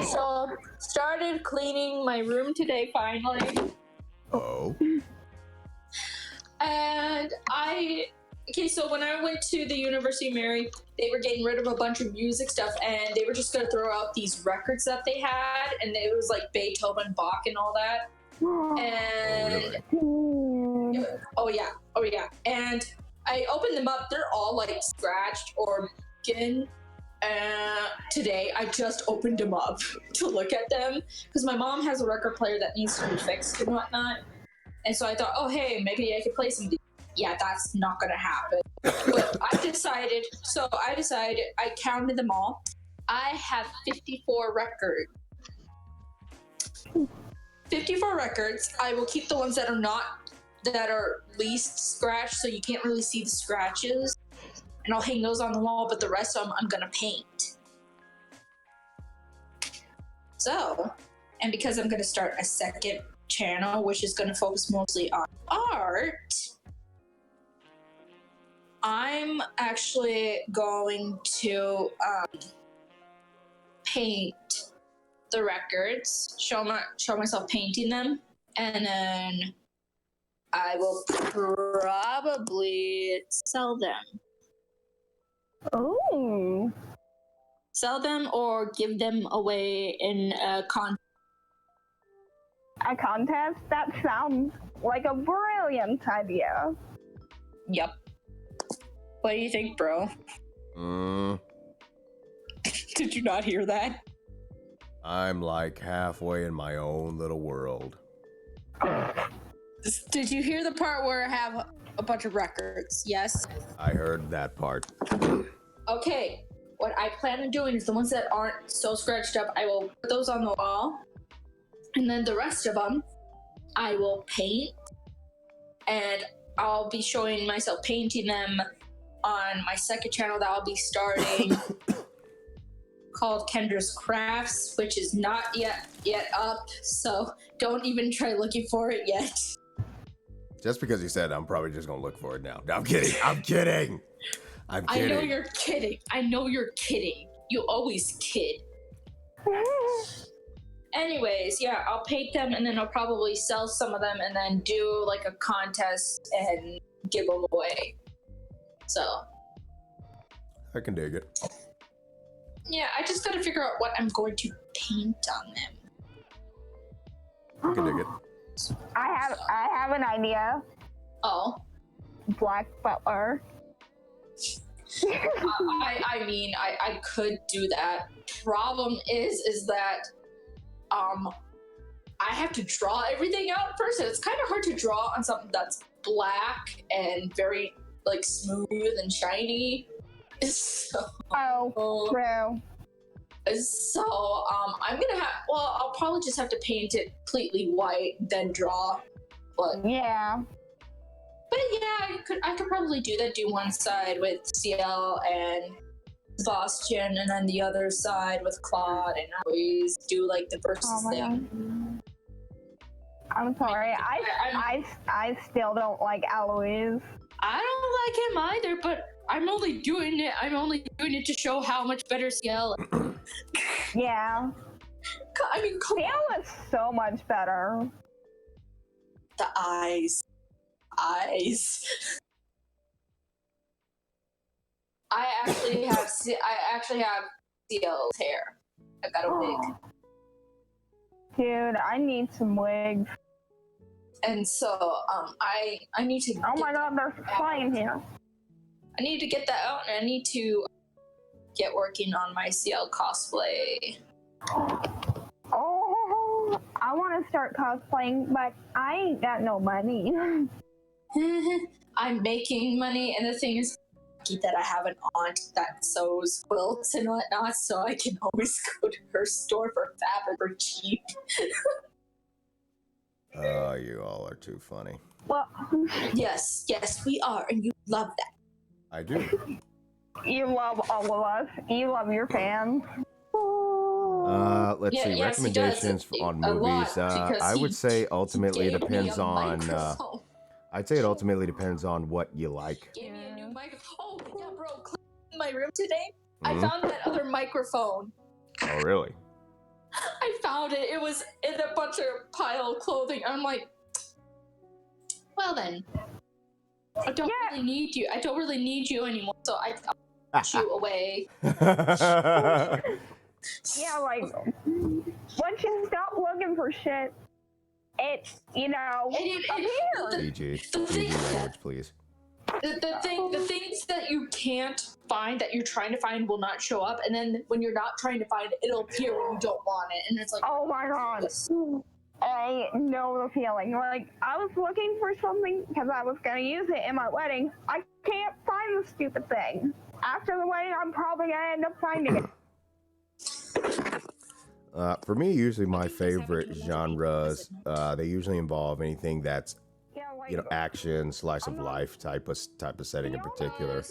So, started cleaning my room today finally. Oh. And so when I went to the University of Mary, they were getting rid of a bunch of music stuff and they were just going to throw out these records that they had. And it was like Beethoven, Bach, and all that. And oh yeah. And I opened them up. They're all like scratched or broken. Today I just opened them up to look at them because my mom has a record player that needs to be fixed and whatnot. And so I thought, oh hey, maybe I could play some. Yeah, that's not gonna happen. But I decided. I counted them all. I have 54 records. 54 records. I will keep the ones that are least scratched, so you can't really see the scratches. And I'll hang those on the wall, but the rest of them I'm gonna paint. So, and because I'm gonna start a second channel, which is gonna focus mostly on art, I'm actually going to paint the records, show myself painting them, and then I will probably sell them. Ooh. Sell them or give them away in a contest. A contest? That sounds like a brilliant idea. Yep. What do you think, bro? Did you not hear that? I'm like halfway in my own little world. Did you hear the part where I have a bunch of records? Yes? I heard that part. Okay. What I plan on doing is the ones that aren't so scratched up, I will put those on the wall. And then the rest of them, I will paint. And I'll be showing myself painting them on my second channel that I'll be starting called Kendra's Crafts, which is not yet up. So don't even try looking for it yet. Just because you said, I'm probably just gonna look for it now. No, I'm kidding. I'm kidding. I'm kidding. I know you're kidding. I know you're kidding. You always kid. Anyways, yeah, I'll paint them and then I'll probably sell some of them and then do like a contest and give them away. So. I can dig it. Yeah, I just gotta figure out what I'm going to paint on them. I can dig it. I have an idea. Oh. Black Butler. I mean, I could do that. Problem is that I have to draw everything out first, and it's kind of hard to draw on something that's black and very like smooth and shiny. So, true. So I'm gonna have. Well, I'll probably just have to paint it completely white, then draw. But yeah. But yeah, I could probably do that. Do one side with CL and Sebastian, and then the other side with Claude, and always do like the versus thing. I'm sorry. I still don't like Eloise. I don't like him either, but I'm only doing it to show how much better CL is. Yeah. I mean, CL is so much better. The eyes. I actually have CL's hair. I got a wig. Dude, I need some wigs. And so I need to. Oh my God, they're flying here. I need to get that out, and I need to get working on my CL cosplay. Oh, I want to start cosplaying, but I ain't got no money. I'm making money, and the thing is that I have an aunt that sews quilts and whatnot, so I can always go to her store for fabric for cheap. Oh, you all are too funny. Well, yes, we are, and you love that. I do. You love all of us. You love your fans. Let's see. Yes, recommendations on movies. I would say ultimately it depends on. I'd say it ultimately depends on what you like. Gave me a new microphone. Oh yeah, bro! In my room today, I found that other microphone. Oh really? I found it. It was in a bunch of pile of clothing. I'm like, well then, I don't really need you. I don't really need you anymore. So I'll put you away. Yeah, like once you stop looking for shit, it's PG language, please. The things that you can't find that you're trying to find will not show up, and then when you're not trying to find it, it'll appear when you don't want it, and it's like, oh my God. I know the feeling. Like, I was looking for something because I was going to use it in my wedding. I can't find the stupid thing. After the wedding, I'm probably going to end up finding it. For me, usually my favorite genres, they usually involve anything that's, action, slice of life type of setting in particular.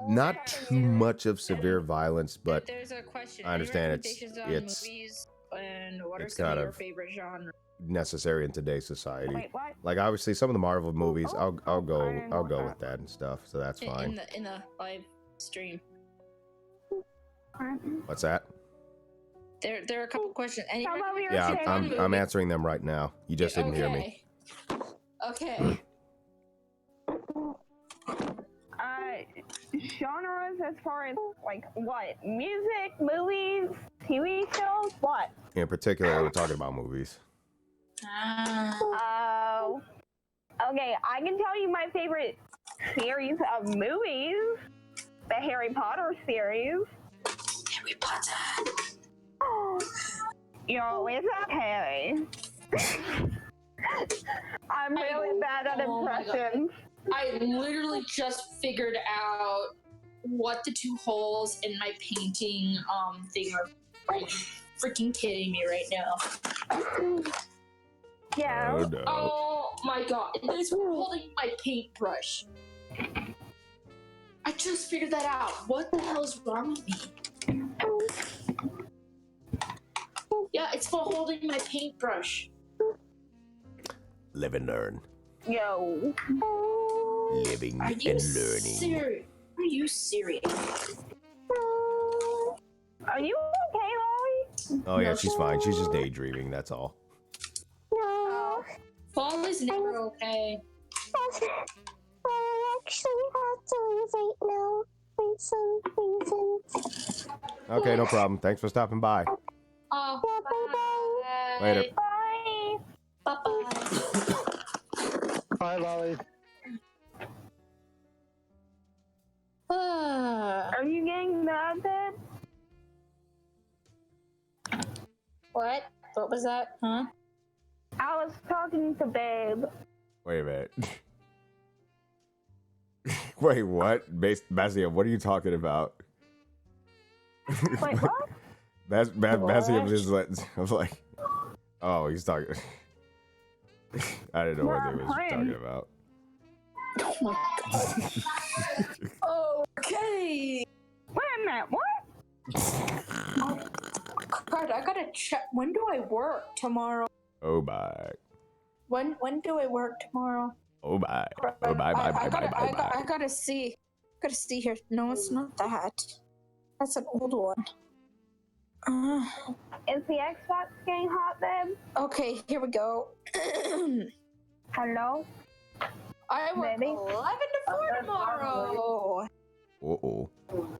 Not too much of severe violence, but there's a question. I understand it's And what are it's some kind of your of favorite genres? necessary in today's society. Wait, what? Like obviously some of the Marvel movies, I'll go I didn't know with that. that and stuff. So that's fine. In the live stream. What's that? There are a couple questions. Any Some of your Yeah, favorite I'm movies. answering them right now. You just didn't hear me. Okay. Genres as far as like what? Music, movies, TV shows, what? In particular, we're talking about movies. Oh. Okay, I can tell you my favorite series of movies. The Harry Potter series. Harry Potter. Yo, it's okay. I'm really bad at impressions. I literally just figured out what the two holes in my painting thing are. Are you freaking kidding me right now? Yeah. Oh, no. Oh my god. It's holding my paintbrush. I just figured that out. What the hell is wrong with me? Yeah, it's for holding my paintbrush. Live and learn. Yo. Living Are and you learning. serious? Are you serious? Are you okay, Lolly? Oh yeah, she's fine. She's just daydreaming. That's all. No. Fall is never okay. I actually have to leave right now for some reason. Okay, no problem. Thanks for stopping by. Oh, Yeah, bye. Later. Bye. Bye-bye. Bye, Lolly. Are you getting mad, babe? What? What was that? Huh? I was talking to Babe. Wait a minute. Wait, what? Basia, what are you talking about? Wait, what? Basia was just like, I was like, oh, he's talking. I didn't know what they was talking about. Oh my god. Okay. Wait a minute, what? God, I gotta check. When do I work tomorrow? Oh, bye. When do I work tomorrow? Oh, bye. Oh, bye, bye, bye, bye, bye, bye. I gotta see. Gotta see here. No, it's not that. That's an old one. Is the Xbox getting hot, babe? Okay, here we go. Hello? I work Maybe. 11 to 4 tomorrow. Uh-oh. Well,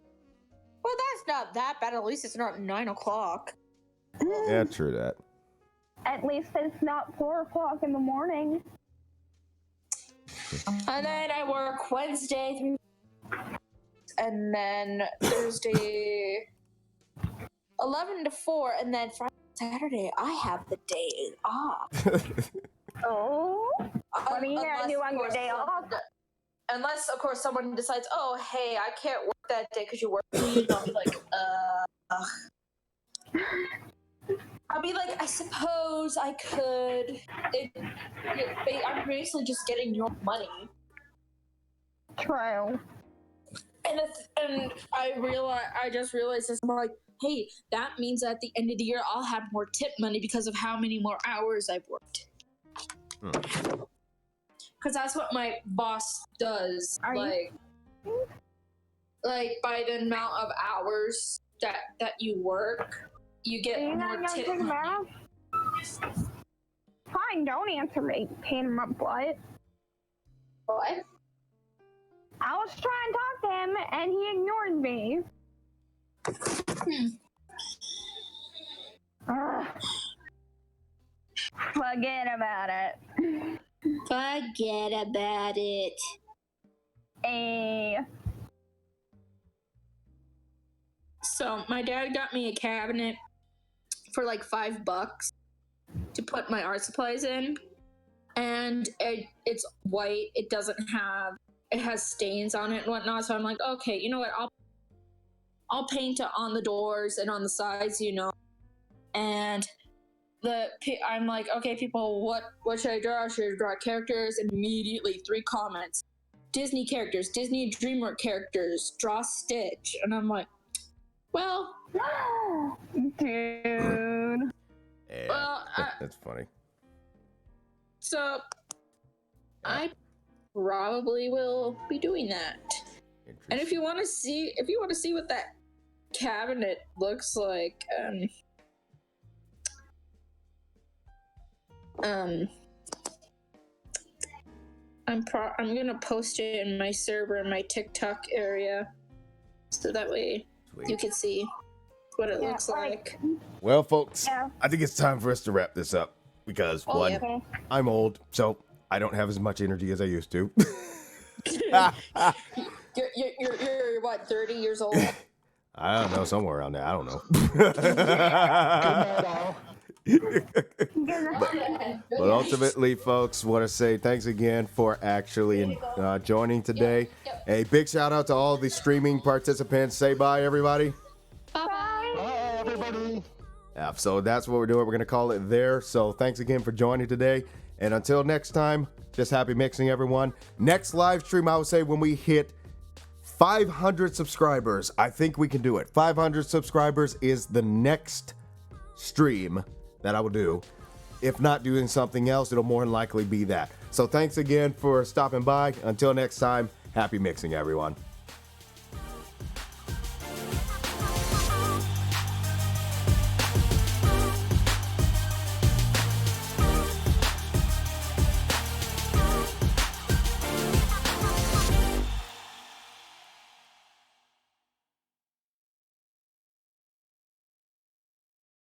that's not that bad. At least it's not 9 o'clock. Yeah, true that. At least it's not 4 o'clock in the morning. And then I work Wednesday through, and then Thursday 11 to 4, and then Friday, Saturday I have the day off. Oh? What are you gonna do on your day off? Unless, of course, someone decides, oh, hey, I can't work that day because you work leave. I'll be like, I'll be like, I suppose I could. I'm basically just getting your money. True. And I just realized this. I'm like, hey, that means at the end of the year I'll have more tip money because of how many more hours I've worked. Because that's what my boss does. Like by the amount of hours that you work, you get Are you more not gonna tip take a money. bath? Fine, don't answer me, pain in my butt. What? I was trying to talk to him, and he ignored me. Ugh. Forget about it. Forget about it. So my dad got me a cabinet for like $5 to put my art supplies in, and it's white. It has stains on it and whatnot. So I'm like, okay, you know what? I'll paint it on the doors and on the sides, And I'm like, okay, people, what should I draw? Should I draw characters? And immediately 3 comments: Disney characters, Disney DreamWorks characters, draw Stitch. And I'm like, well, Dude. Yeah, well, that's funny. So I probably will be doing that. And if you want to see what that cabinet looks like, I'm gonna post it in my server in my TikTok area, so that way you can see what it looks like. Well, folks, I think it's time for us to wrap this up because I'm old, so I don't have as much energy as I used to. You're what, 30 years old? I don't know, somewhere around there. I don't know. But ultimately, folks, want to say thanks again for actually joining today. A big shout out to all the streaming participants. Say bye, everybody. Bye, everybody. Yeah, so that's what we're doing. We're going to call it there. So thanks again for joining today. And until next time, just happy mixing, everyone. Next live stream, I would say when we hit 500 subscribers, I think we can do it. 500 subscribers is the next stream that I will do. If not doing something else, it'll more than likely be that. So thanks again for stopping by. Until next time, happy mixing, everyone.